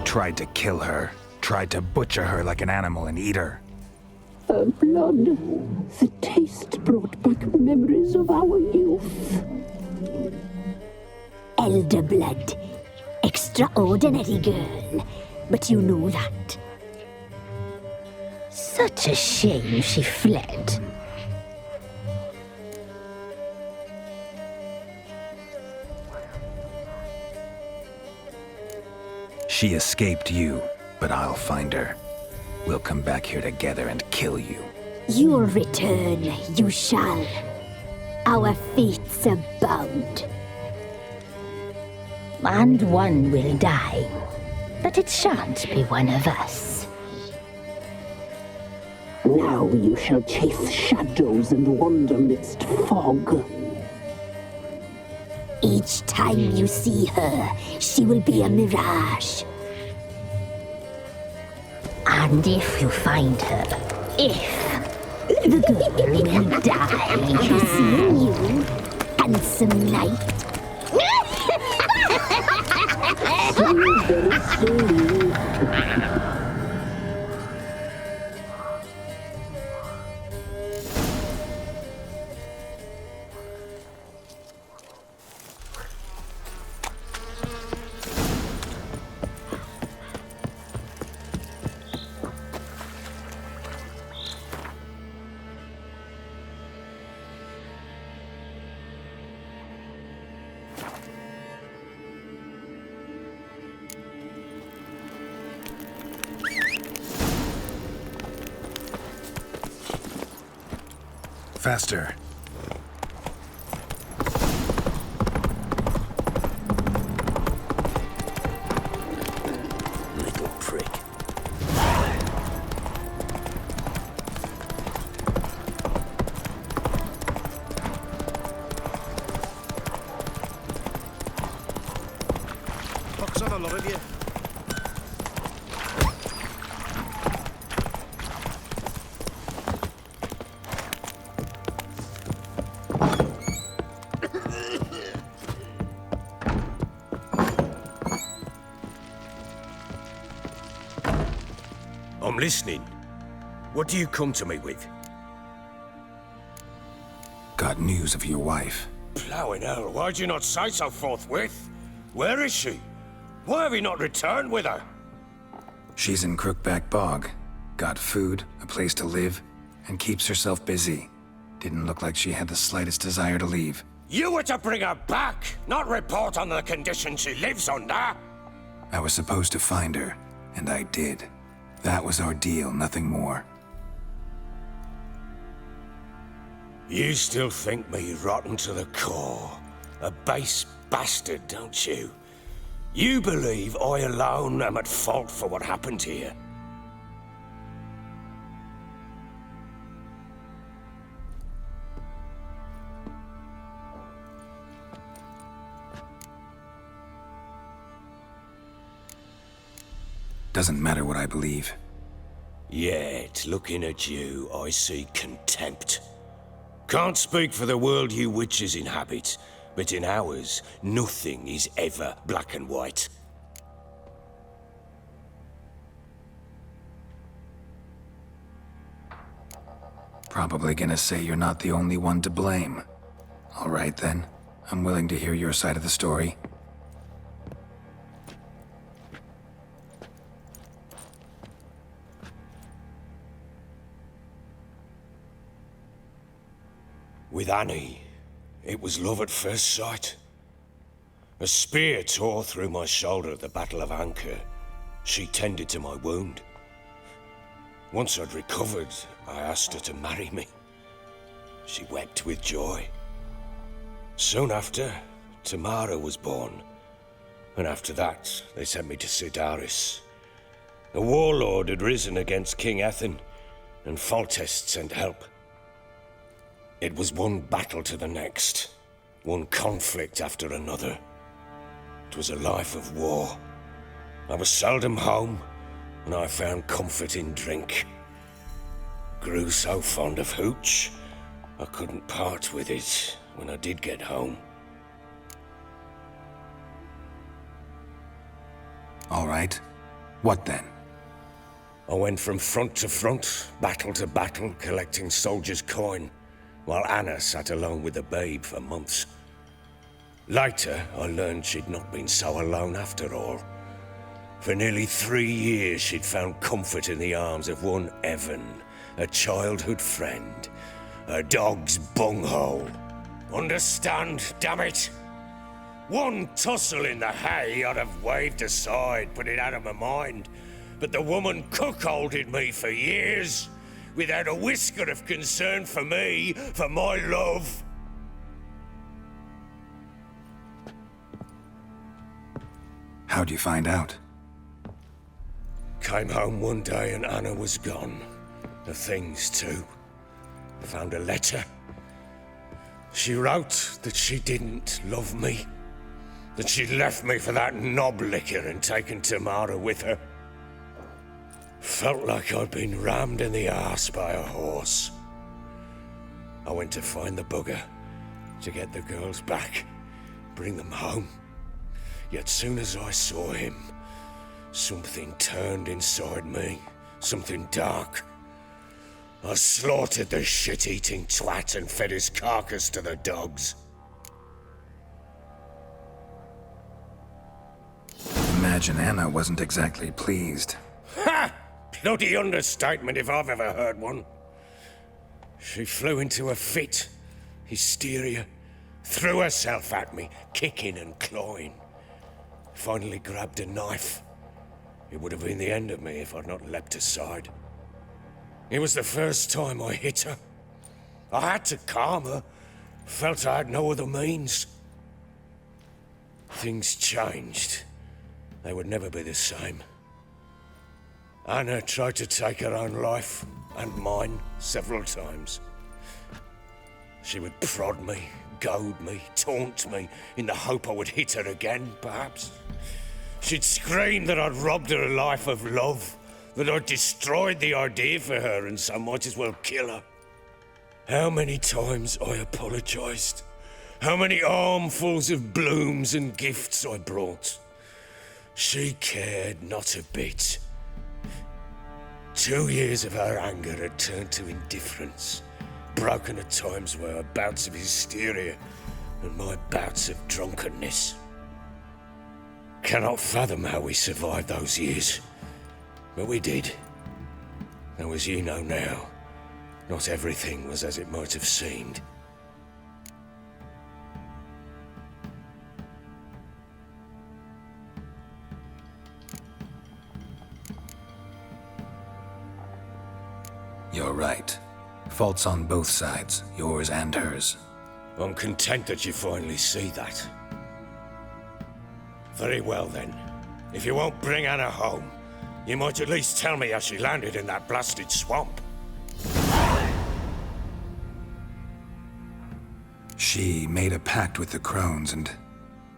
Tried to kill her. Tried to butcher her like an animal and eat her. Her blood. The taste brought back memories of our youth. Elder blood. Extraordinary girl. But you know that. Such a shame she fled. She escaped you, but I'll find her. We'll come back here together and kill you. You'll return, you shall. Our fates are bound. And one will die, but it shan't be one of us. Now you shall chase shadows and wander midst fog. Each time you see her, she will be a mirage. And if you find her, the girl will die. Seeing you, handsome knight. Faster. Little prick. Box on a lot of you. I'm listening. What do you come to me with? Got news of your wife. Plowing hell, why'd you not say so forthwith? Where is she? Why have you not returned with her? She's in Crookback Bog. Got food, a place to live, and keeps herself busy. Didn't look like she had the slightest desire to leave. You were to bring her back, not report on the conditions she lives under. I was supposed to find her, and I did. That was our deal, nothing more. You still think me rotten to the core. A base bastard, don't you? You believe I alone am at fault for what happened here. Doesn't matter what I believe. Yet, looking at you, I see contempt. Can't speak for the world you witches inhabit, but in ours, nothing is ever black and white. Probably gonna say you're not the only one to blame. All right then, I'm willing to hear your side of the story. With Annie, it was love at first sight. A spear tore through my shoulder at the Battle of Anchor. She tended to my wound. Once I'd recovered, I asked her to marry me. She wept with joy. Soon after, Tamara was born. And after that, they sent me to Sidaris. A warlord had risen against King Ethan, and Foltest sent help. It was one battle to the next, one conflict after another. It was a life of war. I was seldom home, and I found comfort in drink. Grew so fond of hooch, I couldn't part with it when I did get home. All right. What then? I went from front to front, battle to battle, collecting soldiers' coin, while Anna sat alone with the babe for months. Later, I learned she'd not been so alone after all. For nearly 3 years, she'd found comfort in the arms of one Evan, a childhood friend, a dog's bunghole. Understand, damn it? One tussle in the hay I'd have waved aside, put it out of my mind, but the woman cuckolded me for years, without a whisker of concern for me, for my love. How'd you find out? Came home one day and Anna was gone. The things too. Found a letter. She wrote that she didn't love me. That she'd left me for that knob licker and taken Tamara with her. Felt like I'd been rammed in the arse by a horse. I went to find the bugger, to get the girls back, bring them home. Yet soon as I saw him, something turned inside me, something dark. I slaughtered the shit-eating twat and fed his carcass to the dogs. Imagine Anna wasn't exactly pleased. Ha! Bloody understatement if I've ever heard one. She flew into a fit, hysteria, threw herself at me, kicking and clawing. Finally grabbed a knife. It would have been the end of me if I'd not leapt aside. It was the first time I hit her. I had to calm her. Felt I had no other means. Things changed. They would never be the same. Anna tried to take her own life, and mine, several times. She would prod me, goad me, taunt me, in the hope I would hit her again, perhaps. She'd scream that I'd robbed her a life of love, that I'd destroyed the idea for her, and so might as well kill her. How many times I apologized. How many armfuls of blooms and gifts I brought. She cared not a bit. 2 years of her anger had turned to indifference, broken at times by her bouts of hysteria and my bouts of drunkenness. Cannot fathom how we survived those years, but we did. Though as you know now, not everything was as it might have seemed. You're right. Faults on both sides, yours and hers. I'm content that you finally see that. Very well then. If you won't bring Anna home, you might at least tell me how she landed in that blasted swamp. She made a pact with the crones and...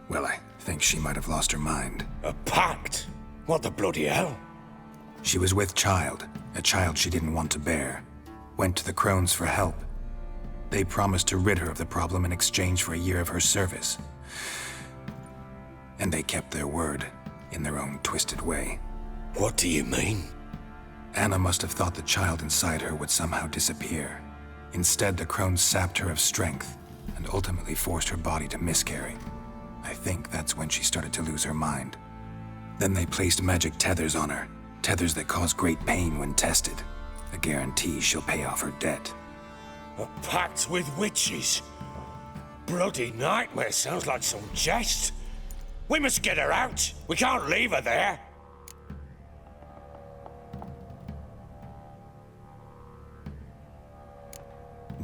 well, I think she might have lost her mind. A pact? What the bloody hell? She was with child, a child she didn't want to bear. Went to the crones for help. They promised to rid her of the problem in exchange for a year of her service. And they kept their word, in their own twisted way. What do you mean? Anna must have thought the child inside her would somehow disappear. Instead, the crones sapped her of strength, and ultimately forced her body to miscarry. I think that's when she started to lose her mind. Then they placed magic tethers on her, tethers that cause great pain when tested. A guarantee she'll pay off her debt. A pact with witches? Bloody nightmare, sounds like some jest. We must get her out. We can't leave her there.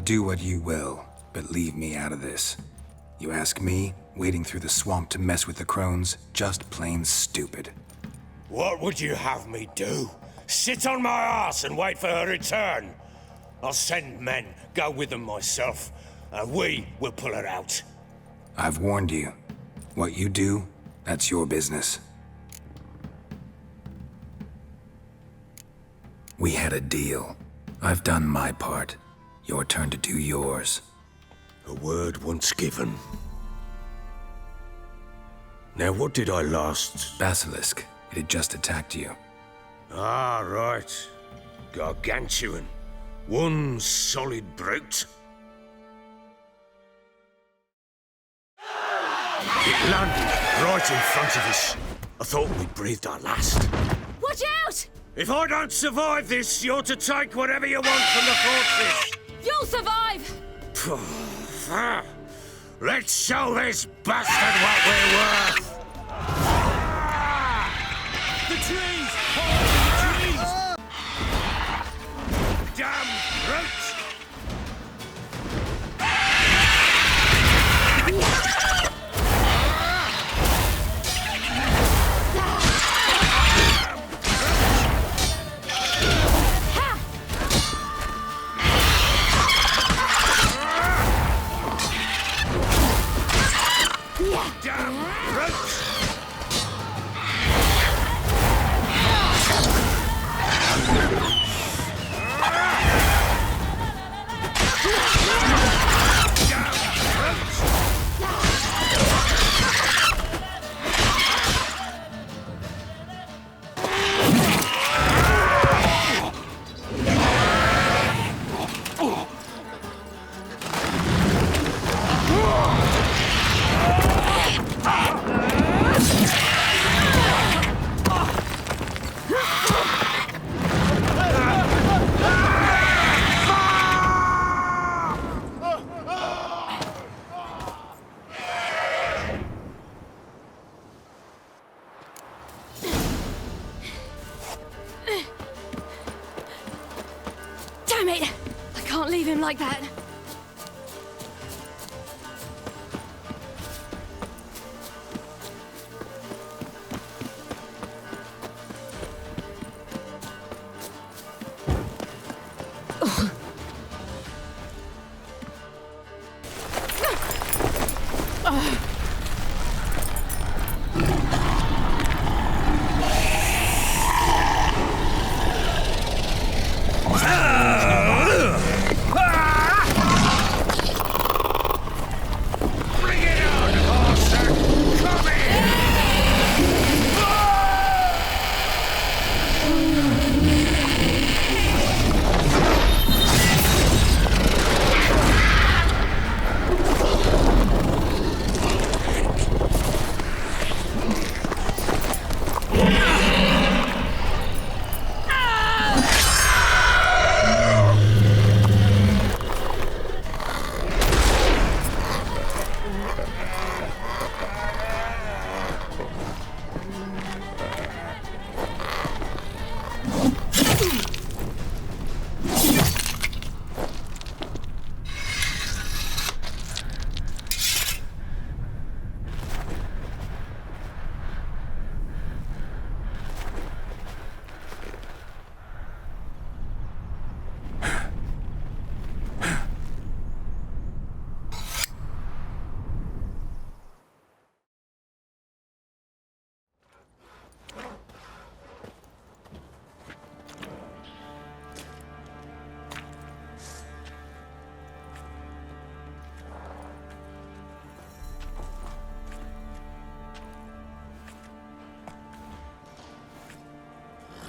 Do what you will, but leave me out of this. You ask me, wading through the swamp to mess with the crones, just plain stupid. What would you have me do? Sit on my ass and wait for her return? I'll send men, go with them myself, and we will pull her out. I've warned you. What you do, that's your business. We had a deal. I've done my part. Your turn to do yours. A word once given. Now, what did I last... Basilisk. It had just attacked you. Ah, right. Gargantuan. One solid brute. It landed right in front of us. I thought we'd breathed our last. Watch out! If I don't survive this, you're to take whatever you want from the fortress. You'll survive! Let's show this bastard what we're worth! The trees! Hold the trees! Damn brutes! Damn it! I can't leave him like that.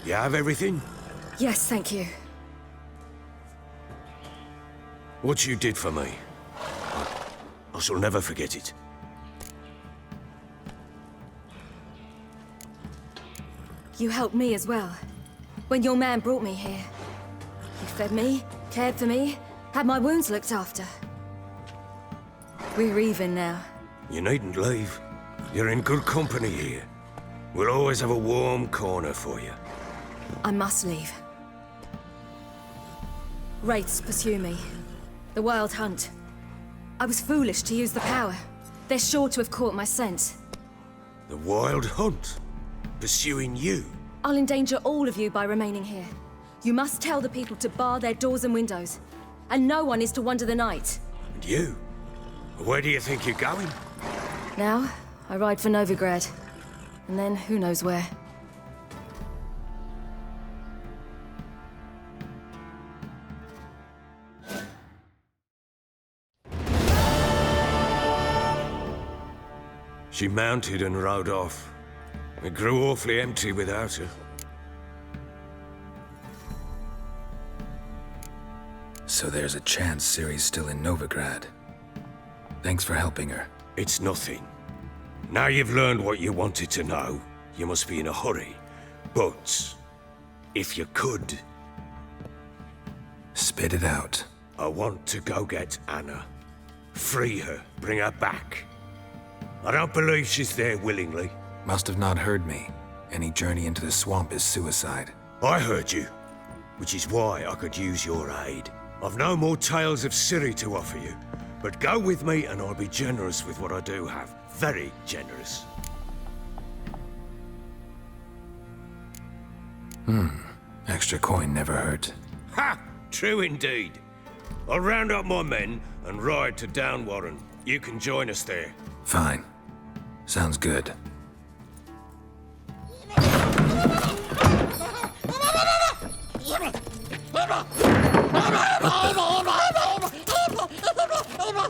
You have everything? Yes, thank you. What you did for me, I shall never forget it. You helped me as well. When your man brought me here. You fed me, cared for me, had my wounds looked after. We're even now. You needn't leave. You're in good company here. We'll always have a warm corner for you. I must leave. Wraiths pursue me. The Wild Hunt. I was foolish to use the power. They're sure to have caught my scent. The Wild Hunt? Pursuing you? I'll endanger all of you by remaining here. You must tell the people to bar their doors and windows. And no one is to wander the night. And you? Where do you think you're going? Now, I ride for Novigrad. And then, who knows where. She mounted and rode off. It grew awfully empty without her. So there's a chance Ciri's still in Novigrad. Thanks for helping her. It's nothing. Now you've learned what you wanted to know, you must be in a hurry. But, if you could... Spit it out. I want to go get Anna. Free her, bring her back. I don't believe she's there willingly. Must have not heard me. Any journey into the swamp is suicide. I heard you, which is why I could use your aid. I've no more tales of Ciri to offer you, but go with me and I'll be generous with what I do have. Very generous. Extra coin never hurt. Ha! True indeed. I'll round up my men and ride to Downwarren. You can join us there. Fine. Sounds good.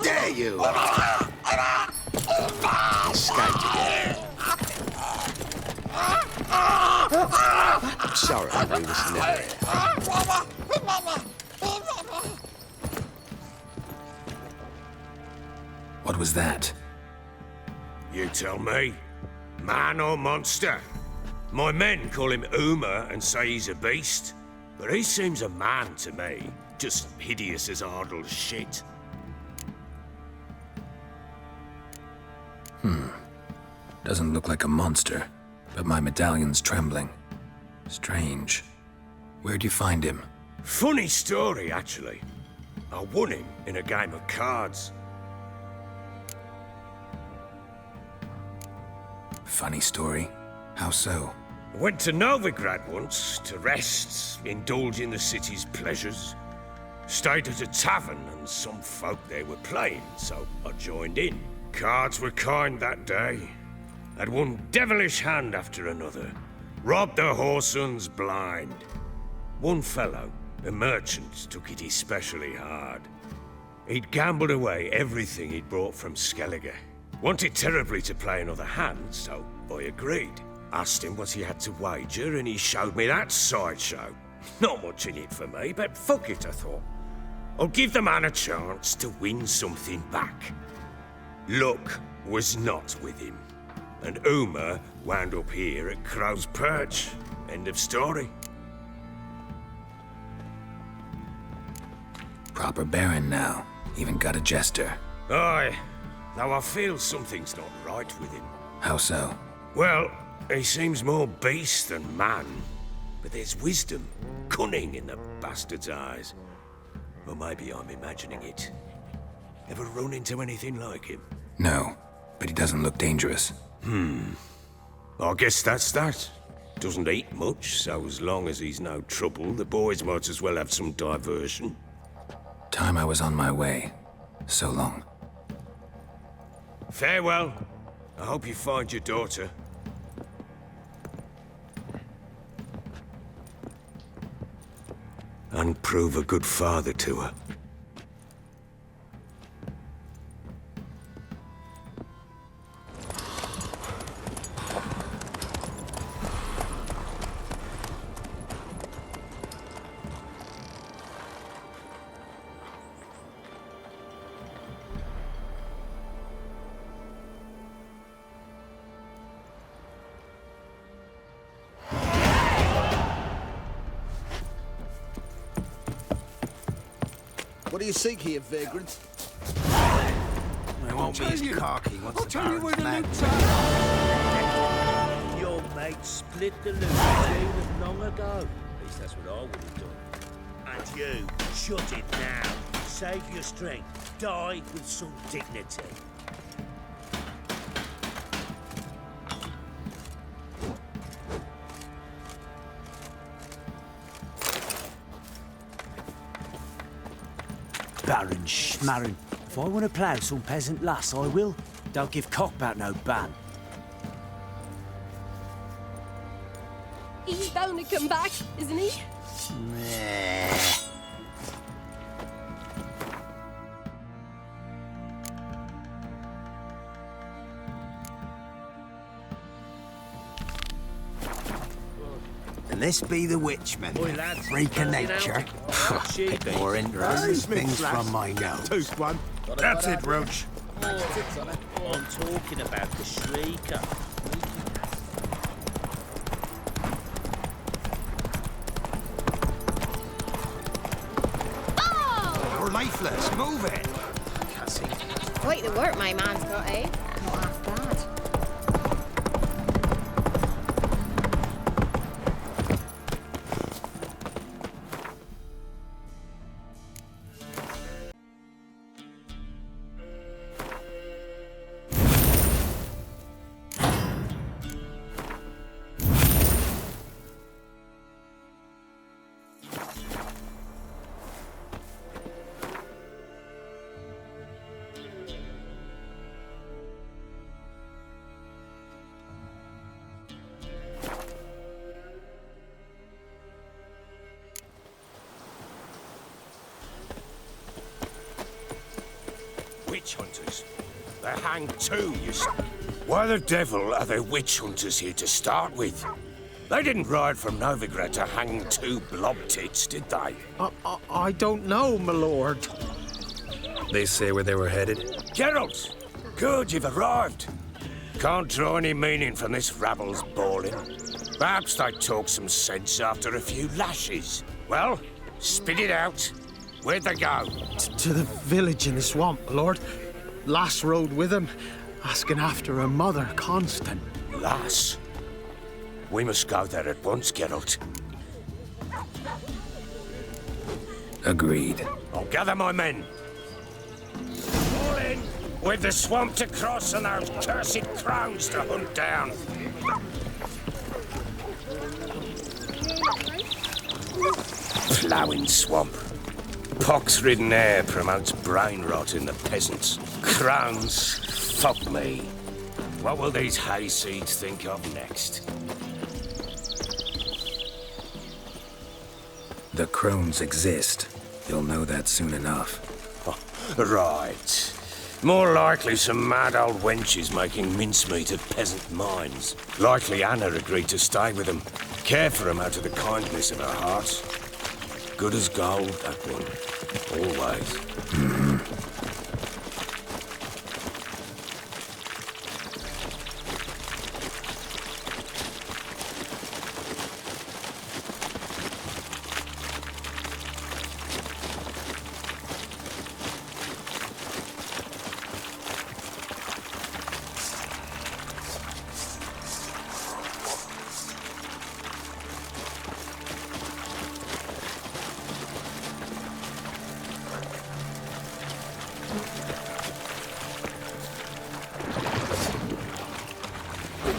Dare you! Escaped again. I'm sorry, we was never. What was that? You tell me. Man or monster? My men call him Uma and say he's a beast, but he seems a man to me. Just hideous as Ardle's shit. Doesn't look like a monster, but my medallion's trembling. Strange. Where'd you find him? Funny story, actually. I won him in a game of cards. Funny story? How so? I went to Novigrad once to rest, indulge in the city's pleasures. Stayed at a tavern and some folk there were playing, so I joined in. Cards were kind that day. Had one devilish hand after another. Robbed the whoresun's blind. One fellow, a merchant, took it especially hard. He'd gambled away everything he'd brought from Skellige. Wanted terribly to play another hand, so I agreed. Asked him what he had to wager, and he showed me that sideshow. Not much in it for me, but fuck it, I thought. I'll give the man a chance to win something back. Luck was not with him, and Uma wound up here at Crow's Perch. End of story. Proper baron now. Even got a jester. Aye, though I feel something's not right with him. How so? Well, he seems more beast than man, but there's wisdom, cunning in the bastard's eyes. Or maybe I'm imagining it. Ever run into anything like him? No, but he doesn't look dangerous. I guess that's that. Doesn't eat much, so as long as he's no trouble, the boys might as well have some diversion. Time I was on my way. So long. Farewell. I hope you find your daughter. And prove a good father to her. What do you seek here, vagrant? It won't be as cocky once I'll the tell you where the Baron's loot's mad. at. Your mate split the loot between them long ago. At least that's what I would have done. And you, shut it now. Save your strength. Die with some dignity. Baron Schmarren. If I want to plough some peasant lass, I will. Don't give cock about no ban. He's bound to come back, isn't he? Meh. And this be the witchman. Oi, lads, Freak of fancy an nature. outing? Bit more interesting things from my nose. Toast one. That's it, Roach. I'm talking about the Shrieker. You're lifeless. Move it. Quite the work my man's got, eh? Not half bad. Witch hunters. They're hanged too, you see. Why the devil are there witch hunters here to start with? They didn't ride from Novigrad to hang two blob tits, did they? I don't know, my lord. They say where they were headed? Geralt! Good, you've arrived. Can't draw any meaning from this rabble's bawling. Perhaps they talk some sense after a few lashes. Well, spit it out. Where'd they go? To the village in the swamp, my lord. Lass rode with him, asking after her mother, Constant. Lass? We must go there at once, Geralt. Agreed. I'll gather my men. All in! With the swamp to cross and those cursed crowns to hunt down. Ploughing swamp. Pox-ridden air promotes brain rot in the peasants. Crowns, fuck me. What will these hayseeds think of next? The crones exist. You'll know that soon enough. Right. More likely some mad old wenches making mincemeat of peasant minds. Likely Anna agreed to stay with them, care for them out of the kindness of her heart. Good as gold, that one. Always.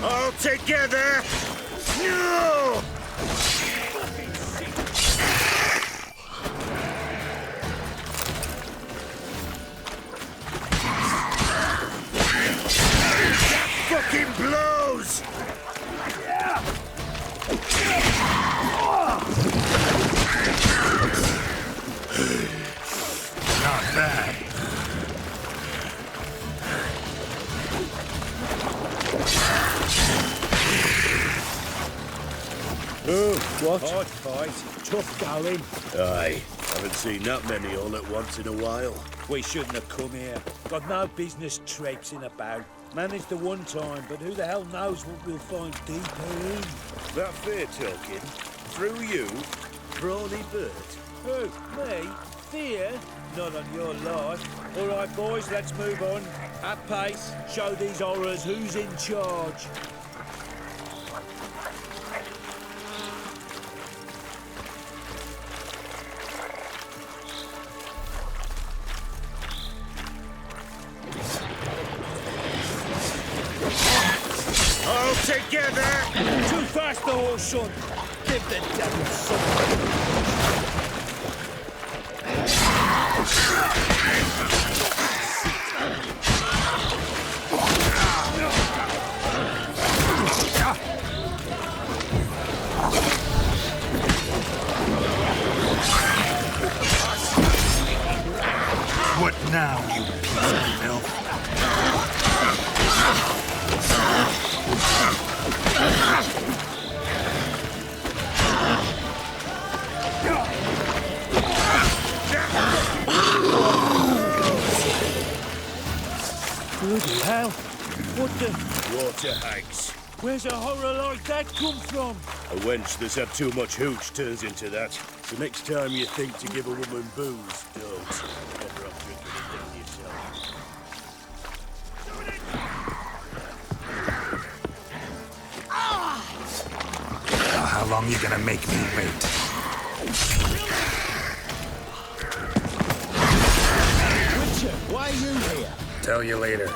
All together! No! Fucking blows! Not bad. Oh, what? Hard fight. Tough going. Aye. Haven't seen that many all at once in a while. We shouldn't have come here. Got no business traipsing about. Managed the one time, but who the hell knows what we'll find deeper in. That fair talking? Through you? Brawny Bert? Who? Me? fear? Not on your life. All right, boys, let's move on. At pace, show these horrors who's in charge. All together! Too fast, the horse, son! Give the devil something! What now, you piece of filth? Bloody hell! What the... Water hags. Where's a horror like that come from? A wench that's had too much hooch turns into that. So next time you think to give a woman booze, don't. Better off drinking it down yourself. Well, how long you gonna make me wait? Witcher, why are you here? Tell you later.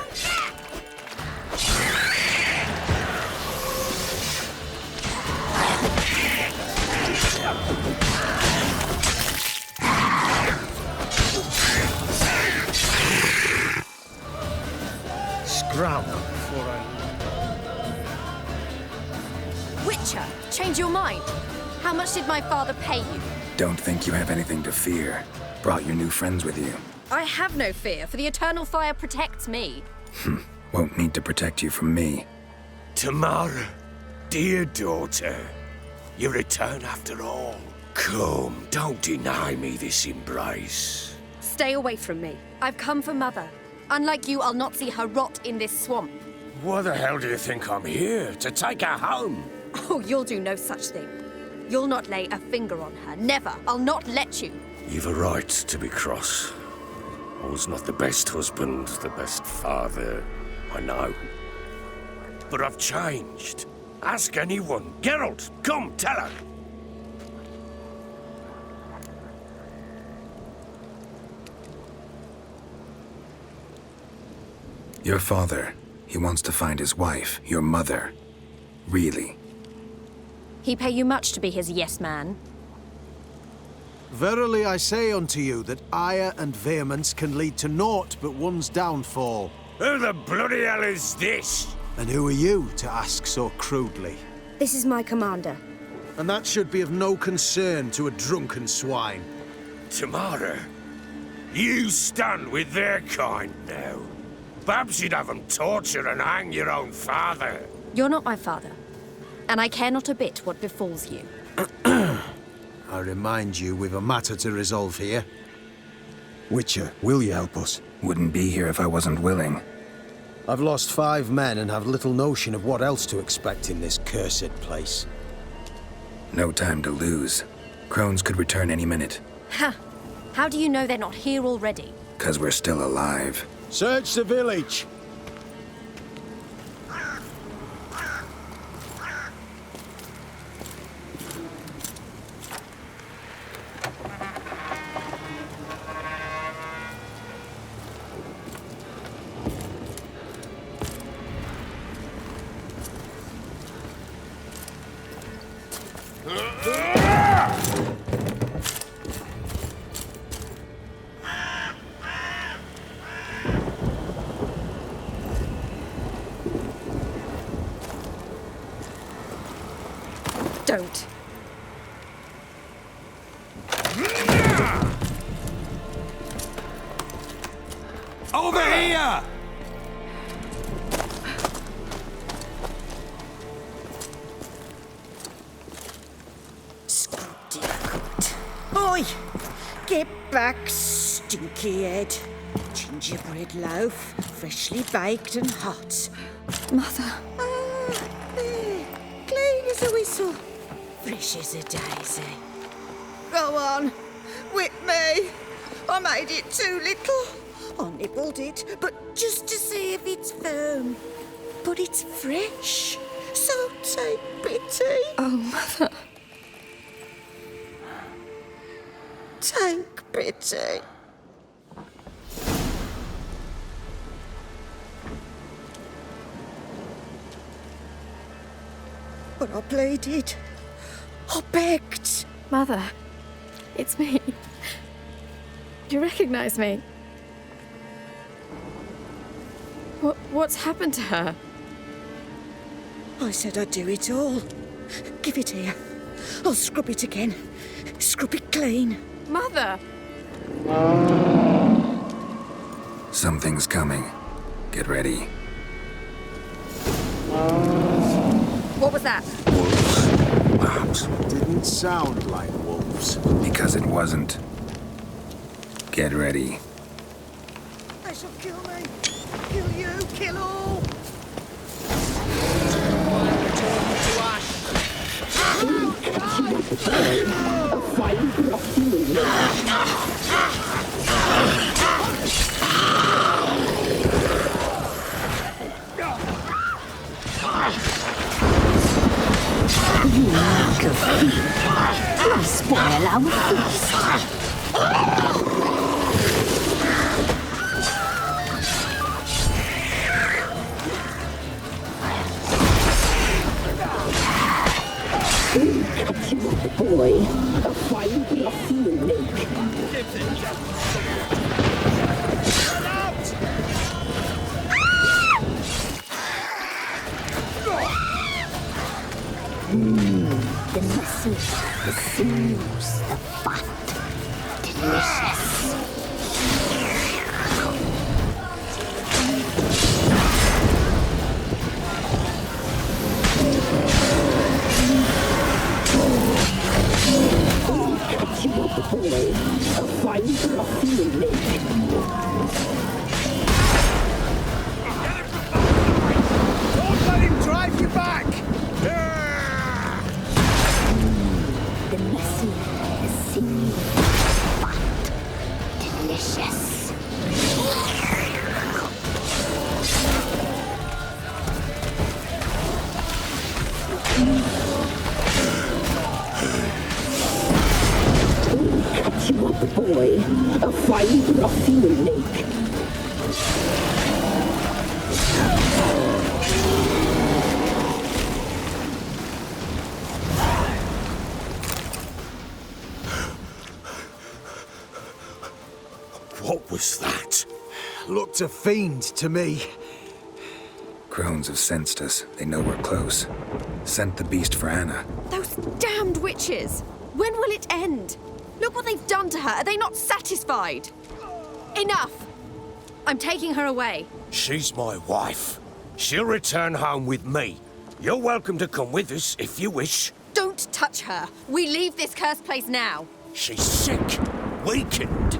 Scram before I... Witcher, change your mind. How much did my father pay you? Don't think you have anything to fear. Brought your new friends with you. I have no fear, for the eternal fire protects me. Won't need to protect you from me. Tamara, dear daughter, you return after all. Come, don't deny me this embrace. Stay away from me. I've come for Mother. Unlike you, I'll not see her rot in this swamp. Why the hell do you think I'm here? To take her home? Oh, you'll do no such thing. You'll not lay a finger on her. Never. I'll not let you. You've a right to be cross. I was not the best husband, the best father, I know. But I've changed. Ask anyone. Geralt, come, tell her. Your father, he wants to find his wife, your mother. Really. He pay you much to be his yes man. Verily I say unto you that ire and vehemence can lead to naught but one's downfall. Who the bloody hell is this? And who are you to ask so crudely? This is my commander. And that should be of no concern to a drunken swine. Tamara, you stand with their kind now. Perhaps you'd have them torture and hang your own father. You're not my father, and I care not a bit what befalls you. I remind you, we've a matter to resolve here. Witcher, will you help us? Wouldn't be here if I wasn't willing. I've lost 5 men and have little notion of what else to expect in this cursed place. No time to lose. Crones could return any minute. Ha! How do you know they're not here already? 'Cause we're still alive. Search the village! Don't. Over here! Oi! Get back, stinky head. Gingerbread loaf, freshly baked and hot. Mother. There. Clean as a whistle. Fresh as a daisy. Go on. Whip me. I made it too little. I nibbled it, but just to see if it's firm. But it's fresh, so take pity. Oh, Mother. Take pity. But I pleaded. I begged. Mother, it's me. You recognize me? What's happened to her? I said I'd do it all. Give it here. I'll scrub it again. Scrub it clean. Mother! Something's coming. Get ready. What was that? Wolves. That didn't sound like wolves. Because it wasn't. Get ready. They shall kill me. Kill you. Kill all. You lack of faith. You'll spoil our feast. Boy, a fine bluff you make. The muscle, the sinews, the fat, delicious. Boy, a fine bluff you make. Don't let him drive you back! The muscle, the sinew, fat, delicious. Cut you up, boy. A fine broth you will make. What was that? Looked a fiend to me. Crones have sensed us. They know we're close. Sent the beast for Anna. Those damned witches! When will it end? Look what they've done to her. Are they not satisfied? Enough! I'm taking her away. She's my wife. She'll return home with me. You're welcome to come with us if you wish. Don't touch her. We leave this cursed place now. She's sick, weakened.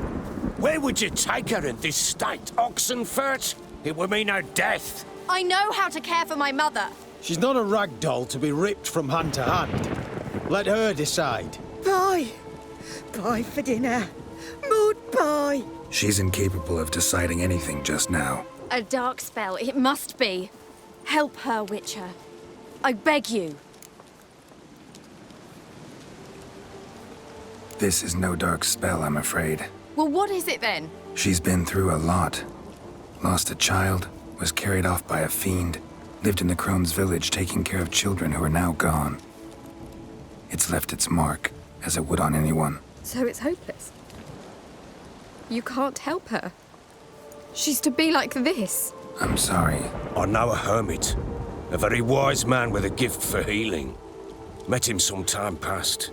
Where would you take her in this state, Oxenfurt? It would mean her death. I know how to care for my mother. She's not a rag doll to be ripped from hand to hand. Let her decide. Pie. Pie for dinner. Mood pie. She's incapable of deciding anything just now. A dark spell, it must be. Help her, Witcher. I beg you. This is no dark spell, I'm afraid. Well, what is it then? She's been through a lot. Lost a child, was carried off by a fiend, lived in the Crone's village taking care of children who are now gone. It's left its mark, as it would on anyone. So it's hopeless. You can't help her. She's to be like this. I'm sorry. I know a hermit. A very wise man with a gift for healing. Met him some time past.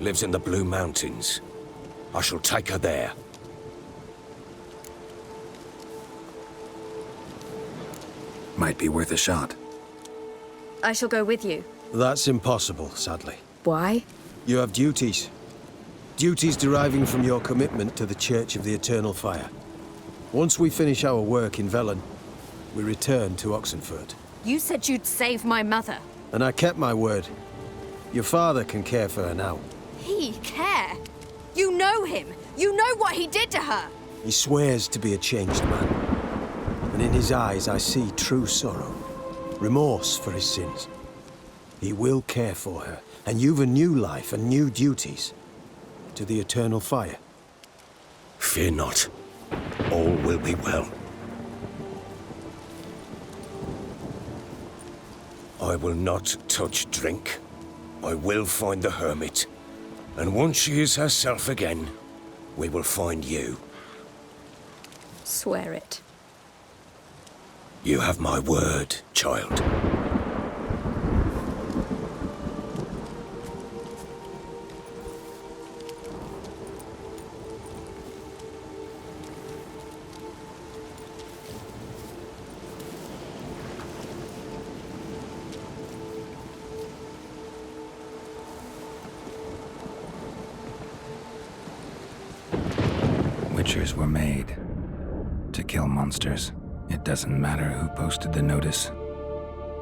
Lives in the Blue Mountains. I shall take her there. Might be worth a shot. I shall go with you. That's impossible, sadly. Why? You have duties. Duties deriving from your commitment to the Church of the Eternal Fire. Once we finish our work in Velen, we return to Oxenfurt. You said you'd save my mother. And I kept my word. Your father can care for her now. He care? You know him! You know what he did to her! He swears to be a changed man. And in his eyes I see true sorrow. Remorse for his sins. He will care for her, and you've a new life and new duties. To the eternal fire. Fear not. All will be well. I will not touch drink. I will find the hermit. And once she is herself again, we will find you. Swear it. You have my word, child. Witchers were made to kill monsters. It doesn't matter who posted the notice.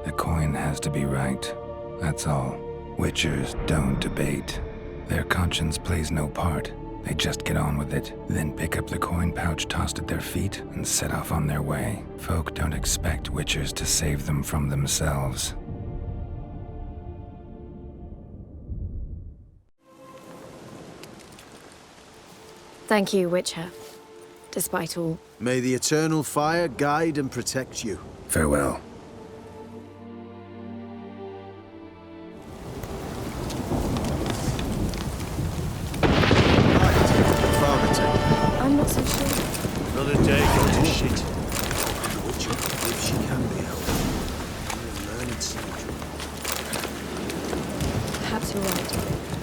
The coin has to be right. That's all. Witchers don't debate. Their conscience plays no part. They just get on with it, then pick up the coin pouch tossed at their feet and set off on their way. Folk don't expect witchers to save them from themselves. Thank you, Witcher. Despite all. May the eternal fire guide and protect you. Farewell. I'm not so sure. Another day goes to shit. The Witcher, if she can be helped. You're a learned soldier. Perhaps you're right.